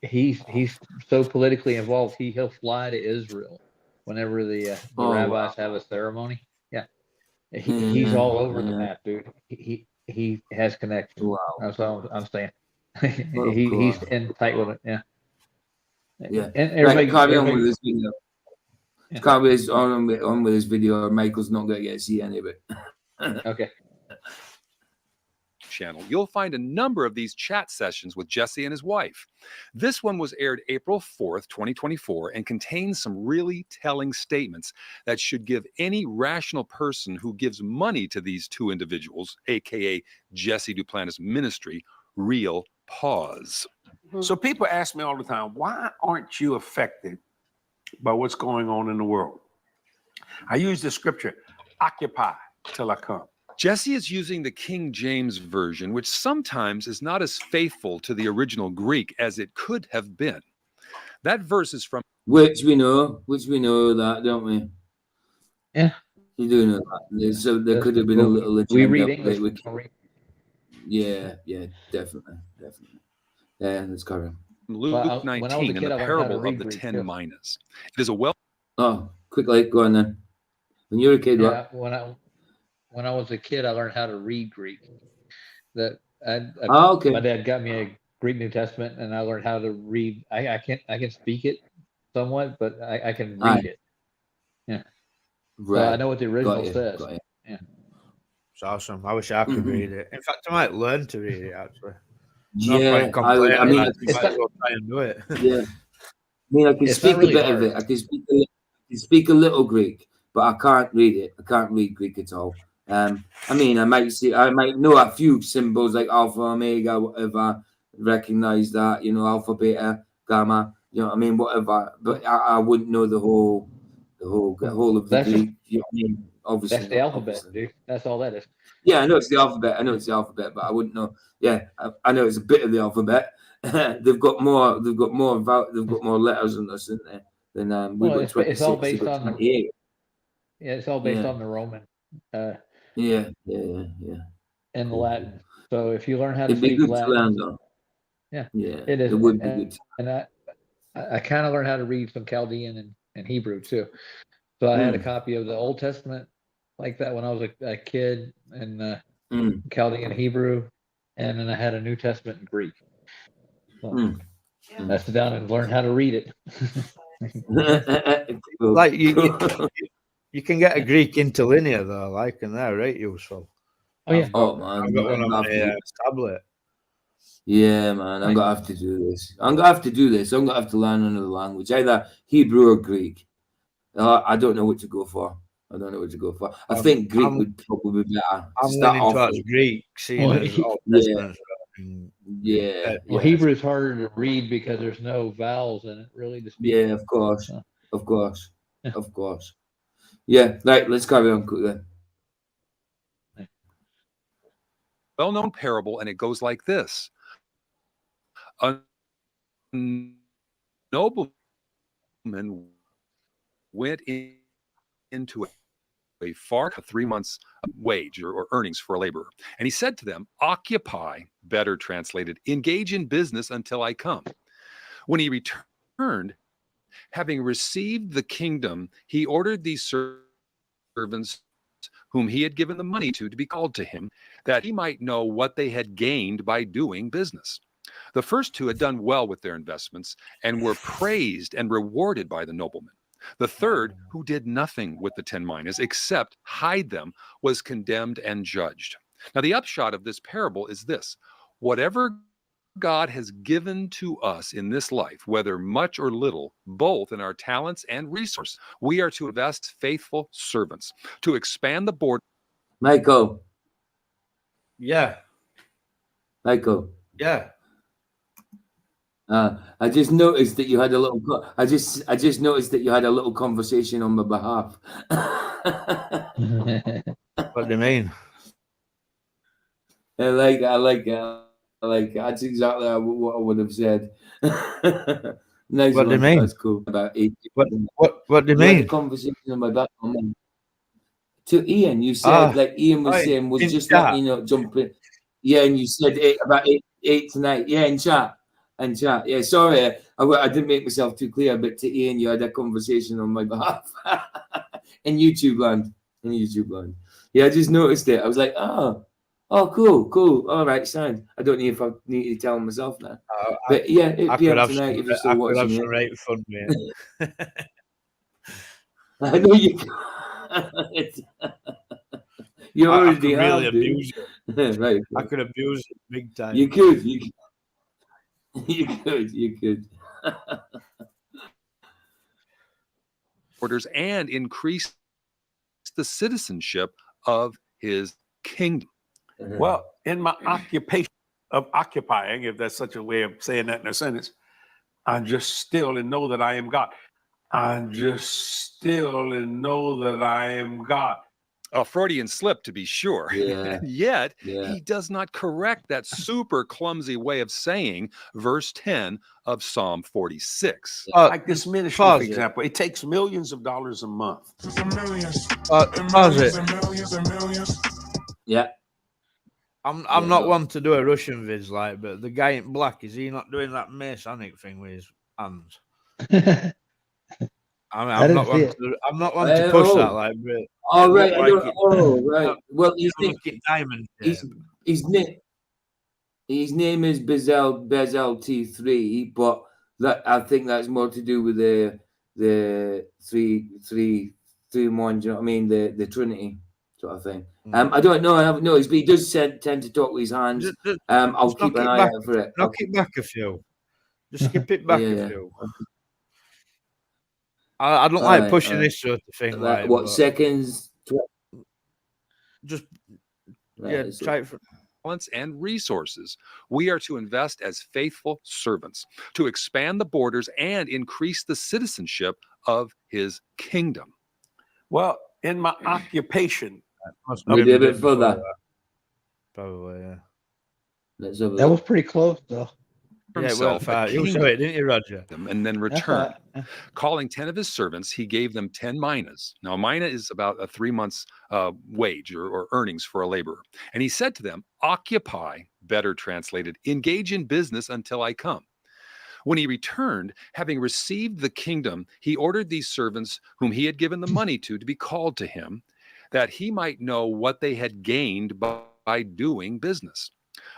S2: he's so politically involved. He'll fly to Israel whenever the rabbis have a ceremony. Yeah, he's all over the map, dude. He has connections.
S1: Wow,
S2: that's all I'm saying. He's in tight with it. Yeah.
S1: Yeah.
S2: And everybody
S1: carry on with this video. Carry on with this video. Michael's not going to get to see any of it.
S2: Okay.
S8: Channel, you'll find a number of these chat sessions with Jesse and his wife. This one was aired April 4th, 2024, and contains some really telling statements that should give any rational person who gives money to these two individuals, aka Jesse Duplantis Ministry, real pause.
S5: So people ask me all the time, why aren't you affected by what's going on in the world? I use the scripture, occupy till I come.
S8: Jesse is using the King James Version, which sometimes is not as faithful to the original Greek as it could have been. That verse is from
S1: Which we know that, don't we?
S2: Yeah.
S1: You do know that. So there
S2: That's
S1: could have been a
S2: cool.
S1: little
S2: We
S1: agenda.
S2: read English.
S1: We
S2: we don't read-
S1: yeah, definitely. Yeah, let's carry on.
S8: Luke
S2: Well, when I was a
S8: 19 in
S2: kid,
S8: the
S2: I learned how to
S8: parable
S2: read
S8: of the
S2: Greek,
S8: 10
S2: too.
S8: minas. It is a well
S1: Oh, quickly, go on then. When you were a kid,
S2: Yeah,
S1: what?
S2: when I was a kid, I learned how to read Greek. That
S1: Oh, okay.
S2: my dad got me a Greek New Testament, and I learned how to read. I can speak it somewhat, but I can
S1: Aye.
S2: read it. Yeah, so
S1: Right.
S2: I know what the original says.
S1: Got you.
S4: It's awesome. I wish I could
S1: Mhm.
S4: read it. In fact, I might learn to read it actually.
S1: Yeah, I would. I mean,
S4: might as well try and do it.
S1: yeah. I mean, I can
S2: It's
S1: speak
S2: not really
S1: a bit
S2: hard.
S1: of it. I can speak a little Greek, but I can't read it. I can't read Greek at all. I mean, I might know a few symbols like alpha, omega, whatever. Recognize that, alpha, beta, gamma. You know what I mean? Whatever. But I wouldn't know the whole of the
S2: That's just-
S1: Greek. You know what I mean? Obviously,
S2: That's the
S1: not,
S2: alphabet,
S1: obviously.
S2: dude. That's all that is.
S1: Yeah, I know it's the alphabet, but I wouldn't know. Yeah, I know it's a bit of the alphabet. They've got more letters than us, isn't they? Than we've
S2: Well,
S1: got 26.
S2: it's all
S1: They've
S2: based
S1: got
S2: on the
S1: 28.
S2: it's all based
S1: Yeah.
S2: on the Roman
S1: Yeah.
S2: and
S1: Cool.
S2: Latin. So if you learn how to
S1: It'd be
S2: speak
S1: good to
S2: Latin,
S1: learn, though.
S2: Yeah,
S1: Yeah,
S2: it is.
S1: it would be
S2: and,
S1: good.
S2: and I kind of learned how to read some Chaldean and Hebrew too. So I had a copy of the Old Testament like that when I was a kid, and Chaldean Hebrew, and then I had a New Testament in Greek. So I sit down and learn how to read it.
S1: Cool.
S4: Like you can get a Greek interlinear though, like, and they're right useful.
S2: Oh yeah.
S1: Oh man,
S4: I've got one on my tablet.
S1: Yeah, man, I'm gonna have to do this. I'm gonna have to learn another language, either Hebrew or Greek. I don't know what to go for. I think Greek would probably be better.
S4: I'm
S1: Start
S4: leaning
S1: off
S4: towards
S1: with.
S4: Greek, seeing
S2: Well,
S4: as all
S1: Yeah.
S4: Testaments
S1: Yeah.
S2: Well, Hebrew is harder to read because there's no vowels in it, really, to speak.
S1: Yeah, of course.
S2: So,
S1: Of course.
S2: Yeah.
S1: Of course. Yeah, right, let's carry on quickly.
S8: well-known parable, and it goes like this. A nobleman went into a far 3 months wage or earnings for a laborer. And he said to them, occupy, better translated, engage in business until I come. When he returned, having received the kingdom, he ordered these servants whom he had given the money to be called to him, that he might know what they had gained by doing business. The first two had done well with their investments and were praised and rewarded by the nobleman. The third, who did nothing with the 10 minas except hide them, was condemned and judged. Now, the upshot of this parable is this: whatever God has given to us in this life, whether much or little, both in our talents and resources, we are to invest faithful servants to expand the board.
S1: Michael.
S4: Yeah.
S1: I just noticed that you had a little. I just noticed that you had a little conversation on my behalf.
S4: What do you mean?
S1: I like it. That's exactly what I would have said. Nice.
S4: What do you mean?
S1: That's cool. About 8.
S4: What do you
S1: You had a
S4: mean?
S1: conversation on my back. To Ian, you said like Ian was saying was
S4: in
S1: just
S4: chat.
S1: letting you know jumping. Yeah, and you said about eight tonight. Yeah, in chat. Yeah, sorry, I didn't make myself too clear, but to Ian, you had a conversation on my behalf in YouTube land. Yeah, I just noticed it. I was like, oh, cool. All right, sound. I don't know if I need to tell myself now. But yeah, it'd be up tonight if you're still watching.
S4: I could have some right fun, mate.
S1: I know you. You
S4: I
S1: already
S4: could
S1: have,
S4: really
S1: dude.
S4: abuse it.
S1: Right.
S4: I could abuse it big time.
S1: You could. You could.
S8: Orders and increase the citizenship of his kingdom.
S5: Well, in my occupation, of occupying, if that's such a way of saying that in a sentence, I'm just still and know that I am God. I'm just still and know that I am God.
S8: A Freudian slip, to be sure.
S1: Yeah.
S8: Yet,
S1: Yeah.
S8: he does not correct that super clumsy way of saying verse 10 of Psalm 46.
S5: Like this ministry, for
S4: pause it.
S5: example, it takes millions of dollars a month.
S4: Pause it.
S1: Yeah.
S4: I'm
S1: Yeah,
S4: not
S1: no.
S4: one to do a Russian vids like, but the guy in black, is he not doing that Masonic thing with his hands? I mean,
S2: I didn't see it.
S4: I'm not one to push that like, but
S1: All
S4: it
S1: right.
S4: looked
S1: I
S4: like
S1: don't,
S4: it-
S1: oh, right. Well, you
S4: it
S1: think
S4: looked like diamond shape.
S1: his name is Bezel T3, but that I think that's more to do with the three ones. You know what I mean? The Trinity sort of thing. I don't know. I haven't noticed, but he does tend to talk with his hands.
S4: Just
S1: I'll
S4: just
S1: keep
S4: knock
S1: an
S4: it
S1: eye
S4: back.
S1: out for it.
S4: Knock it back a few. Just skip it back
S1: Yeah,
S4: a
S1: yeah.
S4: few. I don't
S1: All
S4: like
S1: right,
S4: pushing
S1: all right.
S4: this sort of thing.
S1: That,
S4: Like,
S1: what
S4: but
S1: seconds?
S4: just
S1: Right,
S4: yeah,
S1: it's-
S4: try it for.
S8: Talents and resources. We are to invest as faithful servants, to expand the borders and increase the citizenship of his kingdom.
S5: Well, in my occupation,
S4: Must
S1: We
S4: have
S1: did
S4: been
S1: it for
S4: before
S1: that.
S4: Probably, yeah.
S1: Let's have a
S2: That
S1: look.
S2: was pretty close, though.
S4: Yeah, it
S8: Himself
S4: went
S8: a
S4: far. You saw
S8: kingdom
S4: it, didn't you, Roger?
S8: and then
S2: That's
S8: return.
S2: right.
S8: Calling 10 of his servants, he gave them 10 minas. Now, a mina is about a 3 months wage or earnings for a laborer. And he said to them, occupy, better translated, engage in business until I come. When he returned, having received the kingdom, he ordered these servants whom he had given the money to be called to him, that he might know what they had gained by doing business.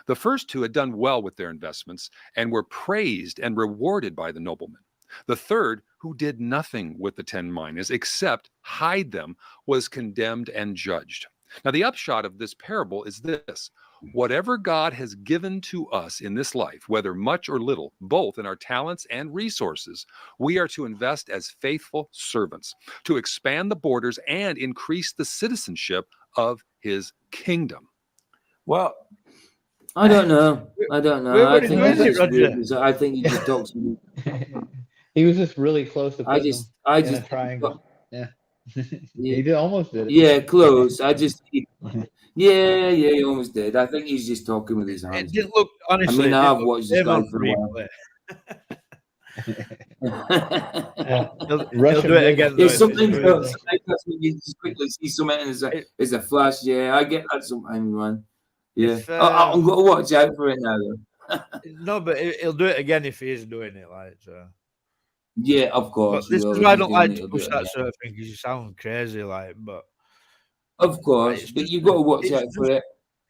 S8: The first two had done well with their investments and were praised and rewarded by the nobleman. The third, who did nothing with the 10 minas except hide them, was condemned and judged. Now, the upshot of this parable is this: whatever God has given to us in this life, whether much or little, both in our talents and resources, we are to invest as faithful servants, to expand the borders and increase the citizenship of his kingdom.
S5: well,
S1: I don't know. I don't know.
S4: Where
S1: I
S4: did
S1: think
S4: you
S1: that's
S4: Roger?
S1: weird, because I think he just talks to me.
S2: He was just really close to
S1: I
S2: putting
S1: just,
S2: them
S1: I
S2: in a
S1: just,
S2: triangle. Yeah.
S1: Yeah.
S2: He did almost did it.
S1: yeah, close. I just, yeah, he almost did. I think he's just talking with his
S4: It
S1: hands.
S4: didn't look honestly.
S1: I mean,
S4: it
S1: I
S4: didn't
S1: have
S4: look
S1: watched this
S4: same
S1: guy
S4: on
S1: for a while.
S4: replay.
S2: Yeah.
S4: He'll
S2: Russian
S4: do it
S2: vids.
S4: again.
S1: Yeah,
S4: though, if
S1: sometimes
S4: it's
S1: though,
S4: good.
S1: sometimes that's when you just quickly see something and
S4: It-
S1: it's a flash. Yeah, I get that sometimes, man. Yeah,
S4: If,
S1: I'm going to watch out for it now, though.
S4: No, but he'll do it again if he is doing it. Like, so.
S1: Yeah, of
S4: But
S1: course.
S4: this
S1: he will.
S4: is why I
S1: If he's
S4: don't
S1: doing
S4: like
S1: it,
S4: to
S1: he'll do
S4: push
S1: it
S4: that
S1: again.
S4: sort of thing because you sound crazy. Like, but
S1: Of course,
S4: it's
S1: but
S4: just-
S1: you've got to watch
S4: it's
S1: out for
S4: just-
S1: it.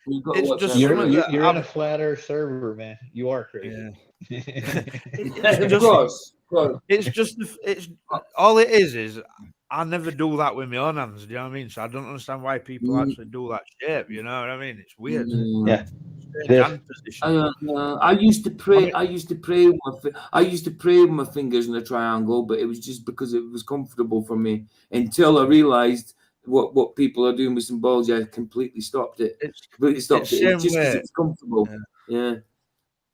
S1: You've got to
S4: it's
S1: watch
S4: just
S1: out for
S4: something
S1: it.
S4: that
S2: You're in
S4: I'm-
S2: a flat earth server, man. You are crazy.
S4: Yeah.
S1: Of
S4: just-
S1: course, of course.
S4: It's just it's all it is I never do that with my own hands. Do you know what I mean? So I don't understand why people
S1: Mm.
S4: actually do that shape. You know what I mean? It's weird.
S1: Mm.
S2: Yeah.
S4: Strange
S2: This-
S4: hand position.
S1: I don't know. I used to pray.
S4: I
S1: I used to pray with my fingers in a triangle, but it was just because it was comfortable for me. Until I realised what people are doing with symbology, I completely stopped it.
S4: It's
S1: Completely stopped
S4: it's
S1: it. It's
S4: same
S1: just because
S4: way.
S1: it's comfortable. Yeah.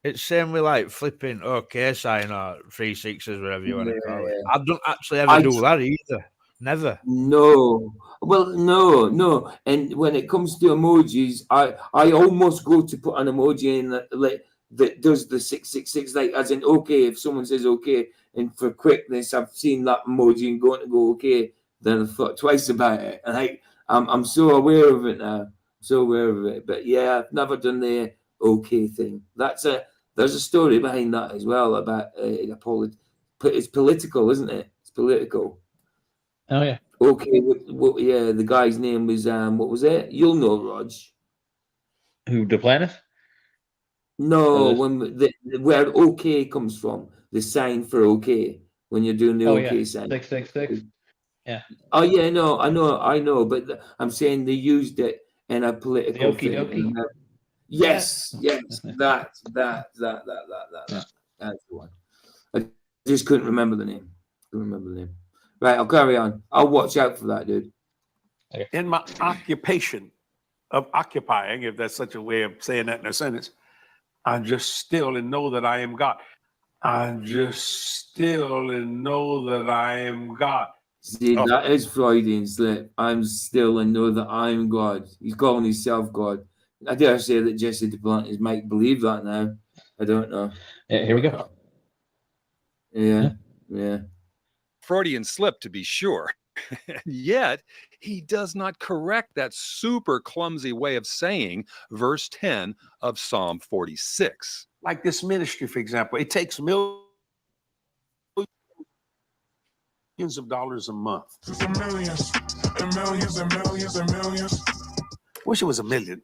S4: It's same with like flipping OK sign or 3/6s, whatever you want to call it.
S1: Yeah.
S4: I don't actually ever
S1: I
S4: do
S1: tr-
S4: that either. Never.
S1: No. Well, no. And when it comes to emojis, I almost go to put an emoji in that does the 666, like as in okay. If someone says okay, and for quickness, I've seen that emoji and going to go okay. Then I thought twice about it. And I'm so aware of it now. So aware of it. But yeah, I've never done the okay thing. There's a story behind that as well about it's political, isn't it? It's political.
S2: Oh yeah.
S1: Okay, yeah, the guy's name was what was it? You'll know, Rog.
S2: Who, Duplantis?
S1: No,
S2: Oh,
S1: when where okay comes from, the sign for okay when you're doing the
S2: Oh
S1: okay
S2: yeah.
S1: sign.
S2: 666.
S1: Oh yeah, no, I know, but I'm saying they used it in a political
S2: okie
S1: thing.
S2: dokie.
S1: Yes, that. That's the one. I just couldn't remember the name. Right, I'll carry on. I'll watch out for that, dude.
S5: in my occupation of occupying, if that's such a way of saying that in a sentence, I'm just still and know that I am God. I'm just still and know that I am God.
S1: See,
S8: Oh.
S1: that is Freudian slip. I'm still and know that I'm God. He's calling himself God. I dare say that Jesse Duplantis might believe that now. I don't know.
S2: Yeah, here we go.
S1: Yeah.
S8: Freudian slip, to be sure. And yet, he does not correct that super clumsy way of saying verse 10 of Psalm 46.
S5: Like this ministry, for example, it takes millions of dollars a month.
S9: Millions and millions and millions and millions.
S5: Wish it was a million.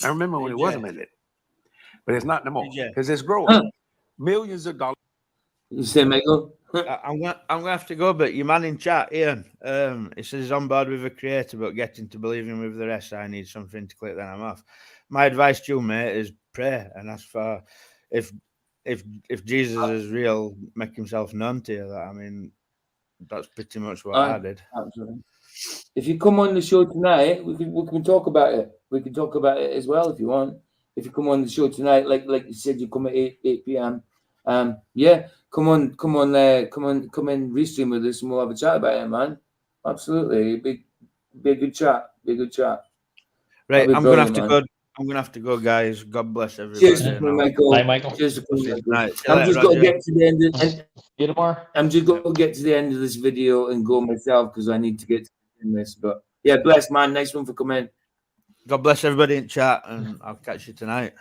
S5: I remember when it was a million, but it's not no more
S4: DJ.
S5: because it's growing.
S1: Huh.
S5: Millions of dollars.
S1: You say, Michael?
S4: I'm gonna have to go, but your man in chat, Ian, he says he's on board with the creator, but getting to believing with the rest, I need something to click, then I'm off. My advice to you, mate, is pray and ask for if Jesus is real, make himself known to you. That, I mean, that's pretty much what I did.
S1: Absolutely. If you come on the show tonight, we can talk about it. We can talk about it as well if you want. If you come on the show tonight, like you said, you come at 8 p.m. Yeah, come on, come in, restream with us, and we'll have a chat about it, man. Absolutely, be a good chat.
S4: Right,
S1: That'd be
S4: I'm gonna have
S1: brilliant,
S4: to
S1: man.
S4: go. I'm gonna have to go, guys. God bless everybody.
S1: Cheers,
S4: now.
S1: Michael.
S2: Bye, Michael.
S1: Cheers, Michael.
S4: Right, see you
S1: I'm
S4: later,
S1: just going to
S4: Roger.
S1: get to the end.
S2: See you tomorrow.
S1: I'm just going to get to the end of this video and go myself because I need to get to this. But yeah, bless, man. Nice one for coming.
S4: God bless everybody in chat, and I'll catch you tonight.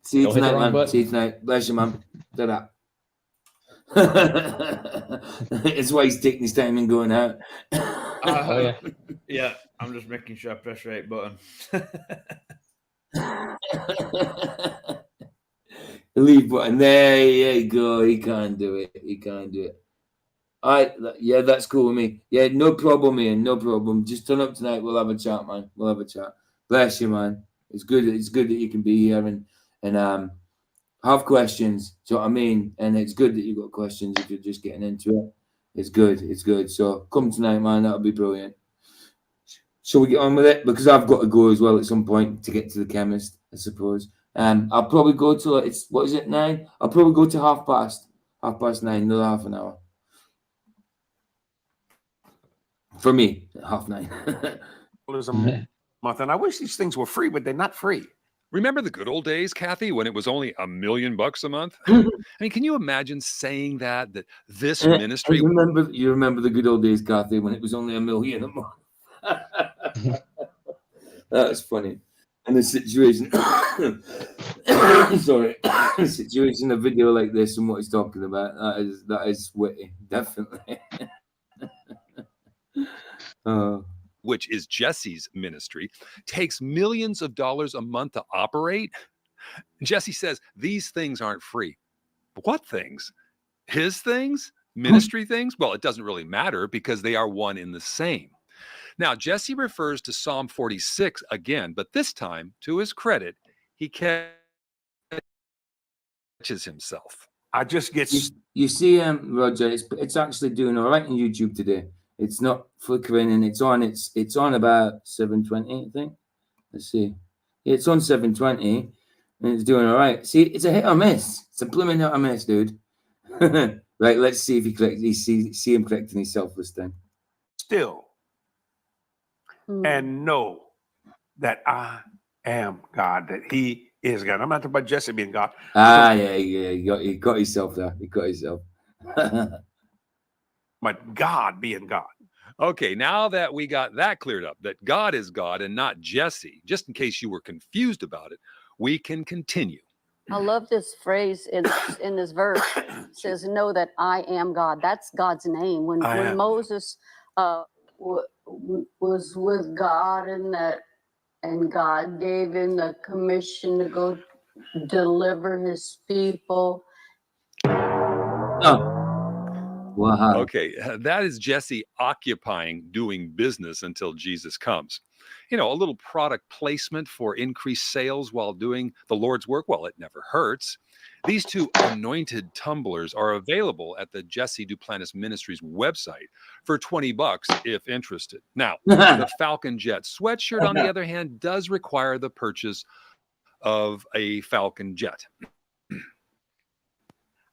S1: See you
S2: Don't hit the
S1: tonight,
S2: wrong
S1: man.
S2: button.
S1: See you tonight. Bless you, man. Ta-da. It's why he's taking his time and going out.
S2: Oh, yeah.
S4: Yeah, I'm just making sure I press the right button.
S1: Leave button. There you go. He can't do it. All right. Yeah, that's cool with me. Yeah, no problem, Ian. No problem. Just turn up tonight. We'll have a chat, man. We'll have a chat. Bless you, man. It's good that you can be here and have questions. Do you know what I mean? And it's good that you've got questions if you're just getting into it. It's good. So come tonight, man. That'll be brilliant. Shall we get on with it? Because I've got to go as well at some point to get to the chemist, I suppose. I'll probably go to what is it, 9? I'll probably go to 9:30, another half an hour. For me, 9:30.
S5: Dollars a month, and I wish these things were free, but they're not free.
S8: Remember the good old days, Kathy, when it was only $1 million a month? I mean, can you imagine saying that this ministry?
S1: You remember the good old days, Kathy, when it was only $1 million a month. That's funny. And the situation, sorry, the situation, a video like this and what he's talking about, that is witty, definitely.
S8: Which is Jesse's ministry, takes millions of dollars a month to operate. Jesse says these things aren't free. What things? His things? Ministry things? Well, it doesn't really matter because they are one in the same. Now, Jesse refers to Psalm 46 again, but this time, to his credit, he catches himself.
S5: I just get
S1: You see, Roger, it's actually doing all right on YouTube today. It's not flickering, and it's on about 720, I think. Let's see. Yeah, it's on 720, and it's doing all right. See, it's a hit or miss. It's a blooming hit or miss, dude. Right, let's see if he corrects. See him correcting himself this time.
S5: still and know that I am God, that He is God. I'm not talking about Jesse being God.
S1: Yeah. He got himself there. He got himself.
S5: But God being God.
S8: Okay, now that we got that cleared up, that God is God and not Jesse, just in case you were confused about it, we can continue.
S6: I love this phrase in this verse. It says, know that I am God. That's God's name. When Moses was with God and God gave him the commission to go deliver his people.
S1: Oh. Wow.
S8: Okay, that is Jesse occupying doing business until Jesus comes. You know, a little product placement for increased sales while doing the Lord's work. Well, it never hurts. These two anointed tumblers are available at the Jesse Duplantis Ministries website for $20 if interested. Now, the Falcon Jet sweatshirt, on the other hand, does require the purchase of a Falcon Jet.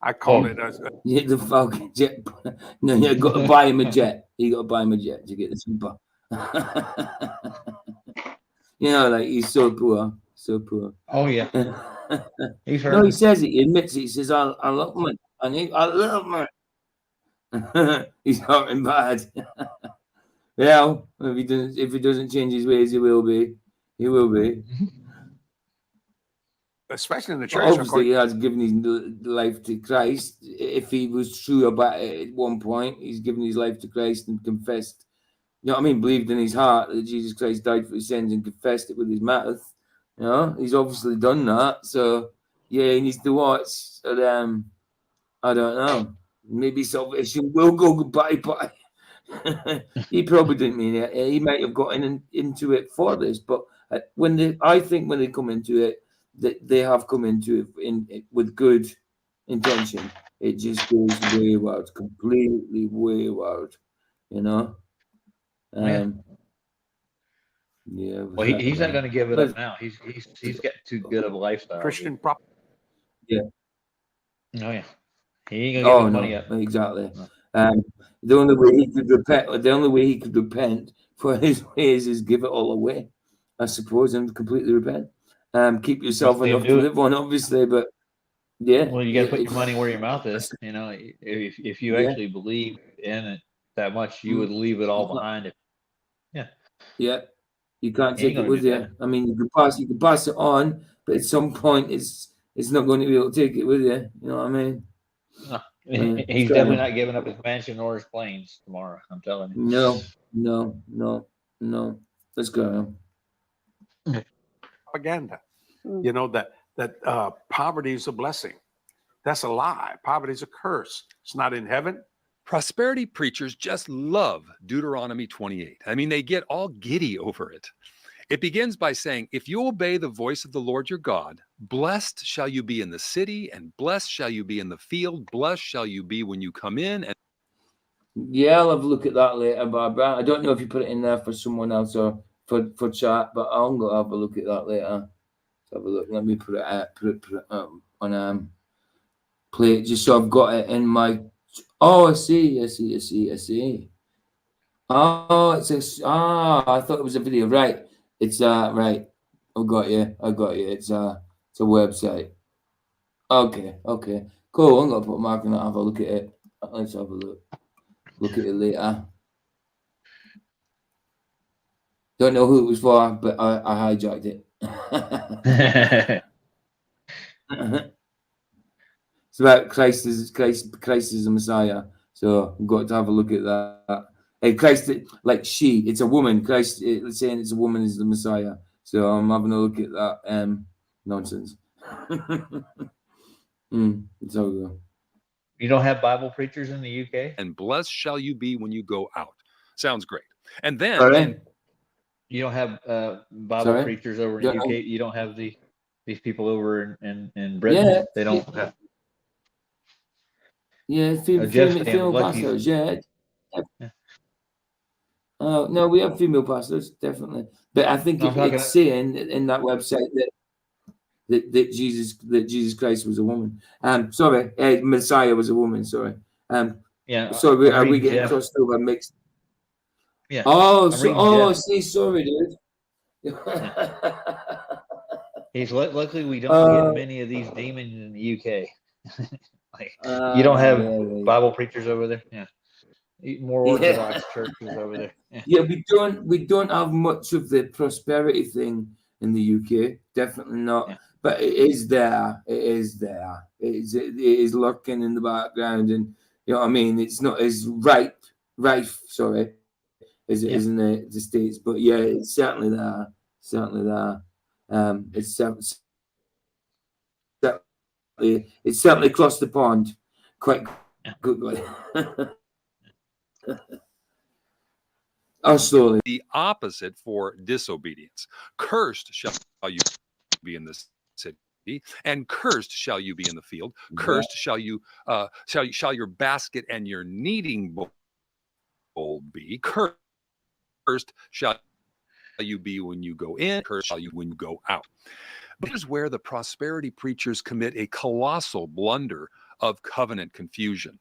S5: I call it
S1: Yeah, the Falcon jet. No, you got to buy him a jet. You got to buy him a jet to get the super. You know, like he's so poor, so poor.
S2: Oh yeah, he's
S1: No,
S2: heard.
S1: he says it. He admits it. He says, "I love him. I love him." He's hurting bad. Well, if he doesn't change his ways, he will be. He will be.
S5: especially in the church.
S1: Obviously, he has given his life to Christ. If he was true about it at one point, he's given his life to Christ and confessed. You know what I mean? Believed in his heart that Jesus Christ died for his sins and confessed it with his mouth. You know, he's obviously done that. So yeah, he needs to watch. But, I don't know. Maybe salvation will go goodbye, but he probably didn't mean it. He might have gotten into it for this, but I think when they come into it, that they have come into it with good intention. It just goes wayward, completely wayward. You know. Yeah.
S2: Well, he's not going to give it up now. He's got too good of a lifestyle.
S5: Christian prop.
S1: Yeah.
S2: Oh yeah. He ain't gonna give his money up.
S1: Exactly. The only way he could repent for his ways is give it all away, I suppose, and completely repent. Keep yourself enough to live on, obviously, but yeah.
S2: Well, you got to put your money where your mouth is. You know, if you actually believe in it that much, you would leave it all behind it. Yeah.
S1: Yeah. You can't take it with you. I mean, you can pass it on, but at some point, it's not going to be able to take it with you. You know what I mean?
S2: No. He's definitely not giving up his mansion or his planes tomorrow. I'm telling you.
S1: No. Let's go.
S5: Propaganda. You know that poverty is a blessing. That's a lie. Poverty is a curse. It's not in heaven.
S8: Prosperity preachers just love Deuteronomy 28. I mean, they get all giddy over it. It begins by saying, if you obey the voice of the Lord your God, blessed shall you be in the city, and blessed shall you be in the field. Blessed shall you be when you come in. And
S1: yeah, I'll have a look at that later, Barbara. I don't know if you put it in there for someone else or for chat, but I'm going to have a look at that later. Let's have a look. Let me put it on play it just so I've got it in my. Oh, I see. Oh, I thought it was a video. Right. It's right. I got you. It's a website. Okay. Cool. I'm gonna put a mark on that. Have a look at it. Let's have a look. Look at it later. Don't know who it was for, but I hijacked it. It's about Christ is the Messiah. So I've got to have a look at that. Hey, Christ, like it's a woman. Christ, it's saying it's a woman is the Messiah. So I'm having a look at that nonsense. It's all good.
S2: You don't have Bible preachers in the UK?
S8: And blessed shall you be when you go out. Sounds great. And then
S2: you don't have Bible preachers over in the UK. You don't have these people over in Britain.
S1: Yeah.
S2: They don't have.
S1: Yeah, female pastors. Yeah. No, we have female pastors, definitely. But I think it's saying in that website that Jesus Christ was a woman. Sorry, Messiah was a woman. Sorry.
S2: Yeah.
S1: So are we getting crossed over mixed?
S2: Yeah.
S1: Oh, see, sorry, dude.
S2: Luckily we don't get many of these demons in the UK. You don't have Bible preachers over there. Yeah. More Orthodox churches over there.
S1: Yeah, we don't have much of the prosperity thing in the UK. Definitely not. Yeah. But it is there. It is lurking in the background, and you know what I mean. It's not as rife. Sorry, as it is in the States. But yeah, it's certainly there. It's certainly crossed the pond quite quickly. Slowly.
S8: The opposite for disobedience. Cursed shall you be in this city. and cursed shall you be in the field. Cursed shall you shall your basket and your kneading bowl be. Cursed shall you be when you go in. Cursed shall you when you go out. But here's where the prosperity preachers commit a colossal blunder of covenant confusion.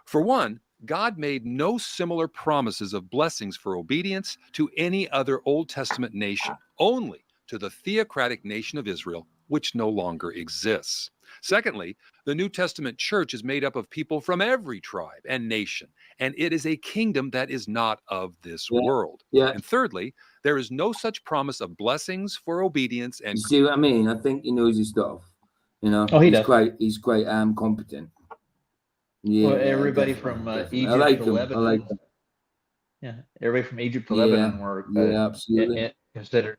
S8: For one, God made no similar promises of blessings for obedience to any other Old Testament nation, only to the theocratic nation of Israel, which no longer exists. Secondly, the New Testament church is made up of people from every tribe and nation, and it is a kingdom that is not of this world. And thirdly, there is no such promise of blessings for obedience and
S1: You see what I mean? I think he knows his stuff. You know,
S2: Oh, he
S1: he's
S2: does.
S1: quite competent. Yeah,
S2: Well, everybody
S1: definitely,
S2: from
S1: definitely.
S2: Egypt
S1: I like
S2: to
S1: him.
S2: Lebanon.
S1: I like him.
S2: Yeah, everybody from Egypt to
S1: Yeah,
S2: Lebanon were
S1: yeah, absolutely.
S2: considered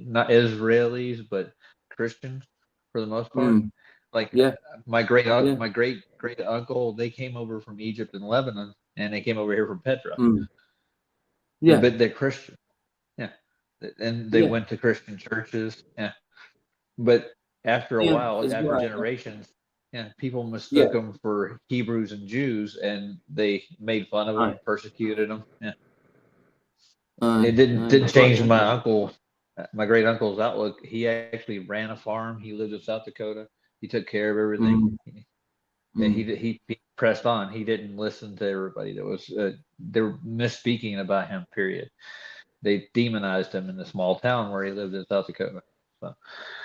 S2: not Israelis, but Christians for the most part.
S1: Mm,
S2: Like
S1: yeah,
S2: my great
S1: yeah.
S2: my great uncle, they came over from Egypt and Lebanon, and they came over here from Petra.
S1: Mm, yeah,
S2: But they're Christian. Yeah, and they
S1: yeah.
S2: went to Christian churches. Yeah, but after a
S1: Yeah,
S2: while,
S1: as
S2: after
S1: well.
S2: generations, yeah, people
S1: Yeah.
S2: mistook them for Hebrews and Jews, and they made fun of them,
S1: Right.
S2: persecuted them. Yeah.
S1: Aye,
S2: It didn't
S1: aye,
S2: change
S1: got
S2: my uncle, my great uncle's outlook. He actually ran a farm. He lived in South Dakota. He took care of everything. And he pressed on. He didn't listen to everybody that was they were misspeaking about him. Period. They demonized him in the small town where he lived in South Dakota. So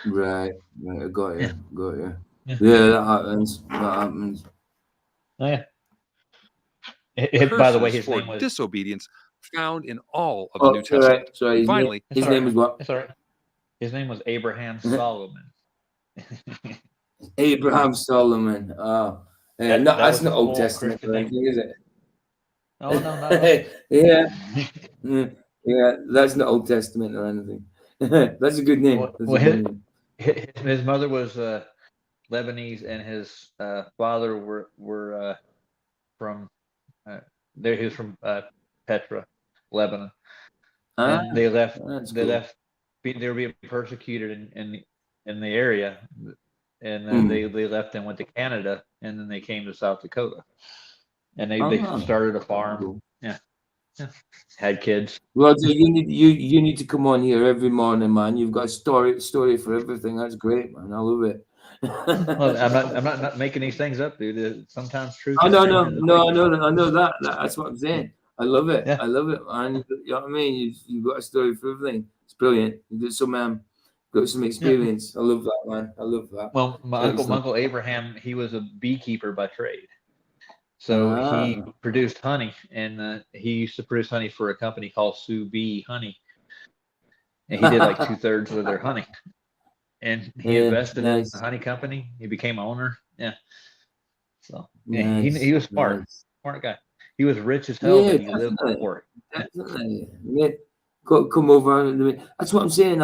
S1: Right, right. I got you, got you.
S2: Yeah.
S1: Yeah, that happens. That happens.
S2: oh yeah. By the way,
S8: curses
S2: his
S8: for
S2: name was.
S8: disobedience found in all of the
S1: Oh,
S8: New Testament.
S1: sorry.
S8: And finally,
S1: His name was what?
S2: It's all right. His name was Abraham Solomon.
S1: Abraham Solomon. Oh, yeah,
S2: That
S1: that's
S2: was
S1: not
S2: his
S1: Old
S2: full
S1: Testament
S2: Christian
S1: or
S2: name.
S1: anything, is it?
S2: Oh no, not at all.
S1: Yeah. Mm, yeah, that's not Old Testament or anything. That's a good name.
S2: Well,
S1: That's a
S2: well,
S1: good name.
S2: his mother was Lebanese, and his father were from there. He was from Petra, Lebanon, and they left.
S1: That's
S2: They
S1: cool.
S2: left. They were being persecuted in the area, and then they left and went to Canada, and then they came to South Dakota, and they started a farm.
S1: Cool.
S2: Yeah, had kids.
S1: Roger, you need to come on here every morning, man. You've got a story for everything. That's great, man. I love it.
S2: Well, I'm not making these things up, dude. Sometimes truth.
S1: I
S2: is
S1: know,
S2: stranger than
S1: I know that. That's what I'm saying. I love it.
S2: Yeah.
S1: I love it, man. You know what I mean? You've got a story for everything. It's brilliant. You got some experience. I love that, man. I love that.
S2: Well, my
S1: Excellent.
S2: uncle Abraham, he was a beekeeper by trade. So he produced honey, and he used to produce honey for a company called Sue Bee Honey. And he did like 2/3 of their honey. And he invested in the honey company. He became owner. Yeah. So yeah, he was smart guy. He was rich as hell, but he lived poor.
S1: Definitely. Yeah. Come over. That's what I'm saying.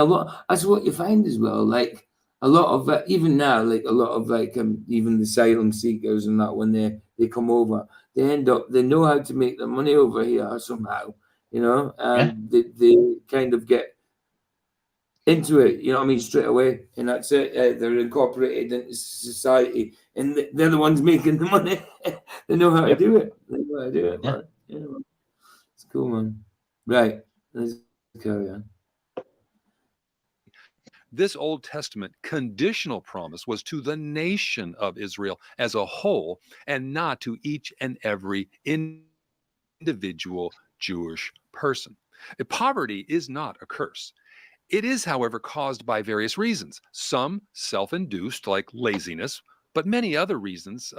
S1: That's what you find as well. Like a lot of even now, like a lot of even the asylum seekers and that when they come over, they know how to make their money over here somehow, you know, and they kind of get into it, you know what I mean, straight away, and that's it. They're incorporated into society, and they're the ones making the money. They know how to do it. They know how to do it, man. Yeah, man. It's cool, man. Right, let's carry on.
S8: this Old Testament conditional promise was to the nation of Israel as a whole and not to each and every individual Jewish person. Poverty is not a curse. It is, however, caused by various reasons, some self-induced like laziness, but many other reasons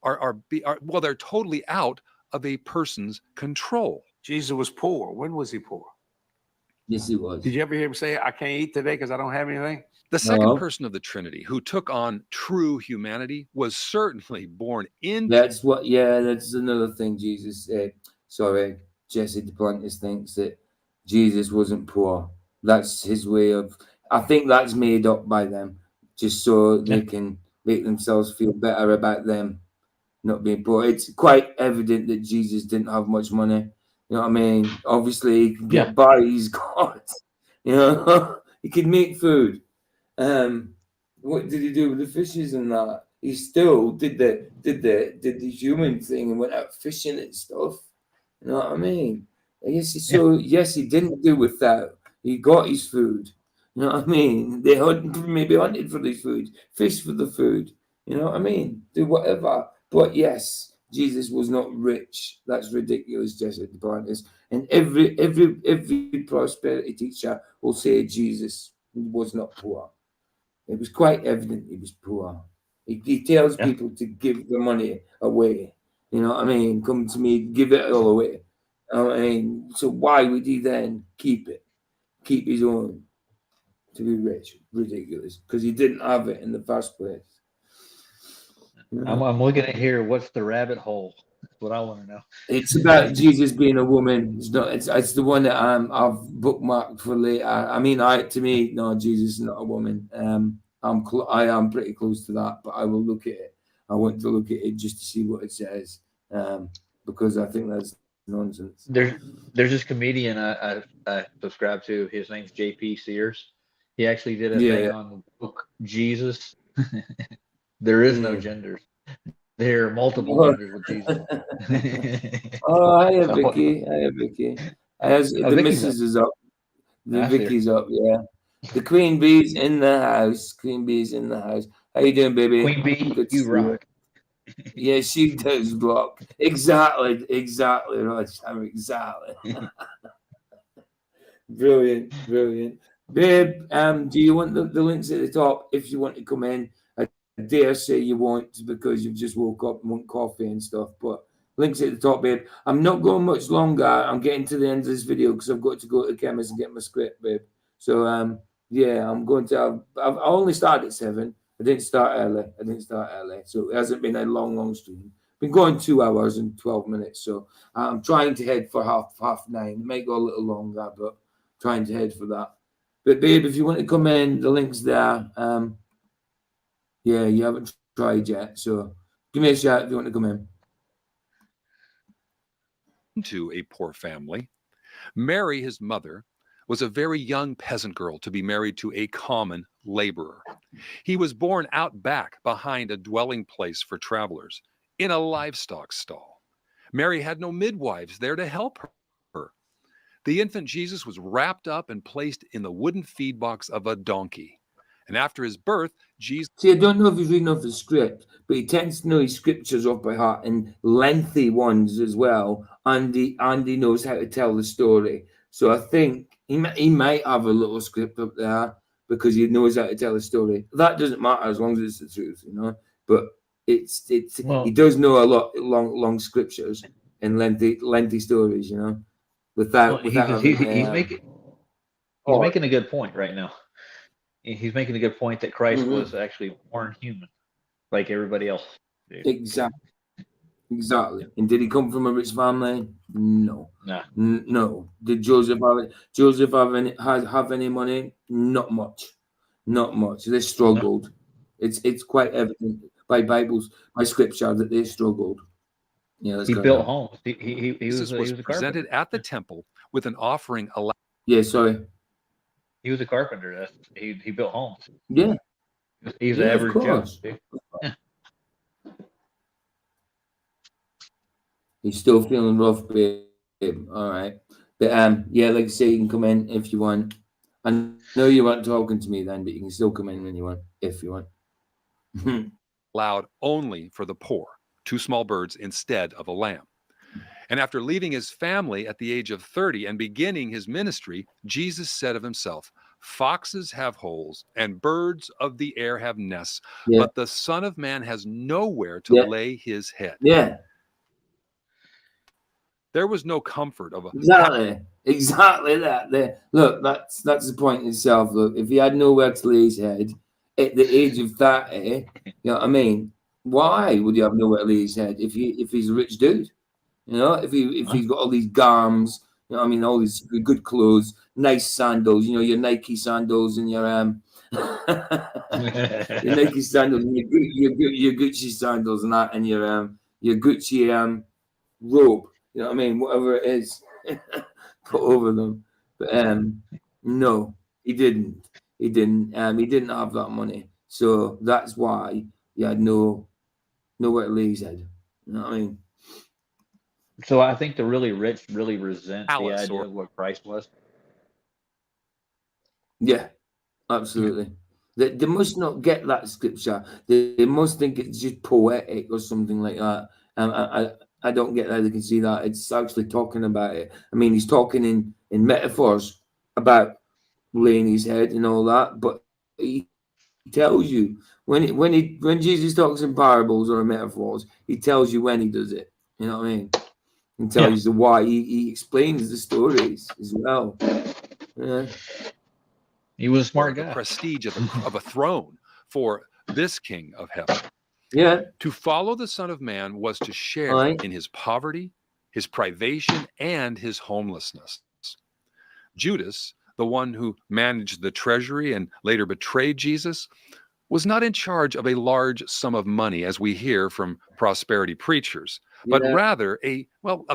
S8: they're totally out of a person's control.
S5: Jesus was poor. When was he poor?
S1: Yes, he was.
S5: Did you ever hear him say, I can't eat today because I don't have anything?
S8: The second person of the Trinity who took on true humanity was certainly born into...
S1: That's another thing Jesus said. Jesse Duplantis thinks that Jesus wasn't poor. That's his way of, I think that's made up by them, just so they can make themselves feel better about them not being poor. It's quite evident that Jesus didn't have much money. You know what I mean? Obviously, he can get by, he's God. You know, He could make food. What did he do with the fishes and that? He still did the human thing and went out fishing and stuff. You know what I mean? Yes, he didn't do without. He got his food. You know what I mean? They maybe hunted for the food, fished for the food. You know what I mean? Do whatever. But yes, Jesus was not rich. That's ridiculous, Jesse Duplantis. And every prosperity teacher will say Jesus was not poor. It was quite evident he was poor. He tells people to give the money away. You know what I mean? Come to me, give it all away. I mean, so why would he then keep it? Keep his own to be rich? Ridiculous. Because he didn't have it in the first place.
S2: I'm looking at here. What's the rabbit hole? That's what I want to know.
S1: It's about Jesus being a woman. It's not. It's the one that I've bookmarked for later. I mean, to me, no, Jesus is not a woman. I am pretty close to that, but I will look at it. I want to look at it just to see what it says, because I think that's nonsense.
S2: There's this comedian I subscribe to. His name's J.P. Sears. He actually did a thing on the book Jesus. There is no genders. There are multiple genders with Jesus.
S1: Oh, I have Vicky. The missus is up. The Vicky's up. Yeah. The Queen Bee's in the house. How you doing, baby?
S2: Queen Bee, you rock.
S1: Yeah, she does rock. Exactly, right, Sam, exactly. Brilliant. Babe, do you want the links at the top if you want to come in? I dare say you won't because you've just woke up and want coffee and stuff, but links at the top, babe. I'm not going much longer. I'm getting to the end of this video because I've got to go to the chemist and get my script, babe. So, I'm going to I only started at 7. I didn't start early. So it hasn't been a long stream. Been going 2 hours and 12 minutes. So I'm trying to head for half 9. It might go a little longer, but trying to head for that. But babe, if you want to come in, the link's there. You haven't tried yet. So give me a shout if you want to come in.
S8: To a poor family. Mary, his mother, was a very young peasant girl to be married to a common laborer. He was born out back behind a dwelling place for travelers in a livestock stall. Mary had no midwives there to help her. The infant Jesus was wrapped up and placed in the wooden feed box of a donkey. And after his birth, Jesus...
S1: See, I don't know if he's reading off the script, but he tends to know his scriptures off by heart and lengthy ones as well. And he knows how to tell the story. So I think he might have a little script up there because he knows how to tell a story. That doesn't matter as long as it's the truth, you know. But he does know a lot long scriptures and lengthy stories, you know.
S2: He's making a good point right now. He's making a good point that Christ was actually born human, like everybody else. Dude.
S1: Exactly. And did he come from a rich family? No.
S2: Nah.
S1: No. Did Joseph have any money? Not much. They struggled. No. It's quite evident by scripture that they struggled. Yeah,
S2: he built homes. He was a
S8: presented at the temple with an offering.
S1: Yeah, sorry.
S2: He was a carpenter. He built homes.
S1: Yeah.
S2: He's an average Joe. Yeah.
S1: He's still feeling rough, babe. All right. But like I say, you can come in if you want. I know you weren't talking to me then, but you can still come in when you want, if you want.
S8: Allowed only for the poor, 2 small birds instead of a lamb. And after leaving his family at the age of 30 and beginning his ministry, Jesus said of himself, "Foxes have holes and birds of the air have nests, but the Son of Man has nowhere to lay his head."
S1: Yeah.
S8: There was no comfort of
S1: exactly that. Look, that's the point itself. Look, if he had nowhere to lay his head at the age of 30, you know what I mean? Why would he have nowhere to lay his head if he's a rich dude? You know, if he's got all these garms, you know what I mean, all these good clothes, nice sandals, you know, your Nike sandals and your your Nike sandals and your Gucci sandals and that, and your Gucci robe. You know what I mean? Whatever it is, put over them. But no, He didn't. He didn't. He didn't have that money, so that's why he had nowhere to lay his head. You know what I mean?
S2: So I think the really rich really resent the
S8: Alice
S2: idea
S8: or-
S2: of what Christ was.
S1: Yeah, absolutely. They must not get that scripture. They must think it's just poetic or something like that. I don't get how they can see that. It's actually talking about it. I mean, he's talking in metaphors about laying his head and all that, but he tells you when Jesus talks in parables or metaphors, he tells you when he does it. You know what I mean? And tells you the why. He explains the stories as well. Yeah.
S2: He was a
S8: or
S2: smart
S8: the
S2: guy.
S8: prestige of a throne for this king of heaven.
S1: Yeah.
S8: To follow the Son of Man was to share
S1: Aye.
S8: in his poverty, his privation, and his homelessness. Judas, the one who managed the treasury and later betrayed Jesus, was not in charge of a large sum of money, as we hear from prosperity preachers, but
S1: Yeah.
S8: rather a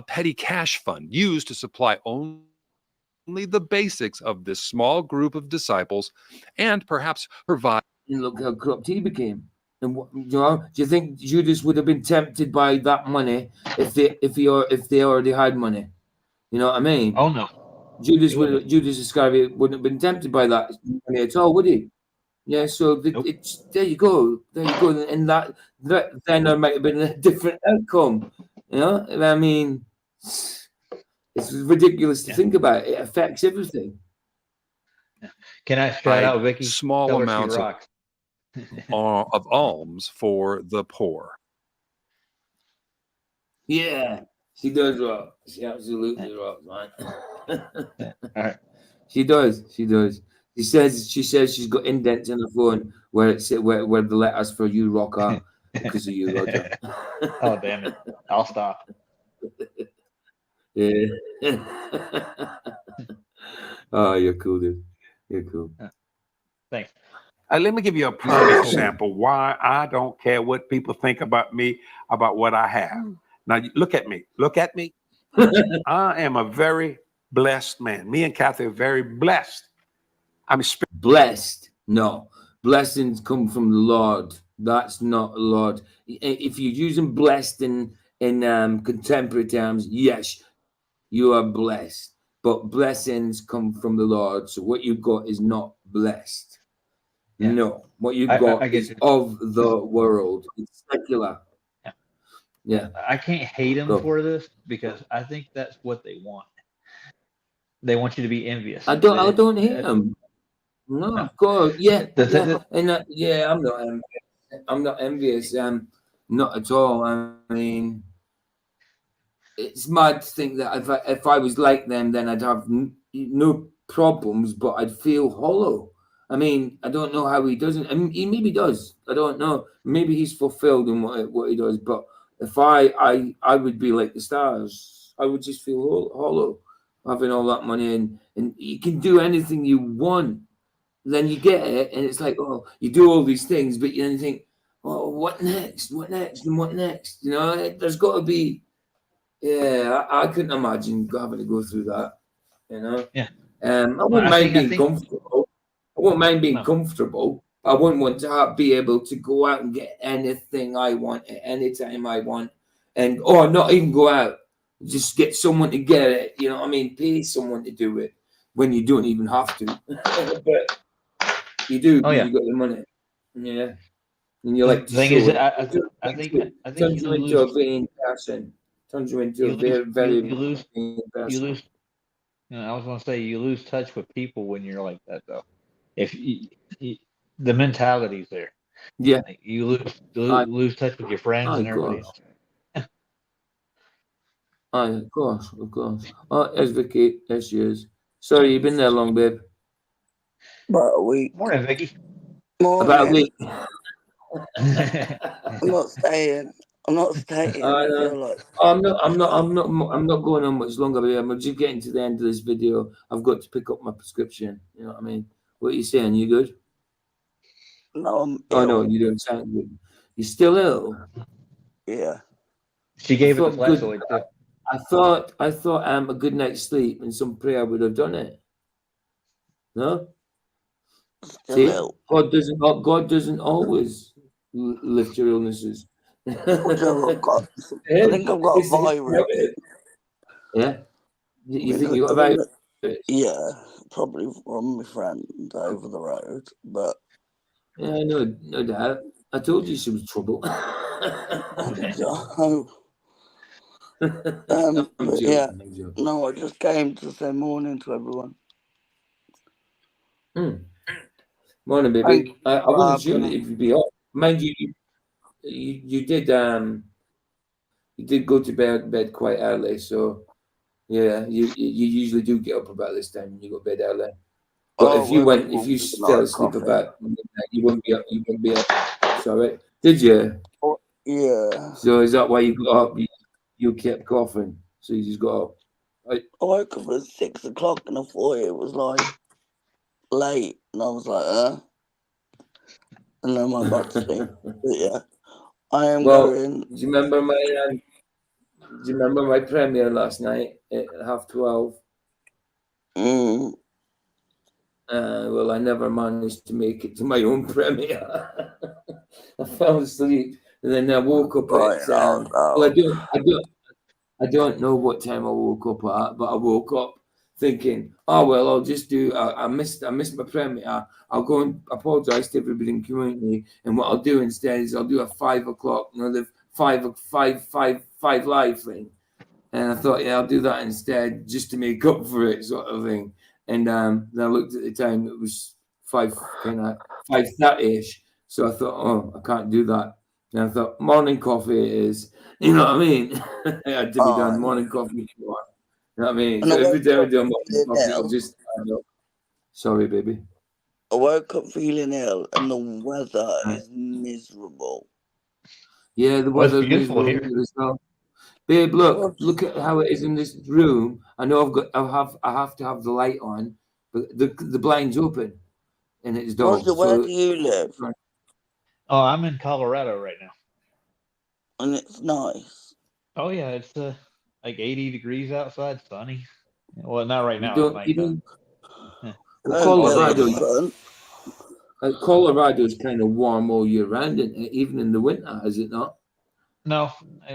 S8: petty cash fund used to supply only the basics of this small group of disciples and perhaps provide.
S1: And look how corrupt he became. And you know, do you think Judas would have been tempted by that money if they already had money? You know what I mean?
S2: Oh no.
S1: Judas
S2: He wouldn't.
S1: Judas Iscariot wouldn't have been tempted by that money at all, would he? Yeah. So
S2: Nope.
S1: it's there you go, and that then there might have been a different outcome. You know, I mean, it's ridiculous to think about. It affects everything.
S2: Can I shout out Vicky?
S8: Small
S2: Tell her she
S8: amounts of
S2: rocks.
S8: of alms for the poor.
S1: Yeah, she does rock. She absolutely rocks, man.
S2: All right.
S1: She does. She does. She says she's got indents in her phone where where the letters for you rock are because of you, Roger.
S2: Oh damn it! I'll stop.
S1: Yeah. Oh, you're cool, dude. You're cool.
S2: Thanks.
S5: Let me give you a prime example why I don't care what people think about me, about what I have. Now, look at me. Look at me. I am a very blessed man. Me and Kathy are very blessed. I'm
S1: Blessed. No. Blessings come from the Lord. That's not the Lord. If you're using blessed in contemporary terms, yes, you are blessed. But blessings come from the Lord. So what you got is not blessed.
S2: Yeah.
S1: No. What you
S2: I
S1: got
S2: get
S1: is
S2: you.
S1: of the world. It's secular. Yeah.
S2: I can't hate them
S1: Go.
S2: for this because I think that's what they want. They want you to be envious.
S1: I don't hate them. No, of course. Yeah. Yeah, I'm not envious. I'm not envious. Not at all. I mean, it's mad to think that if I was like them, then I'd have no problems, but I'd feel hollow. I mean, I don't know how he doesn't. I mean, he maybe does. I don't know. Maybe he's fulfilled in what he does. But if I would be like the stars. I would just feel hollow, having all that money, and you can do anything you want. Then you get it, and it's like, oh, you do all these things, but you think, oh, what next? What next? And what next? You know, there's got to be. Yeah, I couldn't imagine having to go through that. You know.
S2: Yeah.
S1: I wouldn't mind being comfortable. I wouldn't mind being
S2: No.
S1: comfortable. I wouldn't want to be able to go out and get anything I want at any time I want, and or not even go out, just get someone to get it. You know what I mean? Pay someone to do it when you don't even have to. But you do.
S2: Oh, yeah.
S1: You got the money. Yeah. And you're like,
S2: The thing is, I think
S1: turns
S2: you
S1: you into a
S2: lose.
S1: vain person. Turns you into
S2: You
S1: a very,
S2: lose-
S1: very
S2: you lose-
S1: vain person.
S2: You lose. I was going to say you lose touch with people when you're like that, though. If the mentality's there,
S1: Yeah.
S2: you lose touch with your friends
S1: Aye,
S2: and
S1: of
S2: everybody
S1: course.
S2: else.
S1: Aye, of course, of course. Oh, there's Vicky. There she is. Sorry, you've been there long, babe.
S10: About a week.
S2: Morning, Vicky.
S10: Morning.
S1: About a week.
S10: I'm not staying. I'm not staying.
S1: I
S10: I
S1: know.
S10: feel like
S1: I'm not going on much longer, but I'm just getting to the end of this video. I've got to pick up my prescription. You know what I mean? What are you saying? You good?
S10: no, I'm
S1: Oh
S10: ill.
S1: no, you don't sound good. You're still ill.
S10: Yeah.
S2: She gave it
S1: I
S2: the
S1: thought good-
S2: flashlight too.
S1: I thought a good night's sleep and some prayer would have done it. No?
S10: Just a
S1: See,
S10: little.
S1: God doesn't always lift your illnesses.
S10: Oh, Joe, I
S1: Yeah,
S10: think I've got a
S1: it's
S10: virus.
S1: yeah. You think
S10: Because
S1: you got
S10: I
S1: a
S10: think
S1: virus?
S10: that, yeah, probably from my friend over the road. But
S1: Yeah, no doubt. I told you she was trouble.
S10: so,
S1: I'm
S10: but yeah,
S1: joking. I'm joking.
S10: no, I just came to say morning to everyone.
S1: Morning,
S10: Thank
S1: baby.
S10: you
S1: I
S10: for
S1: wasn't sure
S10: having
S1: that
S10: me.
S1: if you'd be up. Mind you, you did go to bed quite early, so yeah, you usually do get up about this time when you go to bed early. But
S10: Oh, woke up
S1: if
S10: with
S1: you
S10: a
S1: fell
S10: night
S1: asleep
S10: coffee.
S1: about midnight, you wouldn't be up. You wouldn't be up. Sorry, did you?
S10: Oh, yeah.
S1: So is that why you got up? You kept coughing, so you just got up.
S10: I woke up at 6 o'clock and I thought it was like late. And I was like, and then I went back to sleep. But yeah, I am
S1: Well,
S10: going.
S1: do you remember my premiere last night at 12:30?
S10: Mm,
S1: Well, I never managed to make it to my own premiere. I fell asleep and then I woke up
S10: right,
S1: at well,
S10: I'll
S1: I don't know what time I woke up at, but I woke up thinking, oh well, I'll just do. I missed my premiere. I'll go and apologise to everybody in the community, and what I'll do instead is I'll do a 5 o'clock, the five live thing. And I thought, yeah, I'll do that instead, just to make up for it, sort of thing. And then I looked at the time; it was 5:30ish. So I thought, oh, I can't do that. And I thought, morning coffee it is. You know what I mean? It had to be done. Morning coffee. You know what I mean?
S10: And
S1: So
S10: I
S1: every
S10: woke
S1: time I
S10: up
S1: do a morning
S10: feeling
S1: coffee, I'll
S10: ill.
S1: just stand up. Sorry, baby.
S10: I woke up feeling ill, and the weather is miserable.
S1: Yeah, the
S2: Well, it's
S1: weather's
S2: beautiful
S1: miserable
S2: here.
S1: here as well. Babe, look at how it is in this room. I know I have to have the light on, but the blind's open and it's dark.
S10: Roger, where
S1: So
S10: do you live?
S2: Oh, I'm in Colorado right now.
S10: And it's nice.
S2: Oh yeah, it's like 80 degrees outside, sunny. Well, not right
S1: you
S2: now.
S1: don't
S2: It's
S1: you
S2: nighttime.
S1: don't
S10: I
S1: well,
S10: don't get the sun.
S1: Colorado is kind of warm all year round, isn't it? Even in the winter, is it not?
S2: No,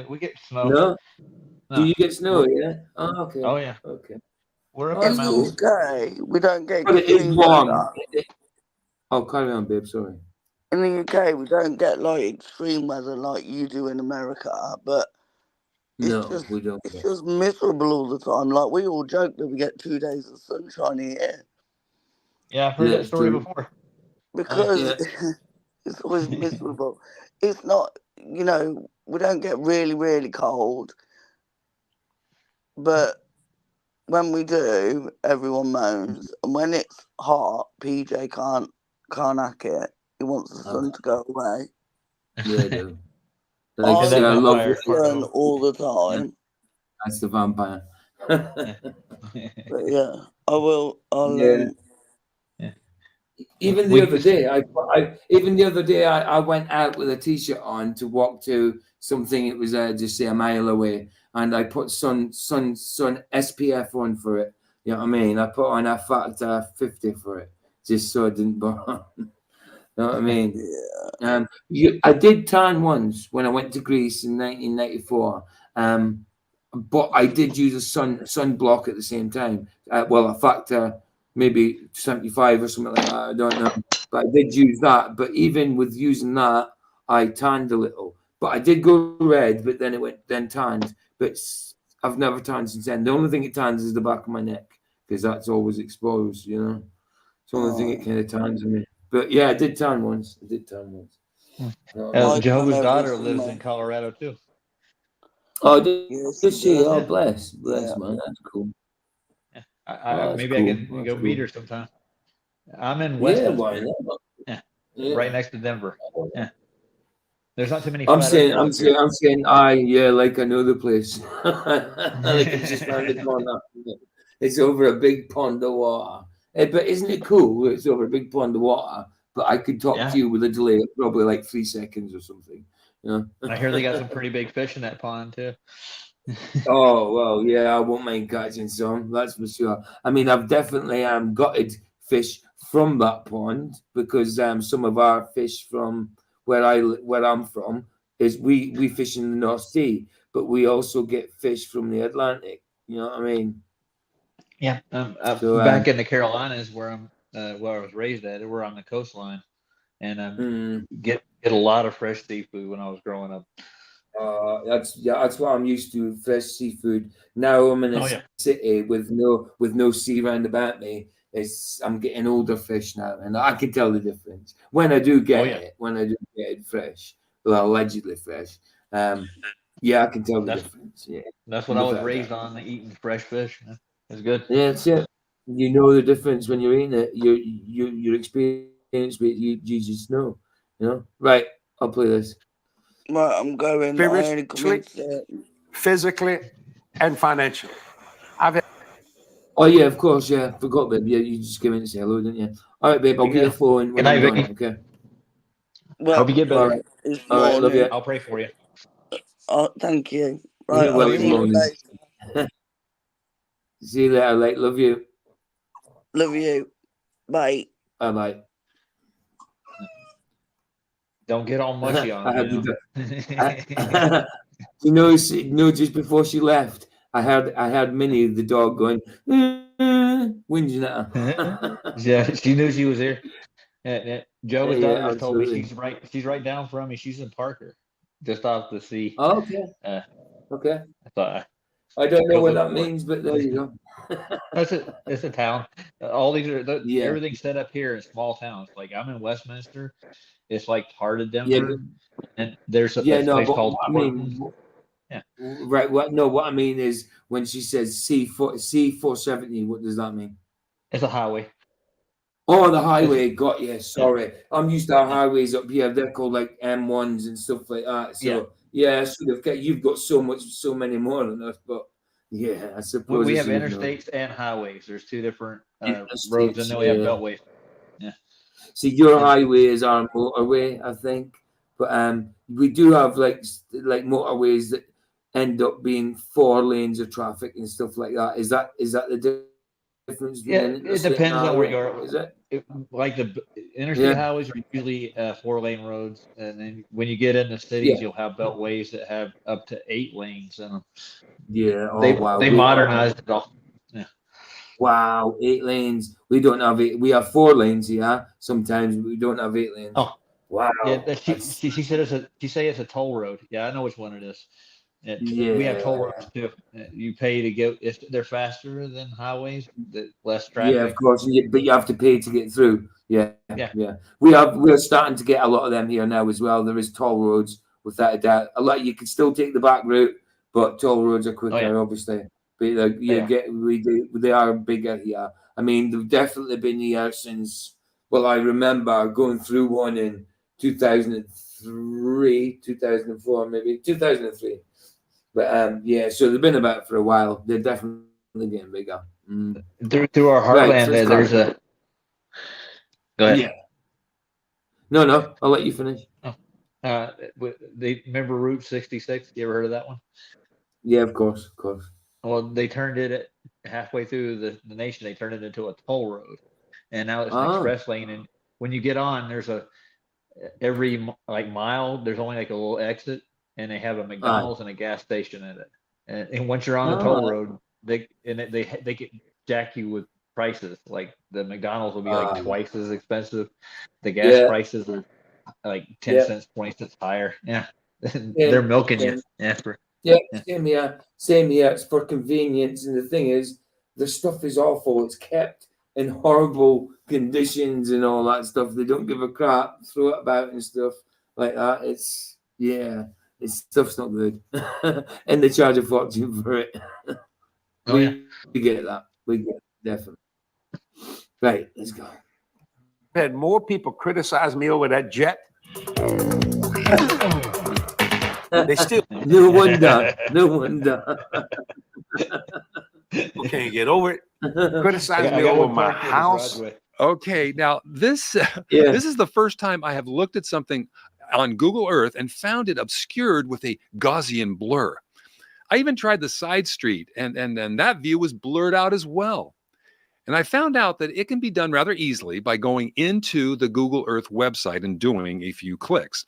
S2: we get snow.
S1: No. Do
S2: No.
S1: you get snow? Yeah. Oh, okay.
S2: Oh yeah,
S1: Okay.
S2: we're up
S1: Oh,
S2: in the
S10: In
S1: that's
S10: the
S2: mountains.
S1: cool.
S10: UK, we don't get
S1: But it is
S10: extreme
S1: warm.
S10: weather.
S1: Oh, carry on, babe. Sorry.
S10: In the UK, we don't get like extreme weather like you do in America, but
S1: No, we don't.
S10: it's just miserable all the time. Like we all joke that we get 2 days of sunshine here
S2: Yeah, I've heard
S1: Yeah,
S2: that story
S1: true.
S2: before.
S10: because
S1: Yeah.
S10: it's always miserable. It's not, we don't get really, really cold, but when we do, everyone moans, and when it's hot, PJ can't hack it. He wants the sun to go away.
S1: Yeah, I do.
S10: I
S1: Like, see,
S2: that
S1: I love
S2: vampire
S1: it.
S2: part
S10: learn
S2: of
S10: all the time.
S1: That's the vampire.
S10: But yeah, I'll
S1: Yeah. Even the other day, I went out with a t-shirt on to walk to something. It was just say a mile away, and I put sun SPF on for it. You know what I mean? I put on a factor 50 for it, just so I didn't burn. You know what I mean?
S10: Yeah.
S1: I did tan once when I went to Greece in 1994. But I did use a sunblock at the same time. Well, a factor maybe 75 or something like that. I don't know. But I did use that. But even with using that, I tanned a little. But I did go red, but then it went tanned. But I've never tanned since then. The only thing it tans is the back of my neck because that's always exposed, you know. It's the only thing it kind of tans me. But yeah, I did tan once.
S2: Jehovah's daughter lives in Colorado too.
S1: Oh, did
S10: Yes,
S1: she? Oh,
S2: Yeah.
S1: bless,
S10: Yeah.
S1: man. That's cool.
S2: Maybe I can go meet her sometime. I'm in West Elmore. Yeah. Right next to Denver. Yeah. There's not too many.
S1: I'm
S2: flat
S1: saying,
S2: earthers here.
S1: like I know the place. Like it's just around the corner. It's over a big pond of water. But isn't it cool? It's over a big pond of water, but I could talk to you with a delay of probably like 3 seconds or something. You know?
S2: I hear they got some pretty big fish in that pond too.
S1: Oh well, yeah, I won't mind catching some. That's for sure. I mean, I've definitely gutted fish from that pond because some of our fish from where I'm from is we fish in the North Sea, but we also get fish from the Atlantic. You know what I mean?
S2: Yeah.
S1: So,
S2: Back in the Carolinas, where I was raised at, we're on the coastline, and get a lot of fresh seafood when I was growing up.
S1: That's what I'm used to, fresh seafood. Now I'm in a city with no sea round about me. I'm getting older fish now, and I can tell the difference when I do get it. When I do get it fresh, well, allegedly fresh. Yeah, I can tell the difference. Yeah,
S2: that's what I was raised on, eating fresh fish. It's good.
S1: Yeah, that's it. You know the difference when you're eating it. Your experience with you just know. You know, right? I'll play this.
S10: Right, I'm going.
S5: Physically, and financially.
S1: Oh yeah, of course. Yeah, forgot, babe. Yeah, you just came in to say hello, didn't you? All right, babe. I'll get your phone when I'm done. Okay.
S10: Well,
S2: hope you get better.
S1: All right, love you.
S2: I'll pray for you.
S10: Oh, thank you. Right,
S1: You're welcome. See you later, like. Love you.
S10: Love you. Bye.
S1: Bye.
S2: Don't get all mushy on
S1: it. You know, just before she left, I had Minnie the dog going, whinging at her.
S2: Yeah, she knew she was here. Joe's daughter told me
S1: absolutely.
S2: she's right down from me. She's in Parker, just off the sea.
S1: Oh, okay. Okay.
S2: I
S1: don't know what that means, but there you go.
S2: It's a town. All these are everything's set up here in small towns. Like I'm in Westminster. It's like heart of Denver, and there's a place called.
S1: Right. What I mean is when she says C470, what does that mean?
S2: It's a highway.
S1: Oh, the highway. Got you. Sorry, I'm used to our highways up here. They're called like M1s and stuff like that. So I should have. You've got so many more than us, but yeah, I suppose
S2: we have interstates and highways. There's two different roads, and then we have beltways. Yeah.
S1: See, your highway is our motorway, I think, but we do have like motorways that end up being 4 lanes of traffic and stuff like that. Is that the difference?
S2: Yeah, it depends on where you are.
S1: Is it?
S2: Like the interstate highways are usually 4-lane roads, and then when you get into cities, you'll have beltways that have up to 8 lanes in them.
S1: Yeah,
S2: they modernized it all. Yeah.
S1: Wow, 8 lanes. We don't have 8. We have 4 lanes here. Sometimes we don't have 8 lanes.
S2: Oh,
S1: wow.
S2: Yeah, she said it's a toll road. Yeah, I know which one it is. We have toll roads too. You pay to go. If they're faster than highways, less traffic.
S1: Yeah, of course. But you have to pay to get through. Yeah. We're starting to get a lot of them here now as well. There is toll roads, without a doubt. A lot. You can still take the back route, but toll roads are quicker, obviously. But they are bigger here. I mean, they've definitely been here since. Well, I remember going through one in 2003, 2004, maybe 2003. But so they've been about for a while. They're definitely getting bigger.
S2: Through our heartland, there's a. Go ahead.
S1: Yeah. No, I'll let you finish.
S2: They remember Route 66. You ever heard of that one?
S1: Yeah, of course.
S2: Well, they turned it halfway through the nation. They turned it into a toll road, and now it's an express lane. And when you get on, there's every mile. There's only like a little exit, and they have a McDonald's and a gas station in it. And once you're on the toll road, they can jack you with prices. Like the McDonald's will be like twice as expensive. The gas prices are like 10 cents, 20 cents higher. Yeah, they're milking you.
S1: Same here. It's for convenience, and the thing is, the stuff is awful. It's kept in horrible conditions and all that stuff. They don't give a crap, throw it about and stuff like that. It's stuff's not good, and they charge a fortune for it. We get that. We get it, definitely. Right, let's go.
S5: Had more people criticize me over that jet. They still
S1: no wonder.
S5: People can't get over it. Criticize me over my house.
S8: Okay, now this is the first time I have looked at something on Google Earth and found it obscured with a Gaussian blur. I even tried the side street, and that view was blurred out as well. And I found out that it can be done rather easily by going into the Google Earth website and doing a few clicks.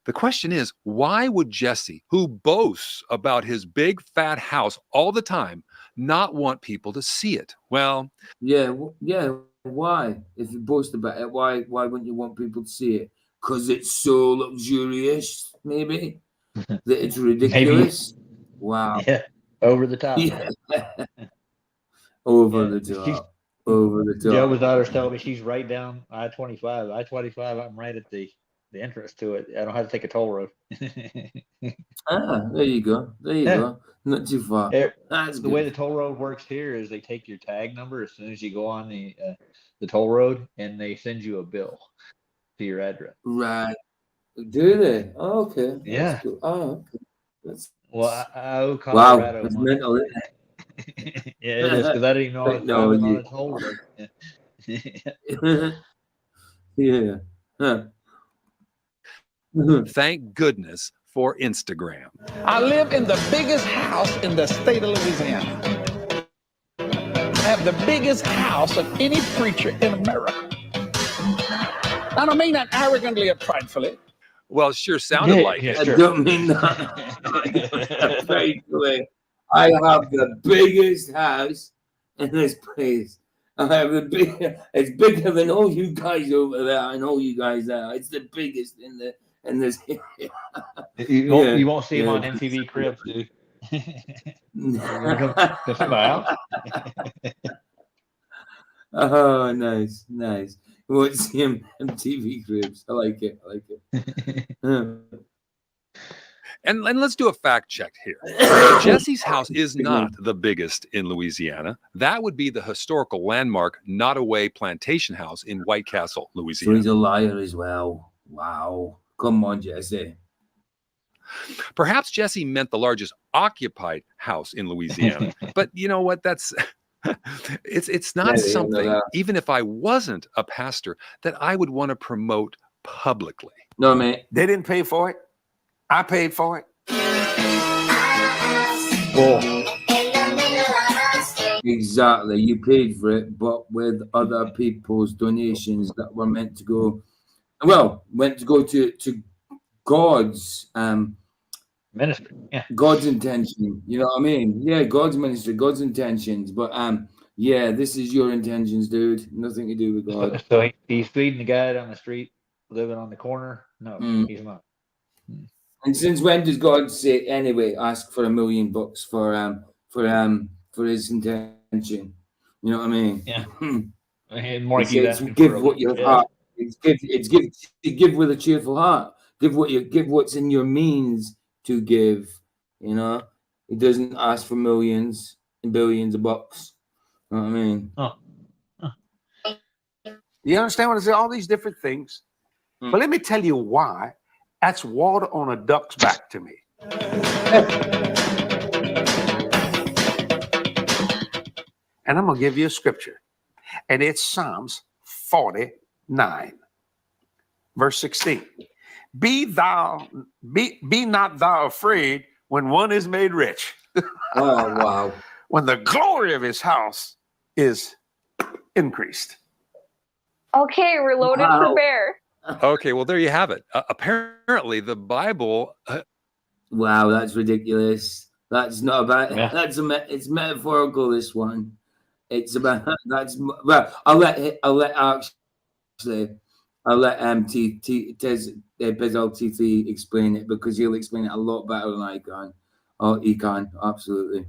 S8: The question is, why would Jesse, who boasts about his big fat house all the time, not want people to see it? Well,
S1: Yeah, yeah. Why? If you boast about it, why wouldn't you want people to see it? Because it's so luxurious, maybe? That it's ridiculous? Wow.
S2: Yeah, over the top.
S1: Yeah. Over
S2: Yeah,
S1: the top. Over the top.
S2: Joe was daughter's telling me she's right down I-25. I-25, I'm right at the entrance to it. I don't have to take a toll road.
S1: Ah, there you go. There you
S2: Yeah.
S1: go. Not too far. That's
S2: The way
S1: good.
S2: the toll road works here is they take your tag number as soon as you go on the toll road, and they send you a bill to your address.
S1: Right. Do they? Oh, okay. That's
S2: Yeah.
S1: cool. Oh, okay. That's
S2: Well, I owe
S1: wow.
S2: Colorado
S1: That's
S2: money.
S1: mental, isn't it?
S2: Yeah, it is, because I didn't even know I was driving on a
S1: Technology.
S2: toll road.
S1: Yeah. Huh.
S8: thank goodness for Instagram.
S11: I live in the biggest house in the state of Louisiana. I have the biggest house of any preacher in America. I don't mean that arrogantly or pridefully.
S8: Well, it sure sounded like
S2: yeah,
S8: it.
S1: I
S2: sure.
S1: don't mean that. Basically, I have the biggest house in this place. I have the big. It's bigger than all you guys over there and all you guys there. It's the biggest in this.
S2: You won't see him
S1: yeah.
S2: on MTV Cribs, dude. Come see my house.
S1: Oh, nice. You won't see him MTV Cribs. I like it.
S8: And let's do a fact check here. Jesse's house is not the biggest in Louisiana. That would be the historical landmark Nottoway Plantation House in White Castle,
S1: So
S8: Louisiana.
S1: he's a liar as well. Wow. Come on, Jesse.
S8: Perhaps Jesse meant the largest occupied house in Louisiana. But you know what? That's it's not
S1: Yeah,
S8: something, even if I wasn't a pastor, that I would want to promote publicly.
S1: No, mate.
S5: They didn't pay for it. I paid for it.
S1: Exactly. You paid for it, but with other people's donations that were meant to go to God's
S2: Ministry. Yeah.
S1: God's intention. You know what I mean? Yeah, God's ministry, God's intentions. But yeah, this is your intentions, dude. Nothing to do with God.
S2: So he's feeding the guy down the street, living on the corner. No, he's not.
S1: And since when does God say anyway? Ask for $1 million for his intention. You know what I mean?
S2: Yeah. And
S1: It's give what your heart. It's give with a cheerful heart. Give what's in your means to give. You know, he doesn't ask for millions and billions of bucks. You know what I mean?
S5: You understand what I say? All these different things. But let me tell you why. That's water on a duck's back to me. And I'm going to give you a scripture. And it's Psalms 49, verse 16. Be not thou afraid when one is made rich.
S1: Oh, wow.
S5: When the glory of his house is increased.
S12: Okay, we're loaded for bear.
S8: Okay, well, there you have it. Apparently, the Bible.
S1: Wow, that's ridiculous. That's not about. Yeah. It's metaphorical. This one. It's about. That's well. I'll let Bezal TT explain it because he'll explain it a lot better than I can. Oh, he can absolutely.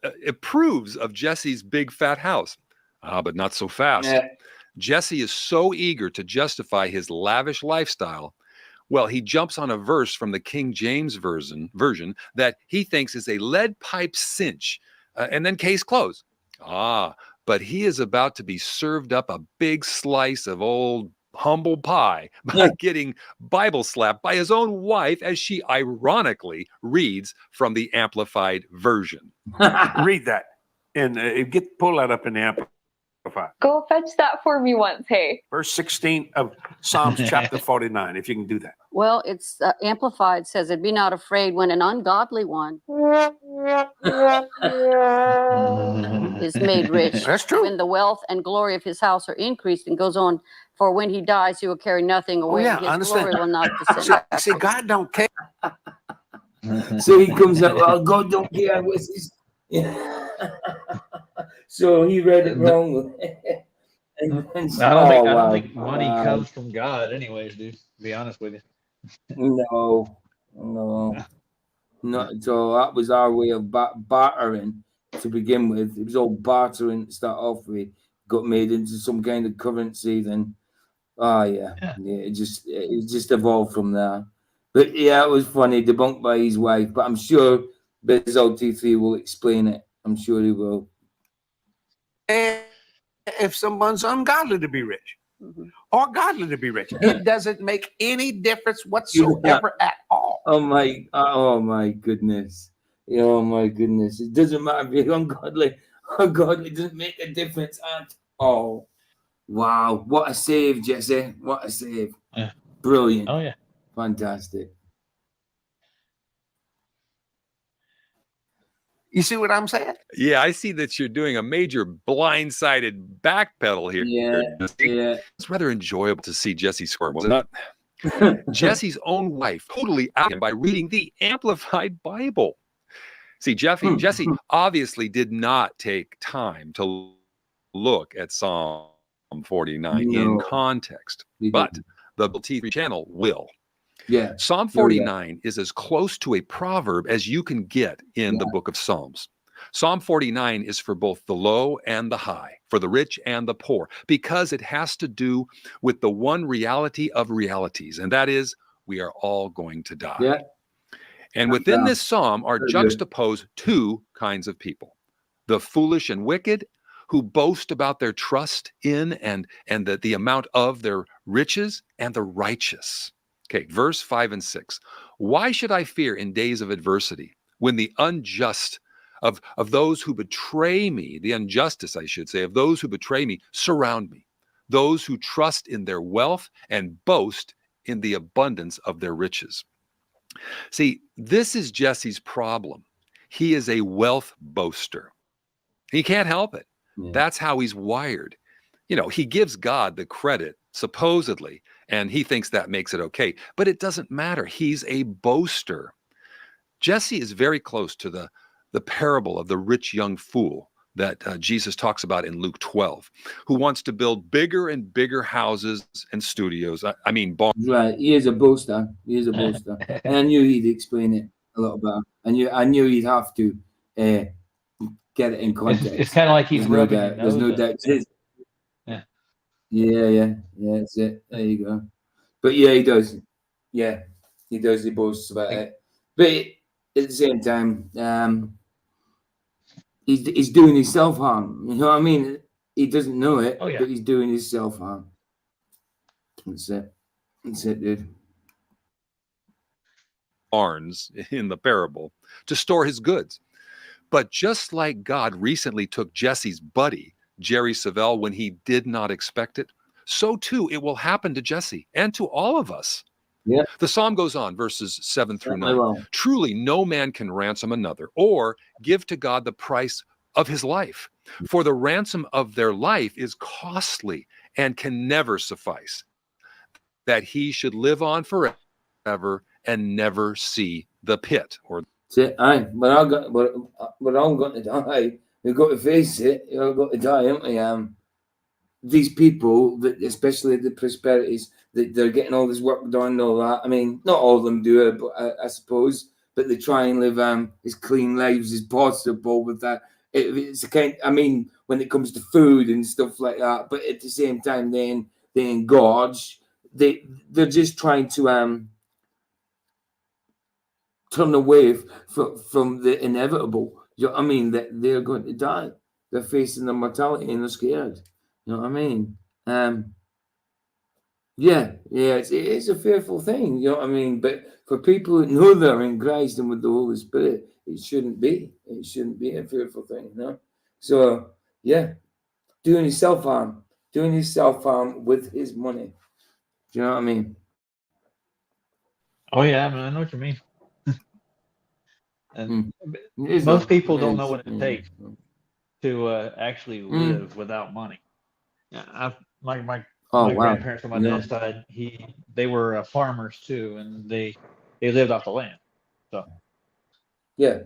S8: It proves of Jesse's big fat house, but not so fast.
S1: Yeah.
S8: Jesse is so eager to justify his lavish lifestyle. Well, he jumps on a verse from the King James version that he thinks is a lead pipe cinch, and then case closed. But he is about to be served up a big slice of old humble pie by getting Bible slapped by his own wife as she ironically reads from the Amplified Version.
S5: Read that and pull that up in the Amplified.
S12: Go fetch that for me once, hey.
S5: Verse 16 of Psalms chapter 49, if you can do that.
S6: Well, it's Amplified says it, be not afraid when an ungodly one is is made rich.
S5: That's true.
S6: When the wealth and glory of his house are increased, and goes on, for when he dies, he will carry nothing away.
S5: yeah, I
S6: His
S5: understand.
S6: glory will not descend back.
S5: See, God don't care.
S1: So he comes out, well, God don't care. What's his... So he read it wrong.
S2: I don't think money comes from God, anyways, dude. To be honest with you.
S1: No, not at all. That was our way of bartering to begin with. It was all bartering to start off with. Got made into some kind of currency, then it just evolved from there. But yeah, it was funny, debunked by his wife. But I'm sure BizLT3 will explain it. I'm sure he will.
S5: And if someone's ungodly to be rich or godly to be rich, it doesn't make any difference whatsoever at all.
S1: Oh my goodness. Oh my goodness. It doesn't matter if you're ungodly or godly. It doesn't make a difference at all. Wow. What a save, Jesse. What a save.
S2: Yeah.
S1: Brilliant.
S2: Oh, yeah.
S1: Fantastic.
S5: You see what I'm saying?
S8: Yeah, I see that you're doing a major blindsided backpedal here.
S1: Yeah.
S8: It's rather enjoyable to see Jesse squirm, was it not? Jesse's own wife totally out him by reading the Amplified Bible. See, Jesse obviously did not take time to look at Psalm 49 in context, but the T3 channel will.
S1: Yeah.
S8: Psalm 49 is as close to a proverb as you can get in the book of Psalms. Psalm 49 is for both the low and the high, for the rich and the poor, because it has to do with the one reality of realities, and that is we are all going to die.
S1: Yeah.
S8: And within this psalm are juxtaposed two kinds of people: the foolish and wicked, who boast about their trust in and the amount of their riches, and the righteous. Okay, verse 5 and 6. Why should I fear in days of adversity, when the unjust of those who betray me, the injustice, I should say, of those who betray me, surround me, those who trust in their wealth and boast in the abundance of their riches? See, this is Jesse's problem. He is a wealth boaster. He can't help it. Yeah. That's how he's wired. You know, he gives God the credit, supposedly, and he thinks that makes it okay. But it doesn't matter. He's a boaster. Jesse is very close to the parable of the rich young fool that Jesus talks about in Luke 12, who wants to build bigger and bigger houses and studios. I mean, barns.
S1: Right. He is a boaster. He is a boaster. And I knew he'd explain it a little better. I knew he'd have to get it in context.
S2: It's kind of like he's rubbing it.
S1: There's no doubt. Yeah, that's it. There you go. But yeah, he does. Yeah, he does. He boasts about it. But at the same time, he's doing his self-harm. You know what I mean? He doesn't know it, but he's doing his self-harm. That's it. That's it, dude.
S8: Barns in the parable to store his goods. But just like God recently took Jesse's buddy, Jerry Savelle, when he did not expect it, so too it will happen to Jesse and to all of us.
S1: Yeah.
S8: The psalm goes on, verses 7 through 9. Truly, no man can ransom another or give to God the price of his life. For the ransom of their life is costly and can never suffice, that he should live on forever and never see the pit. Or
S1: aye, but I'm going to die. We've got to face it. You've got to die, haven't we? These people, that especially the prosperities, that they're getting all this work done and all that. I mean, not all of them do it, but I suppose. But they try and live as clean lives as possible with that. It's a kind. I mean, when it comes to food and stuff like that. But at the same time, they engorge. They're just trying to turn away from the inevitable. You know what I mean? That they're going to die. They're facing the mortality and they're scared. You know what I mean? It's a fearful thing. You know what I mean? But for people who know they're in Christ and with the Holy Spirit, it shouldn't be. It shouldn't be a fearful thing. No. So yeah, doing his self-harm with his money. Do you know what I mean?
S2: Oh yeah, I know what you mean. And most people don't know what it takes. to actually live without money. My
S1: Oh,
S2: my
S1: wow.
S2: grandparents on my
S1: Yeah.
S2: dad's side, they were farmers too, and they lived off the land. So
S1: Yeah.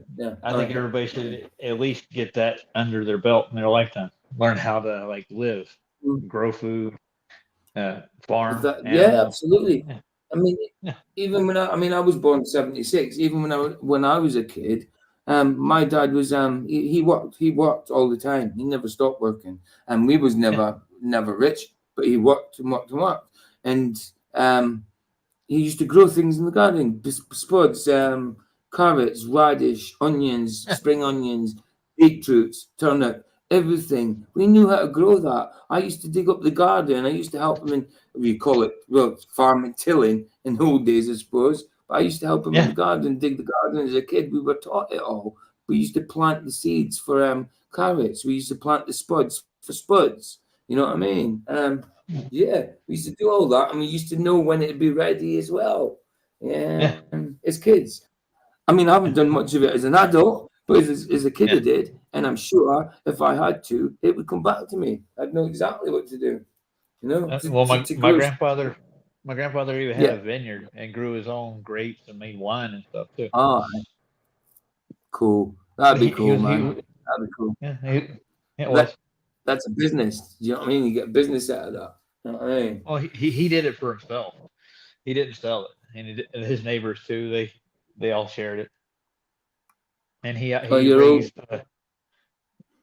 S2: I think everybody should at least get that under their belt in their lifetime. Learn how to like live, grow food, farm.
S1: Yeah,
S2: animals.
S1: absolutely.
S2: Yeah.
S1: I mean,
S2: Yeah.
S1: even when I was born in '76. Even when I was a kid, my dad was he worked all the time. He never stopped working, and we was never rich, but he worked and worked and worked, and he used to grow things in the garden: spuds, carrots, radish, onions, spring onions, beetroots, turnip, everything. We knew how to grow that. I used to dig up the garden. I used to help him in, we call it, well, farming, tilling in the old days, I suppose. But I used to help him in the garden, dig the garden as a kid. We were taught it all. We used to plant the seeds for carrots. We used to plant the spuds for spuds. You know what I mean? Yeah, we used to do all that, and we used to know when it'd be ready as well. Yeah, as kids. I mean, I haven't done much of it as an adult, but as a kid I did, and I'm sure if I had to, it would come back to me. I'd know exactly what to do. You know.
S2: Well, my
S1: grow-
S2: grandfather even had a vineyard and grew his own grapes and made wine and stuff too.
S1: Ah, cool. That'd be
S2: He
S1: cool,
S2: was- he
S1: man.
S2: was-
S1: That'd be cool.
S2: Yeah, it was.
S1: That's a business. Do you know what I mean? You get a business out of that. You know what I mean?
S2: Well, he did it for himself. He didn't sell it, and his neighbors too. They all shared it. And he raised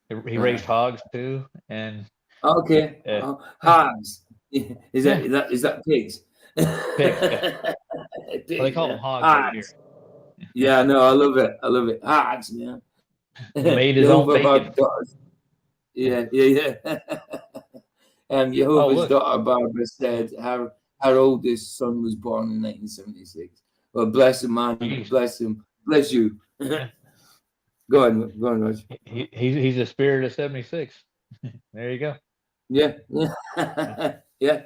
S2: he raised hogs too, and
S1: Okay. Hogs. Is that pigs?
S2: Pigs, yeah.
S1: Pigs,
S2: Well, they call them hogs over here.
S1: Yeah, no, I love it. I love it. Hogs, man.
S2: Made his own
S1: Jehovah
S2: bacon.
S1: Barbara- Yeah. Jehovah's
S2: look.
S1: daughter Barbara said her oldest son was born in 1976. Well, bless him, man.
S2: Jeez.
S1: Bless him. Bless you. Go on, Raj.
S2: He's the spirit of 76. There you go.
S1: Yeah. Yeah.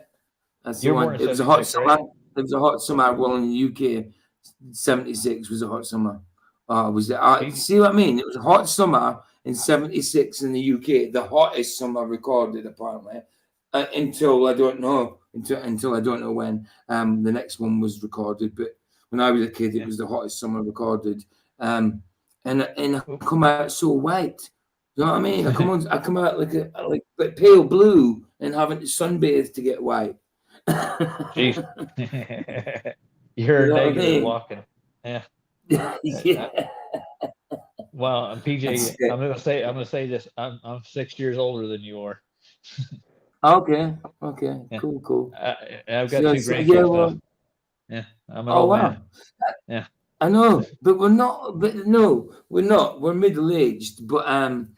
S1: That's
S2: You
S1: the
S2: were
S1: one.
S2: born in
S1: It was a hot
S2: 76, right?
S1: summer. It was a hot summer. Well, in the UK, 76 was a hot summer. See what I mean? It was a hot summer in 76 in the UK, the hottest summer recorded apparently, until I don't know when the next one was recorded. But when I was a kid, it was the hottest summer recorded. And I come out so white. You know what I mean? I come out like pale blue and having to sunbathe to get white.
S2: Jeez. You're
S1: You know what I
S2: negative
S1: mean?
S2: walking. Yeah.
S1: Yeah.
S2: Well, PJ,
S1: That's it.
S2: I'm gonna say this. I'm 6 years older than you are.
S1: Okay.
S2: Yeah.
S1: Cool.
S2: I've got
S1: So-
S2: two
S1: so,
S2: grandkids.
S1: yeah,
S2: now.
S1: well-
S2: Yeah, I'm an
S1: Oh
S2: old
S1: wow.
S2: man. Yeah.
S1: I know, but we're not. But no, we're not. We're middle aged, but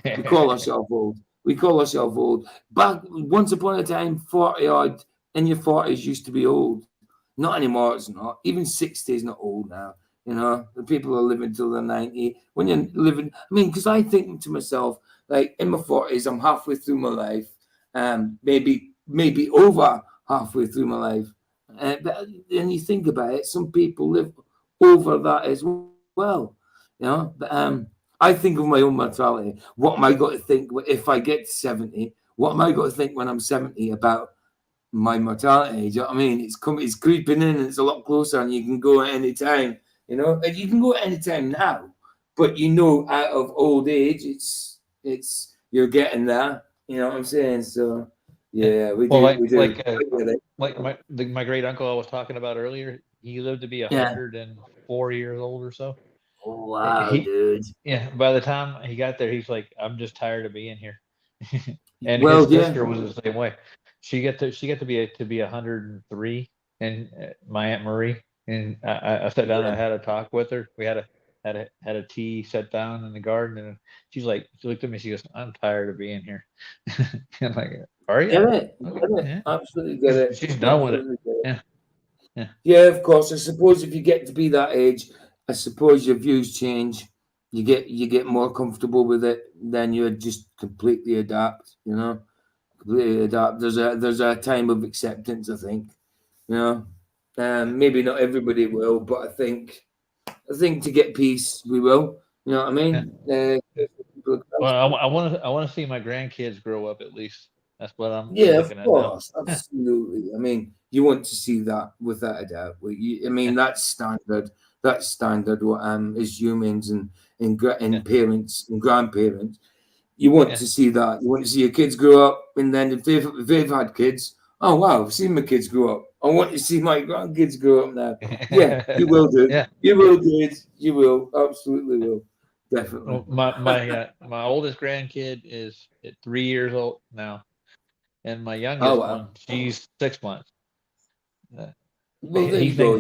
S1: we call ourselves old. We call ourselves old. Back once upon a time, 40 odd in your 40s used to be old. Not anymore. It's not. Even 60 is not old now. You know, the people are living till they're 90. When you're living, I mean, because I think to myself, like in my 40s, I'm halfway through my life. Maybe over halfway through my life. But then you think about it, some people live over that as well, you know. But I think of my own mortality. What am I going to think if I get to 70? What am I going to think when I'm 70 about my mortality? Do you know what I mean? It's creeping in, and it's a lot closer, and you can go at any time. You know, and you can go at any time now, but you know, out of old age, it's you're getting there. You know what I'm saying? So yeah, we do.
S2: Well,
S1: we do.
S2: like my great uncle I was talking about earlier, he lived to be 104 years old or so.
S1: Oh, wow,
S2: He-
S1: dude.
S2: Yeah, by the time he got there, he's like, "I'm just tired of being here." And
S1: Well,
S2: his
S1: yeah.
S2: sister was the same way. She got to be 103, and my Aunt Marie, and I sat down and I had a talk with her. We had a tea, sat down in the garden, and she looked at me. She goes, "I'm tired of being here." I'm like, "Are you?"
S1: Get it?
S2: Okay,
S1: Get it?
S2: yeah.
S1: Absolutely get it.
S2: She's done with it.
S1: Absolutely get
S2: Yeah.
S1: Yeah, of course. I suppose if you get to be that age, I suppose your views change. You get more comfortable with it, then you just completely adapt. You know, completely adapt. There's a time of acceptance, I think. You know, maybe not everybody will, but I think to get peace, we will. You know what I mean?
S2: Well, Well, I want to see my grandkids grow up at least. That's what I'm
S1: Yeah, of
S2: looking at now.
S1: course, absolutely. I mean, you want to see that without a doubt. I mean, that's standard. That's standard. As humans and parents and grandparents, you want to see that. You want to see your kids grow up, and then if they've had kids, oh wow, I've seen my kids grow up. I want to see my grandkids grow up now. Yeah, you will do.
S2: Yeah.
S1: You will, kids. You will. Absolutely will. Definitely.
S2: Well, my oldest grandkid is at 3 years old now, and my youngest one, she's 6 months.
S1: Well, there you go.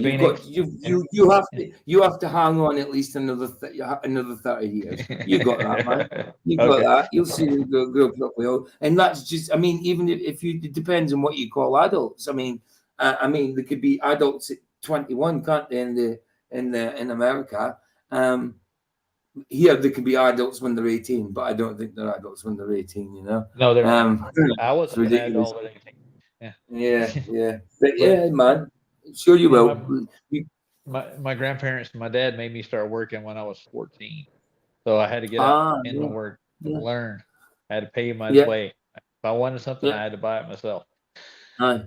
S1: You have to hang on at least another 30 years. You got that, man. You got that. You'll see them grow properly old, and that's just. I mean, even if you, it depends on what you call adults. I mean, there could be adults at 21, can't they? In America, here there could be adults when they're 18, but I don't think they're adults when they're 18. You know?
S2: No, they're not. I wasn't an adult at 18.
S1: Yeah. But yeah, man. Sure, you will.
S2: My grandparents, my dad made me start working when I was 14, so I had to get out in the work, learn. I had to pay my way. If I wanted something, I had to buy it myself.
S1: I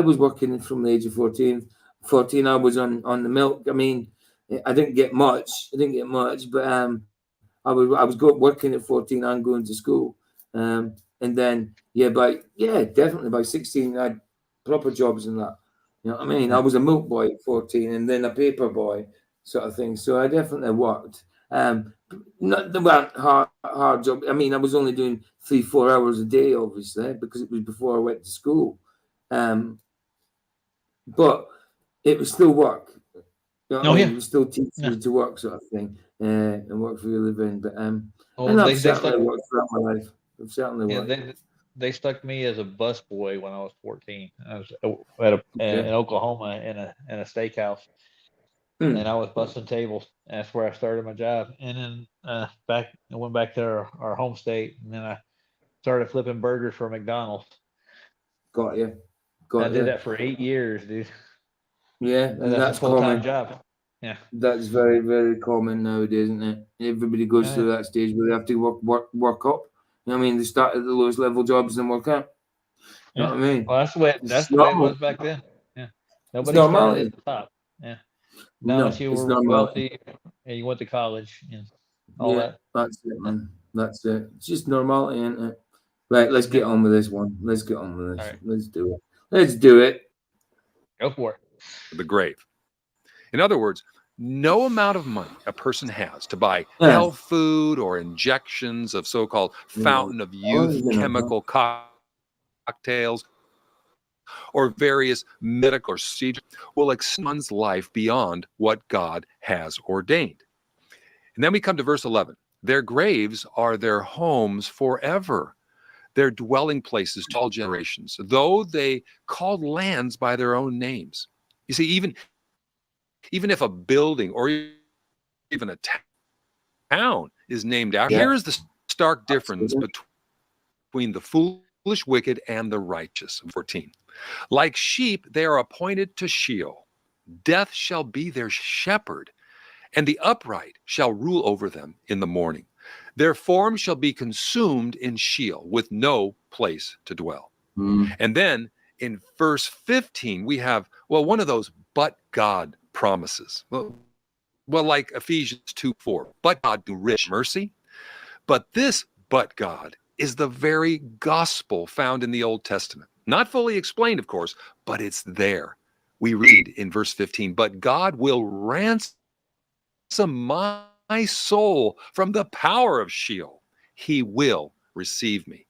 S1: was working from the age of 14. 14, I was on the milk. I mean, I didn't get much. But I was working at 14 and going to school. And then definitely by 16, I had proper jobs and that. You know what I mean? I was a milk boy at 14 and then a paper boy sort of thing. So I definitely worked. Not the hard job. I mean, I was only doing 3-4 hours a day, obviously, because it was before I went to school. But it was still work. You know what I mean? It was still teaching you to work, sort of thing, and work for your living. But and I've certainly worked throughout my life. I've certainly worked.
S2: They stuck me as a bus boy when I was 14. I was in Oklahoma in a steakhouse, and I was busting tables. That's where I started my job. And then I went back to our home state, and then I started flipping burgers for McDonald's.
S1: Got you.
S2: I did that for 8 years, dude.
S1: Yeah, and that's
S2: a full-time
S1: common.
S2: job. Yeah,
S1: that's very, very common nowadays, isn't it? Everybody goes through that stage where they have to work up. You know what I mean? They start at the lowest level jobs and work out. You know what I mean?
S2: Well, that's the way it was back then. Yeah, nobody started at the top. Yeah. Now if you were wealthy and you went to college and all that.
S1: That's it, man. That's it. It's just normality, isn't it? Right, let's get on with this one. Let's get on with this. Right. Let's do it. Let's do it.
S2: Go for it.
S8: The grave. In other words, no amount of money a person has to buy health food or injections of so-called fountain of youth chemical cocktails or various medical procedures will extend one's life beyond what God has ordained. And then we come to verse 11. Their graves are their homes forever, their dwelling places to all generations, though they called lands by their own names. You see, even if a building or even a town is named after, here's the stark difference between the foolish, wicked, and the righteous. 14. Like sheep, they are appointed to Sheol. Death shall be their shepherd, and the upright shall rule over them in the morning. Their form shall be consumed in Sheol, with no place to dwell. And then in verse 15, we have, one of those but God promises. Well, like Ephesians 2:4, but God do rich mercy. But this but God is the very gospel found in the Old Testament. Not fully explained, of course, but it's there. We read in verse 15, but God will ransom my soul from the power of Sheol. He will receive me.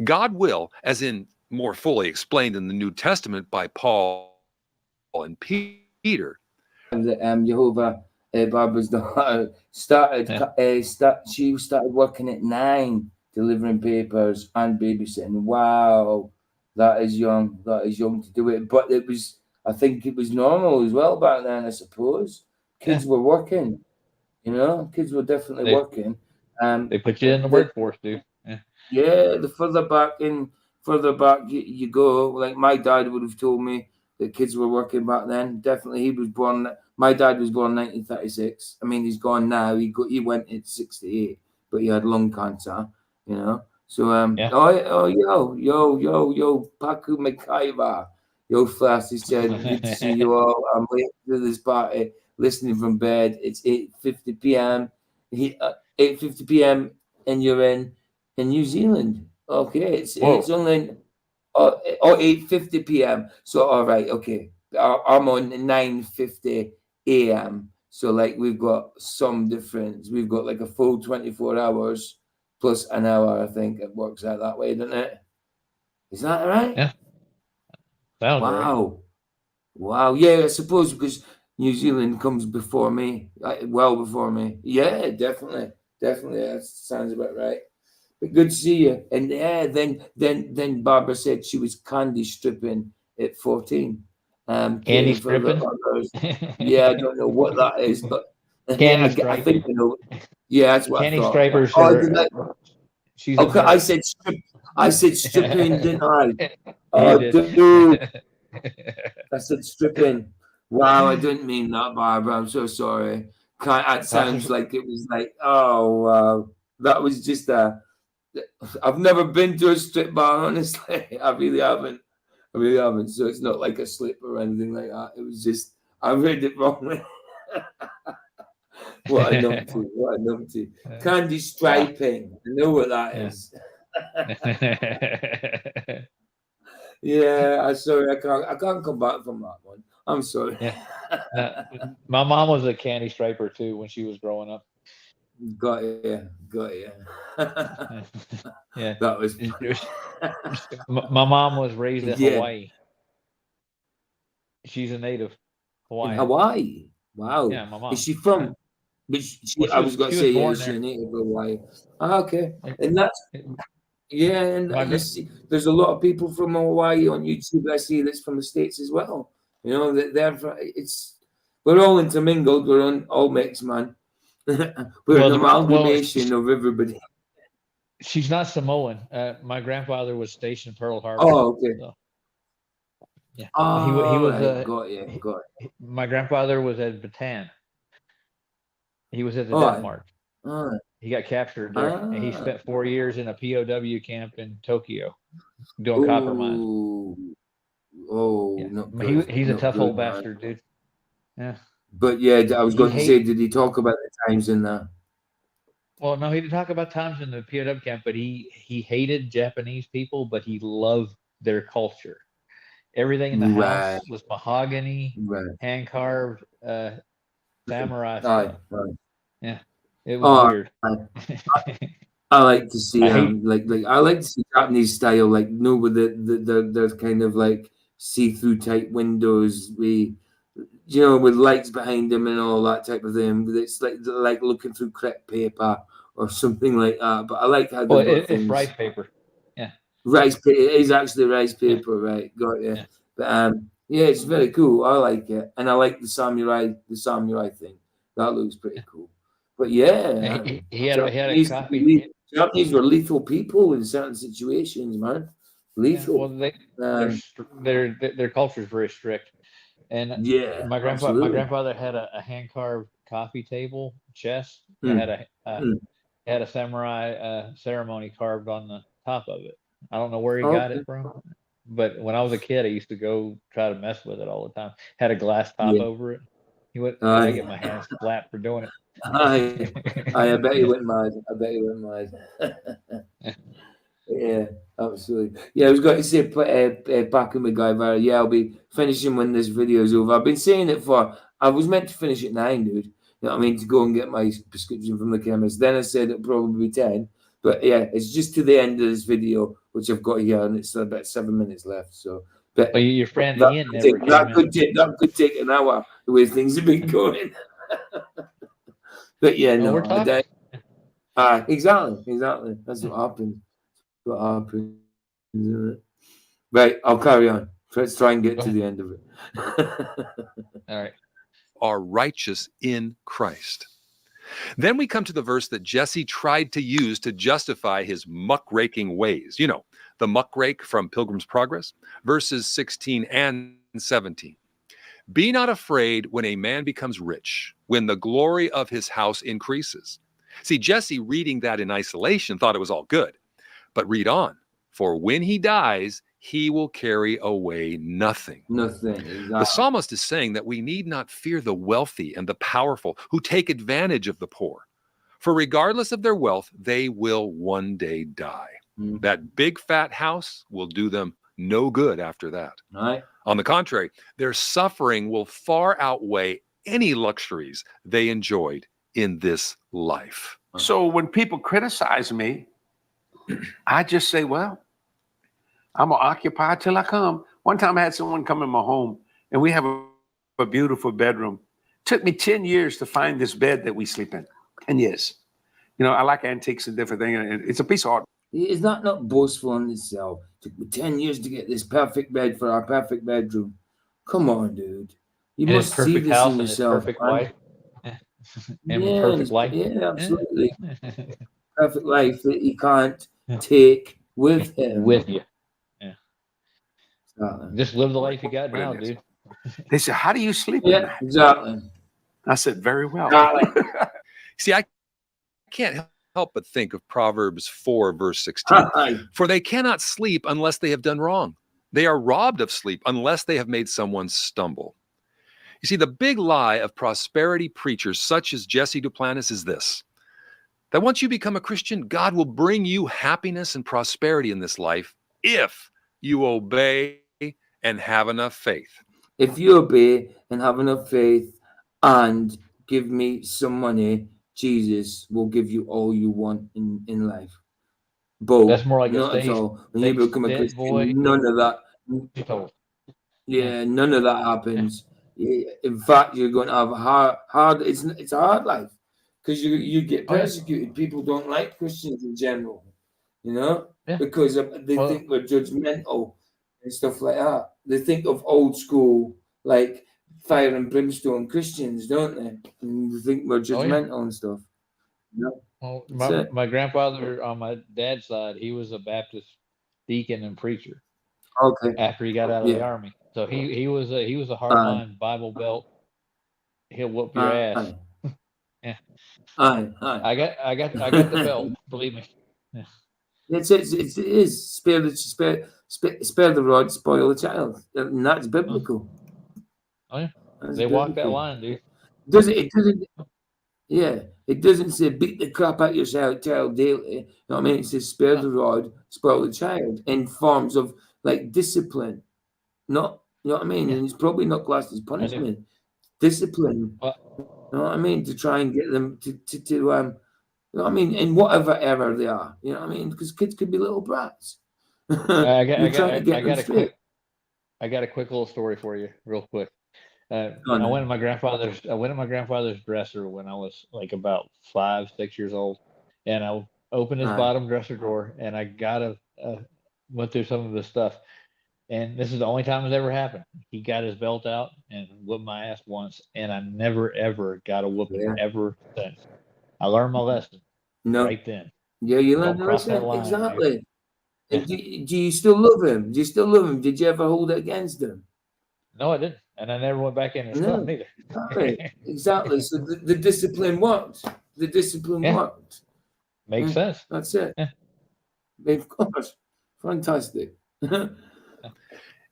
S8: God will, as in more fully explained in the New Testament by Paul and Peter.
S1: Jehovah Barbara's daughter she started working at 9, delivering papers and babysitting. Wow, that is young. That is young to do it. But I think it was normal as well back then, I suppose. Kids were working. You know, kids were definitely working.
S2: They put you in the workforce, dude.
S1: Yeah, the further back you go, like my dad would have told me, the kids were working back then. Definitely, he was born. My dad was born in 1936. I mean, he's gone now. He went at 68, but he had lung cancer. You know. So yo, Paku McIver, yo, fast. He said, good to see you all. I'm late to this party, listening from bed. It's 8:50 p.m. 8:50 p.m. and you're in New Zealand. Okay, it's only 8:50 p.m. So all right, okay. I'm on 9:50 a.m. So like we've got some difference. We've got like a full 24 hours plus an hour. I think it works out that way, doesn't it? Is that right?
S2: Yeah. Sounds right.
S1: Wow. Yeah, I suppose because New Zealand comes before me, well before me. Yeah, definitely. That sounds about right. But good to see you. And yeah, then Barbara said she was candy stripping at 14.
S2: Candy stripping?
S1: Yeah, I don't know what that is, but
S2: Candy
S1: I think you know. Yeah, that's what
S2: candy
S1: I thought.
S2: stripers.
S1: Okay, I said strip. I said stripping, didn't I?
S2: Oh,
S1: dude. I said stripping. Wow, I didn't mean that, Barbara. I'm so sorry. It sounds like it was like, oh, wow. That was just I've never been to a strip bar, honestly. I really haven't. So it's not like a slip or anything like that. It was just, I read it wrongly. What a numpty. Candy striping. I know what that is. Yeah, I'm sorry. I can't come back from that one. I'm sorry.
S2: Yeah. My mom was a candy striper too when she was growing up.
S1: Got you.
S2: Yeah.
S1: That was
S2: my mom was raised in Hawaii. She's a native Hawaiian.
S1: In Hawaii. Wow.
S2: Yeah, my mom.
S1: Is she from? I was going to say, yeah, she's a native of Hawaii. Okay. And that's, yeah, and there's a lot of people from Hawaii on YouTube I see that's from the States as well. You know, we're all intermingled, we're all mixed, man. We're an amalgamation of everybody.
S2: She's not Samoan. My grandfather was stationed in Pearl Harbor.
S1: Oh, okay.
S2: So, yeah.
S1: Oh,
S2: he was.
S1: Got you.
S2: My grandfather was at Bataan. He was at the Death March. He got captured there, and he spent 4 years in a POW camp in Tokyo doing copper mines.
S1: Oh,
S2: yeah.
S1: no.
S2: He's a tough old bastard, dude. Yeah.
S1: But yeah, I was going to say, did he talk about the times in that?
S2: Well, no, he didn't talk about times in the POW camp, but he hated Japanese people, but he loved their culture. Everything in the house was mahogany, hand carved, samurai stuff. Yeah, it was weird.
S1: I like to see I like to see Japanese style, like with the kind of like see-through type windows, with lights behind them and all that type of thing. It's like looking through crepe paper or something like that. But I like how
S2: it's rice paper. Yeah,
S1: rice paper. It is actually rice paper, right? Got you. Yeah. But yeah, it's very cool. I like it, and I like the samurai thing. That looks pretty cool. But yeah,
S2: he had a copy.
S1: Japanese were lethal people in certain situations, man. Lethal.
S2: Yeah, well, their culture is very strict. And
S1: yeah,
S2: my grandfather had a hand carved coffee table chest that had a samurai ceremony carved on the top of it. I don't know where he got it from, but when I was a kid, I used to go try to mess with it all the time. Had a glass top over it. I get my hands flat for doing it.
S1: I bet you wouldn't mind. Yeah, absolutely. Yeah, I was going to say, Paku McIver. Yeah, I'll be finishing when this video is over. I've been saying it I was meant to finish at 9, dude. You know what I mean? To go and get my prescription from the chemist. Then I said it'll probably be 10. But yeah, it's just to the end of this video, which I've got here, and it's about 7 minutes left. So,
S2: but your friend Ian
S1: that could take an hour the way things have been going. But yeah, no,
S2: we're talking.
S1: Exactly. That's what happens. Right, I'll carry on. Let's try and get to the end of it.
S2: All right.
S8: Are righteous in Christ. Then we come to the verse that Jesse tried to use to justify his muckraking ways. You know, the muckrake from Pilgrim's Progress, verses 16 and 17. Be not afraid when a man becomes rich, when the glory of his house increases. See, Jesse, reading that in isolation, thought it was all good. But read on. For when he dies, he will carry away nothing.
S1: Nothing. Exactly.
S8: The psalmist is saying that we need not fear the wealthy and the powerful who take advantage of the poor. For regardless of their wealth, they will one day die. That big fat house will do them no good after that.
S1: Right.
S8: On the contrary, their suffering will far outweigh any luxuries they enjoyed in this life.
S5: So when people criticize me, I just say, well, I'm going to occupy till I come. One time I had someone come in my home, and we have a beautiful bedroom. Took me 10 years to find this bed that we sleep in. 10 years. You know, I like antiques and different things, and it's a piece of art.
S1: Is that not boastful in itself? Took me 10 years to get this perfect bed for our perfect bedroom. Come on, dude. You
S2: And
S1: must
S2: his
S1: see
S2: perfect
S1: this
S2: house
S1: in
S2: and his
S1: yourself.
S2: perfect
S1: man.
S2: wife. And
S1: Yeah,
S2: perfect life.
S1: Yeah, absolutely. Perfect life that he can't take with him.
S2: With you. Yeah.
S1: Exactly.
S2: Just live the life you got now, dude.
S5: They said, how do you sleep?
S1: Yeah, exactly.
S5: I said, very well.
S8: See, I can't help but think of Proverbs 4, verse 16. For they cannot sleep unless they have done wrong. They are robbed of sleep unless they have made someone stumble. You see, the big lie of prosperity preachers such as Jesse Duplantis is this: that once you become a Christian, God will bring you happiness and prosperity in this life if you obey and have enough faith.
S1: If you obey and have enough faith and give me some money, Jesus will give you all you want in life. Both.
S2: That's more like
S1: not
S2: a
S1: at
S2: stage,
S1: all. When you become a
S2: dead
S1: Christian,
S2: boy.
S1: none of that. Yeah, none of that happens. In fact, you're going to have a hard. It's a hard life because you get persecuted. People don't like Christians in general, you know, because they think we're judgmental and stuff like that. They think of old school like fire and brimstone Christians, don't they? And they think we're judgmental and stuff. No.
S2: Well, my grandfather on my dad's side, he was a Baptist deacon and preacher.
S1: Okay.
S2: After he got out of the army, so he was a hardline Bible Belt. He'll whoop your ass. Yeah. I got the belt. Believe me. Yeah.
S1: It is spare the rod, spoil the child, and that's biblical.
S2: Oh yeah,
S1: that's
S2: they walk that
S1: biblical.
S2: line, dude.
S1: It doesn't say beat the crap out your child daily. You know what I mean? It says spare the rod, spoil the child in forms of like discipline. Not, you know what I mean? And it's probably not classed as punishment. Discipline. You know what I mean? To try and get them to you know what I mean? In whatever era they are. You know what I mean? Because kids could be little brats.
S2: I got a quick little story for you, real quick. I went in my grandfather's dresser when I was like about 5-6 years old, and I opened his bottom dresser drawer, and I went through some of his stuff. And this is the only time it's ever happened. He got his belt out and whooped my ass once, and I never ever got a whooping ever since. I learned my lesson right then.
S1: Yeah, you learned the lesson. Exactly. And do you still love him? Do you still love him? Did you ever hold it against him?
S2: No, I didn't. And I never went back in and scrubbed either.
S1: Exactly. So the discipline worked. The discipline worked.
S2: Makes sense.
S1: That's it. Of course. Fantastic.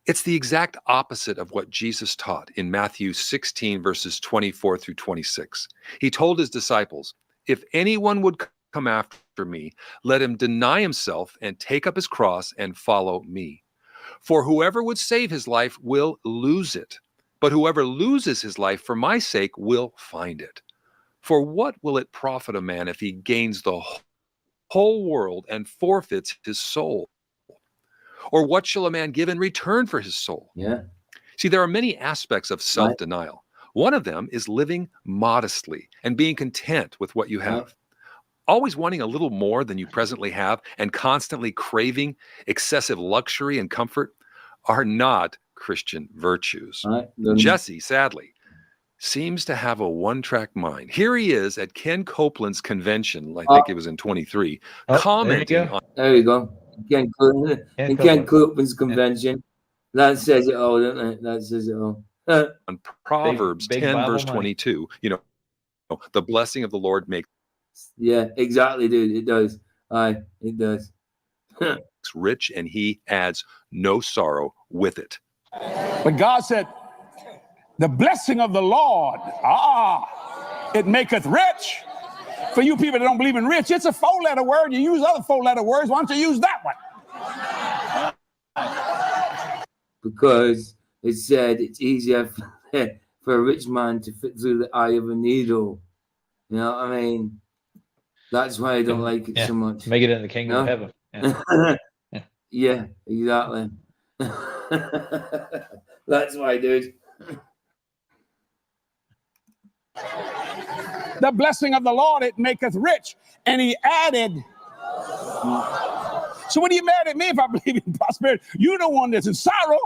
S8: It's the exact opposite of what Jesus taught in Matthew 16, verses 24 through 26. He told his disciples, if anyone would come after me, let him deny himself and take up his cross and follow me. For whoever would save his life will lose it, but whoever loses his life for my sake will find it. For what will it profit a man if he gains the whole world and forfeits his soul? Or what shall a man give in return for his soul?
S1: Yeah.
S8: See, there are many aspects of self-denial. One of them is living modestly and being content with what you have. Always wanting a little more than you presently have and constantly craving excessive luxury and comfort are not Christian virtues. Jesse, sadly, seems to have a one-track mind. Here he is at Ken Copeland's convention, I think it was in 23, commenting on...
S1: There you go. Ken Copeland's convention. That says it all, doesn't it? That says it all.
S8: On Proverbs
S2: big
S8: 10,
S2: Bible
S8: verse
S2: money.
S8: 22, the blessing of the Lord makes
S1: Yeah, exactly, dude. It does. Aye, it does.
S8: rich, and he adds no sorrow with it.
S11: But God said, the blessing of the Lord, it maketh rich. For you people that don't believe in rich, it's a 4-letter word. You use other 4-letter words. Why don't you use that one?
S1: Because it said it's easier for a rich man to fit through the eye of a needle. You know what I mean? That's why I don't like it so much.
S2: Make it in the kingdom of heaven. Yeah.
S1: Yeah, exactly. That's why, dude.
S11: The blessing of the Lord, it maketh rich. And he added. So what are you mad at me if I believe in prosperity? You're the one that's in sorrow.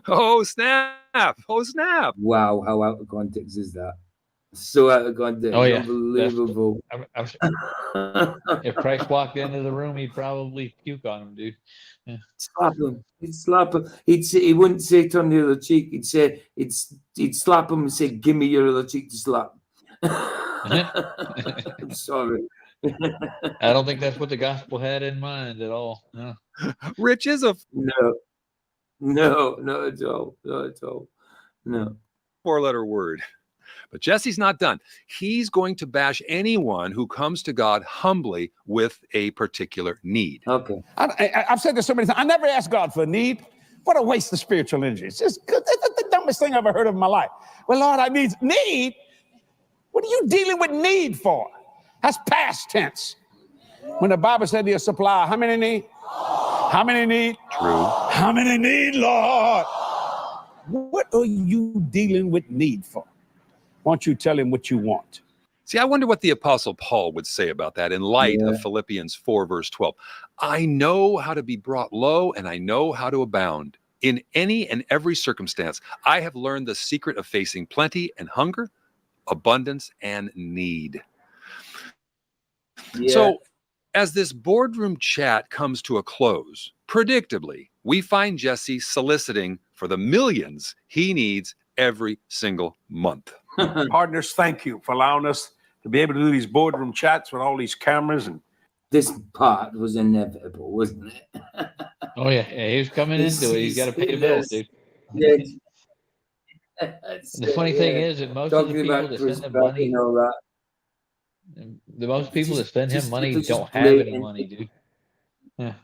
S8: Oh, snap. Oh, snap.
S1: Wow, how out of context is that? So out of context.
S2: Oh, yeah.
S1: Unbelievable.
S2: If Christ walked into the room, he'd probably puke on him, dude. Yeah.
S1: Slap him. He'd slap him. He wouldn't say turn the other cheek. He'd slap him and say, "Give me your other cheek to slap." I'm sorry.
S2: I don't think that's what the gospel had in mind at all. No.
S8: Rich is a
S1: no, not at all. Not at all. No.
S8: 4-letter word. But Jesse's not done. He's going to bash anyone who comes to God humbly with a particular need.
S1: Okay.
S11: I've said this so many times. I never asked God for a need. What a waste of spiritual energy. It's just the dumbest thing I've ever heard of in my life. Well, Lord, I need. What are you dealing with need for? That's past tense. When the Bible said he'll supply, how many need? How many need?
S8: True.
S11: How many need, Lord? What are you dealing with need for? Why don't you tell him what you want?
S8: See, I wonder what the Apostle Paul would say about that in light of Philippians 4, verse 12. I know how to be brought low, and I know how to abound. In any and every circumstance, I have learned the secret of facing plenty and hunger, abundance and need.
S1: Yeah.
S8: So, as this boardroom chat comes to a close, predictably, we find Jesse soliciting for the millions he needs every single month.
S5: Partners, thank you for allowing us to be able to do these boardroom chats with all these cameras. And
S1: this part was inevitable, wasn't it?
S2: Oh yeah, he was coming into it. He's got to pay the bills, dude.
S1: Yeah.
S2: The funny thing is that most of the people that send him money, the most people that send him money don't have any money, dude. Yeah,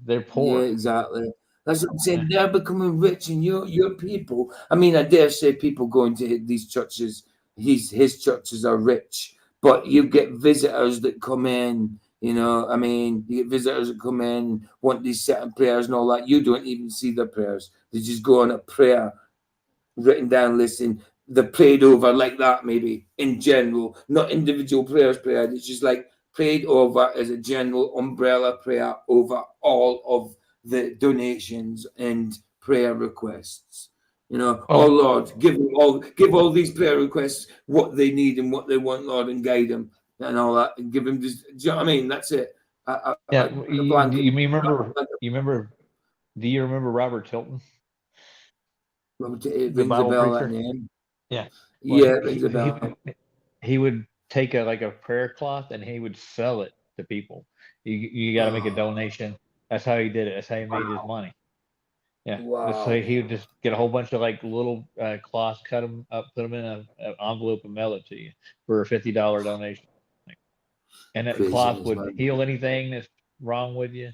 S2: they're poor.
S1: Yeah, exactly. That's what I'm saying. They're becoming rich, and your people. I mean, I dare say people going to these churches, his churches are rich, but you get visitors that come in. You know, I mean, you get visitors that come in, want these certain prayers and all that. You don't even see their prayers. They just go on a prayer, written down, listen. They're prayed over like that, maybe in general, not individual prayers prayed. It's just like prayed over as a general umbrella prayer over all of the donations and prayer requests. You know, oh Lord, give all these prayer requests what they need and what they want, Lord, and guide them and all that, and give them just. Do you know what I mean? That's it.
S2: Do you remember Robert Tilton?
S1: The Bible preacher. Name.
S2: Yeah.
S1: Well,
S2: he would take a prayer cloth and he would sell it to people. You got to make a donation. That's how he did it. That's how he made his money. Yeah.
S1: Wow.
S2: So he would just get a whole bunch of little cloths, cut them up, put them in an envelope, and mail it to you for a $50 donation. And that cloth would heal anything that's wrong with you.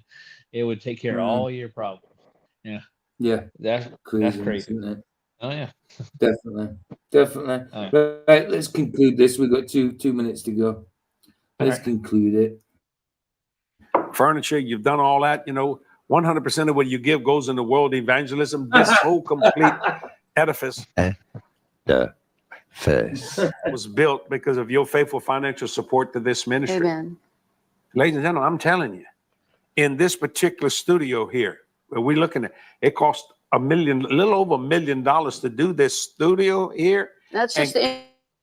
S2: It would take care of all your problems. Yeah.
S1: Yeah.
S2: That's crazy.
S1: Isn't it?
S2: Oh yeah.
S1: Definitely.
S2: Right.
S1: Right. Let's conclude this. We've got two minutes to go. Let's conclude it.
S5: Furniture, you've done all that. 100% of what you give goes into world evangelism. This whole complete edifice was built because of your faithful financial support to this ministry.
S6: Amen.
S5: Ladies and gentlemen, I'm telling you, in this particular studio here, where we're looking at, it cost a little over $1 million to do this studio here.
S6: That's just the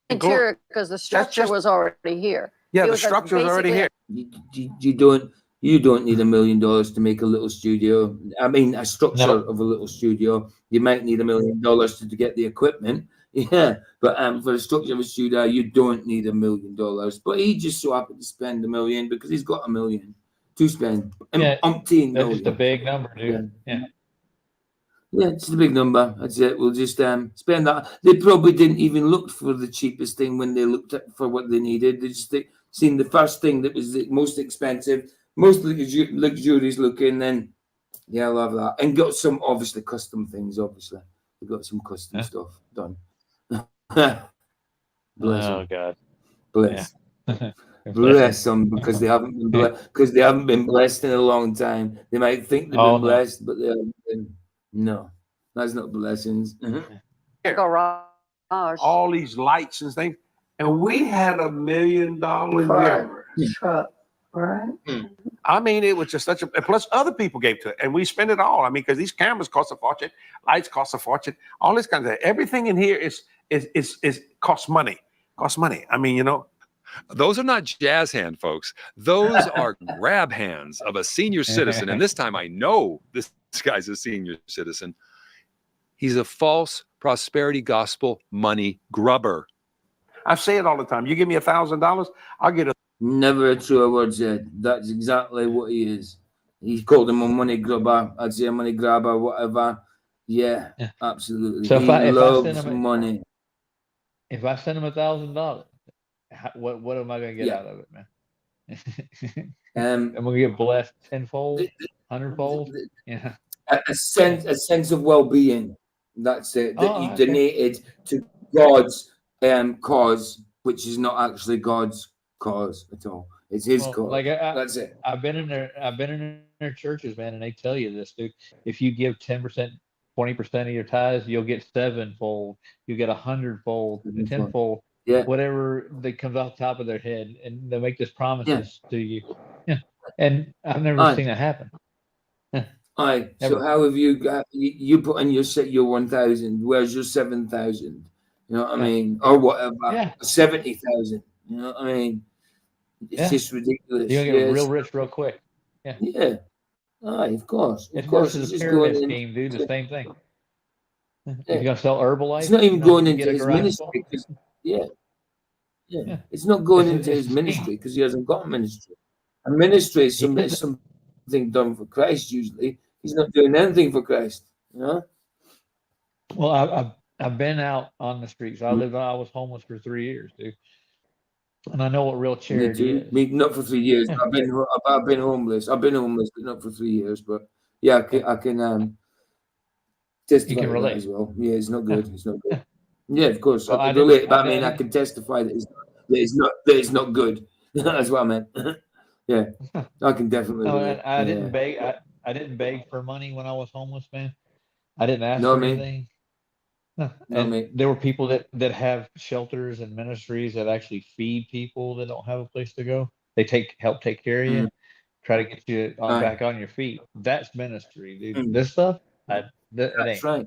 S6: interior, because the structure was already here.
S5: Yeah, the structure is already here.
S1: You don't You don't need $1 million to make a little studio. I mean, a structure
S2: No.
S1: of a little studio. You might need $1 million to get the equipment. Yeah, but for the structure of a studio, you don't need $1 million. But he just so happened to spend $1 million because he's got $1 million to spend.
S2: Yeah,
S1: Umpteen
S2: that's just a
S1: million.
S2: big number, dude. Yeah.
S1: Yeah, it's a big number. That's it. We'll just spend that. They probably didn't even look for the cheapest thing when they looked at for what they needed. They just seen the first thing that was the most expensive, most luxurious looking. Then yeah, I love that. And got some obviously custom things. Obviously, we got some custom stuff done. Bless
S2: Oh
S1: them.
S2: God.
S1: Bless.
S2: Yeah.
S1: Bless them because they haven't been because they haven't been blessed in a long time. They might think they've been blessed, but they haven't been. No, that's not blessings.
S6: Garage.
S5: All these lights and things, and we had $1 million camera.
S6: Truck, right?
S5: I mean, it was just such a. Plus, other people gave to it, and we spent it all. I mean, because these cameras cost a fortune, lights cost a fortune, all this kind of thing. Everything in here is costs money. Costs money. I mean, you know.
S8: Those are not jazz hand, folks. Those are grab hands of a senior citizen. And this time I know this guy's a senior citizen. He's a false prosperity gospel money grubber.
S5: I say it all the time. You give me $1,000, I'll get a.
S1: Never a truer word said. That's exactly what he is. He called him a money grubber. I'd say a money grabber, whatever. Yeah, absolutely.
S2: So
S1: he
S2: if I
S1: loves
S2: send him
S1: money.
S2: If I send him $1,000, what am I gonna get out of it, man? I'm gonna get blessed tenfold, hundredfold. Yeah.
S1: A sense of well-being. That's it. That
S2: Oh,
S1: you
S2: okay.
S1: donated to God's cause, which is not actually God's cause at all. It's his cause.
S2: Like
S1: That's it.
S2: I've been in their churches, man, and they tell you this, dude. If you give 10%, 20% of your tithes, you'll get 7-fold. You get 100-fold, 10-fold.
S1: Yeah.
S2: Whatever that comes off the top of their head, and they make this promises to you. Yeah. And I've never seen that happen.
S1: Aye. So
S2: Never.
S1: how have you got you put in your 1,000? Where's your 7,000? You know what I mean? Or whatever.
S2: Yeah.
S1: 70,000. You know what I mean? It's just ridiculous.
S2: You're gonna get real rich real quick. Yeah.
S1: Yeah. Aye, of course.
S2: It
S1: Of course.
S2: works as
S1: It's
S2: a
S1: just
S2: pyramid
S1: going in.
S2: scheme, dude. The same thing. If you're gonna sell Herbalife,
S1: It's not even
S2: you know,
S1: going
S2: you
S1: into
S2: get a
S1: his
S2: garage
S1: ministry.
S2: full.
S1: Yeah. It's not going into
S2: It's
S1: his ministry because he hasn't got a ministry. A ministry is something done for Christ usually. He's not doing anything for Christ. You know?
S2: Well, I've been out on the streets. I was homeless for 3 years, dude, and I know what real charity is.
S1: Me, not for 3 years.
S2: Yeah.
S1: I've been homeless. I've been homeless, but not for 3 years. But yeah, I can testify
S2: You can
S1: to
S2: relate.
S1: that as well. Yeah, it's not good. It's not good. Yeah, of course.
S2: Well,
S1: I
S2: I
S1: can relate,
S2: didn't-
S1: but
S2: I
S1: I mean, I
S2: didn't-
S1: can testify that it's not good. That's what I meant. Yeah, I can definitely.
S2: No,
S1: relate.
S2: I didn't
S1: Yeah.
S2: beg. I didn't beg for money when I was homeless, man. I didn't ask
S1: No,
S2: for
S1: me.
S2: anything. No.
S1: No,
S2: And
S1: me.
S2: there were people that have shelters and ministries that actually feed people that don't have a place to go. They help take care of you, try to get you
S1: Aye.
S2: back on your feet. That's ministry, dude.
S1: Mm.
S2: This stuff, that
S1: That's
S2: ain't.
S1: right.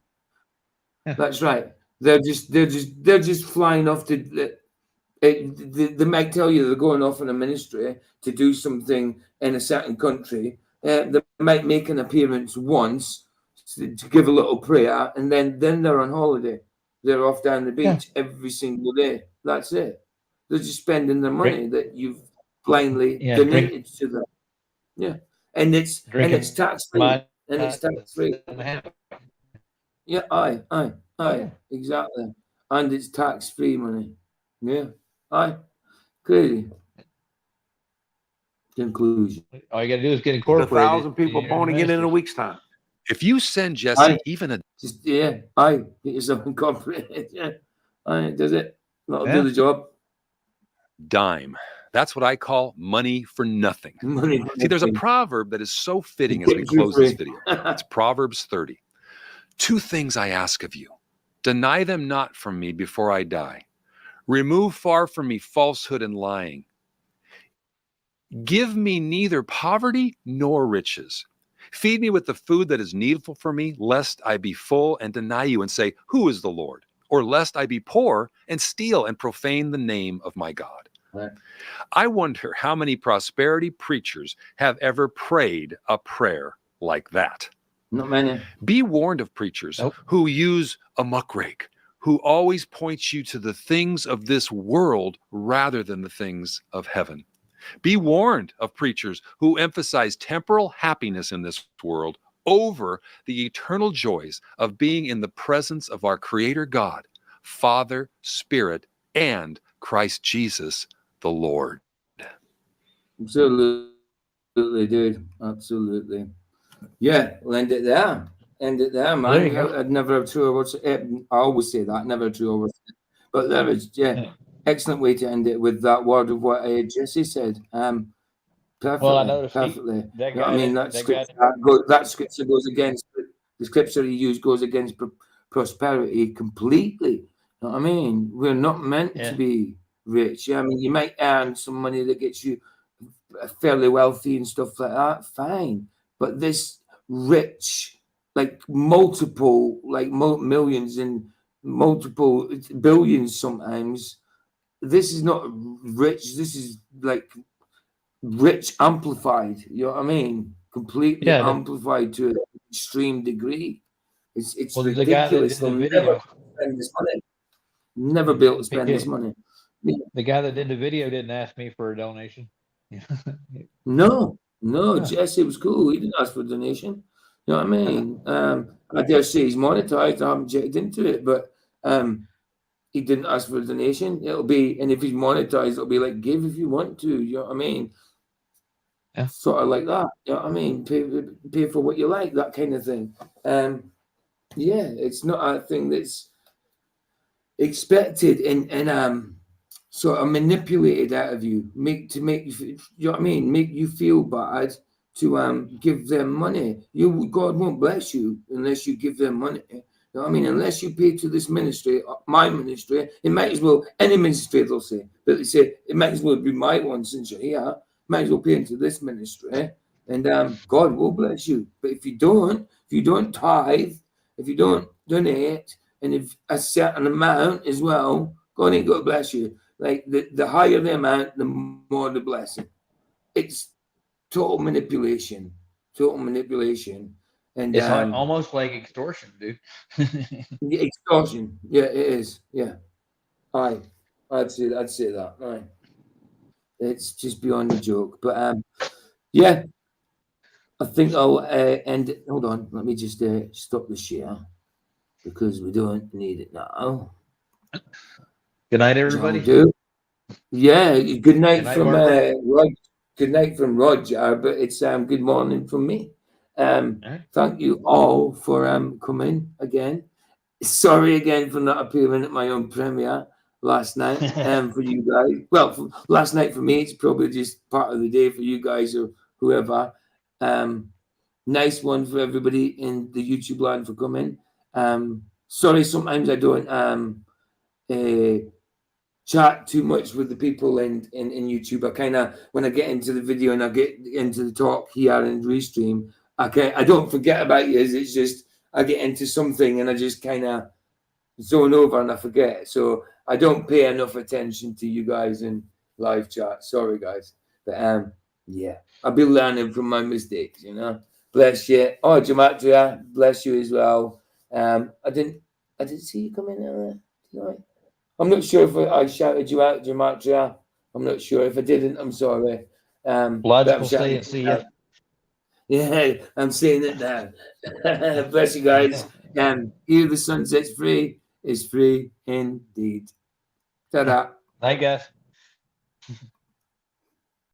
S1: That's right. They're just flying off to. They might tell you they're going off in a ministry to do something in a certain country. They might make an appearance once to give a little prayer, and then they're on holiday. They're off down the beach every single day. That's it. They're just spending their money that you've blindly donated to them. Yeah, and it's tax free. And it's tax free. Yeah, aye, exactly. And it's tax free money. Yeah, aye, crazy. Conclusion.
S2: All you got to do is get
S5: A
S2: incorporated.
S5: 1,000 people
S2: in
S5: born again in a
S2: ministry.
S5: week's time.
S8: If you send Jesse
S1: Aye.
S8: even a
S1: Just get yourself incorporated. Yeah, aye, does it? That'll
S2: Yeah.
S1: do the job.
S8: dime, that's what I call money for nothing.
S1: Money for
S8: See, there's a
S1: nothing.
S8: proverb that is so fitting as we close this video. It's Proverbs 30. 2 things I ask of you. Deny them not from me before I die. Remove far from me falsehood and lying. Give me neither poverty nor riches. Feed me with the food that is needful for me, lest I be full and deny you and say, who is the Lord? Or lest I be poor and steal and profane the name of my God.
S1: Right.
S8: I wonder how many prosperity preachers have ever prayed a prayer like that.
S1: Not many.
S8: Be warned of preachers who use a muckrake, who always points you to the things of this world rather than the things of heaven. Be warned of preachers who emphasize temporal happiness in this world over the eternal joys of being in the presence of our Creator God, Father, Spirit, and Christ Jesus, the Lord.
S1: Absolutely, dude. Absolutely. Yeah, we'll end it there. End it there, man.
S2: There you go.
S1: I'd never have true words. I always say that, never true words. But there is, excellent way to end it with that word of what Jesse said. Perfectly.
S2: Well, I noticed
S1: perfectly.
S2: that
S1: You know what I
S2: guy
S1: mean,
S2: that-
S1: that
S2: that
S1: scripture,
S2: guy-
S1: that scripture goes against the scripture he used goes against prosperity completely. You know what I mean? We're not meant to be rich. Yeah, I mean, you might earn some money that gets you fairly wealthy and stuff like that. Fine, but this rich, like multiple, like millions and multiple billions sometimes. This is not rich. This is like rich amplified. You know what I mean? Completely amplified to an extreme degree. It's
S2: Well, the guy that
S1: ridiculous.
S2: did the
S1: They'll
S2: video-
S1: never spend this money. Never be able to spend this money.
S2: The guy that did the video didn't ask me for a donation.
S1: No, Jesse was cool. He didn't ask for a donation. You know what I mean? I dare say he's monetized. I haven't checked into it, but he didn't ask for a donation. It'll be, and if he's monetized, it'll be like, give if you want to. You know what I mean?
S2: Yeah.
S1: Sort of like that. You know what I mean? Pay for what you like, that kind of thing. Yeah, it's not a thing that's expected and sort of manipulated out of you, make you, you know what I mean, make you feel bad to give them money. God won't bless you unless you give them money. You know what I mean? Unless you pay to this ministry, my ministry, it might as well, any ministry they'll say, but they say it might as well be my one since you're here. Might as well pay into this ministry, and God will bless you. But if you don't tithe, if you don't donate, and if a certain amount as well, God ain't going to bless you. Like the higher the amount, the more the blessing. It's total manipulation. And
S2: It's almost like extortion, dude.
S1: Extortion. Yeah, it is. Yeah. I'd say that. Aye. It's just beyond a joke. But yeah. I think I'll end it. Hold on. Let me just stop the share because we don't need it now.
S2: Good night, everybody.
S1: Yeah, good night
S2: night,
S1: from
S2: Barbara.
S1: Roger. Good night from Roger, but it's good morning from me. Thank you all for coming again. Sorry again for not appearing at my own premiere last night for you guys. Well, last night for me, it's probably just part of the day for you guys or whoever. Nice one for everybody in the YouTube land for coming. Sorry, sometimes I don't chat too much with the people in YouTube. I kind of, when I get into the video and I get into the talk here and restream, I don't forget about you. It's just I get into something and I just kind of zone over and I forget. So I don't pay enough attention to you guys in live chat. Sorry, guys. But yeah, I'll be learning from my mistakes, you know. Bless you. Oh, Gematria, bless you as well. I didn't see you come in there tonight. I'm not sure if I shouted you out, Gematria. I'm not sure. If I didn't, I'm sorry.
S2: Logical say and see ya.
S1: Yeah, I'm saying it now. Bless you guys. Here the sun sets free is free indeed. Ta-da.
S2: Night, guys.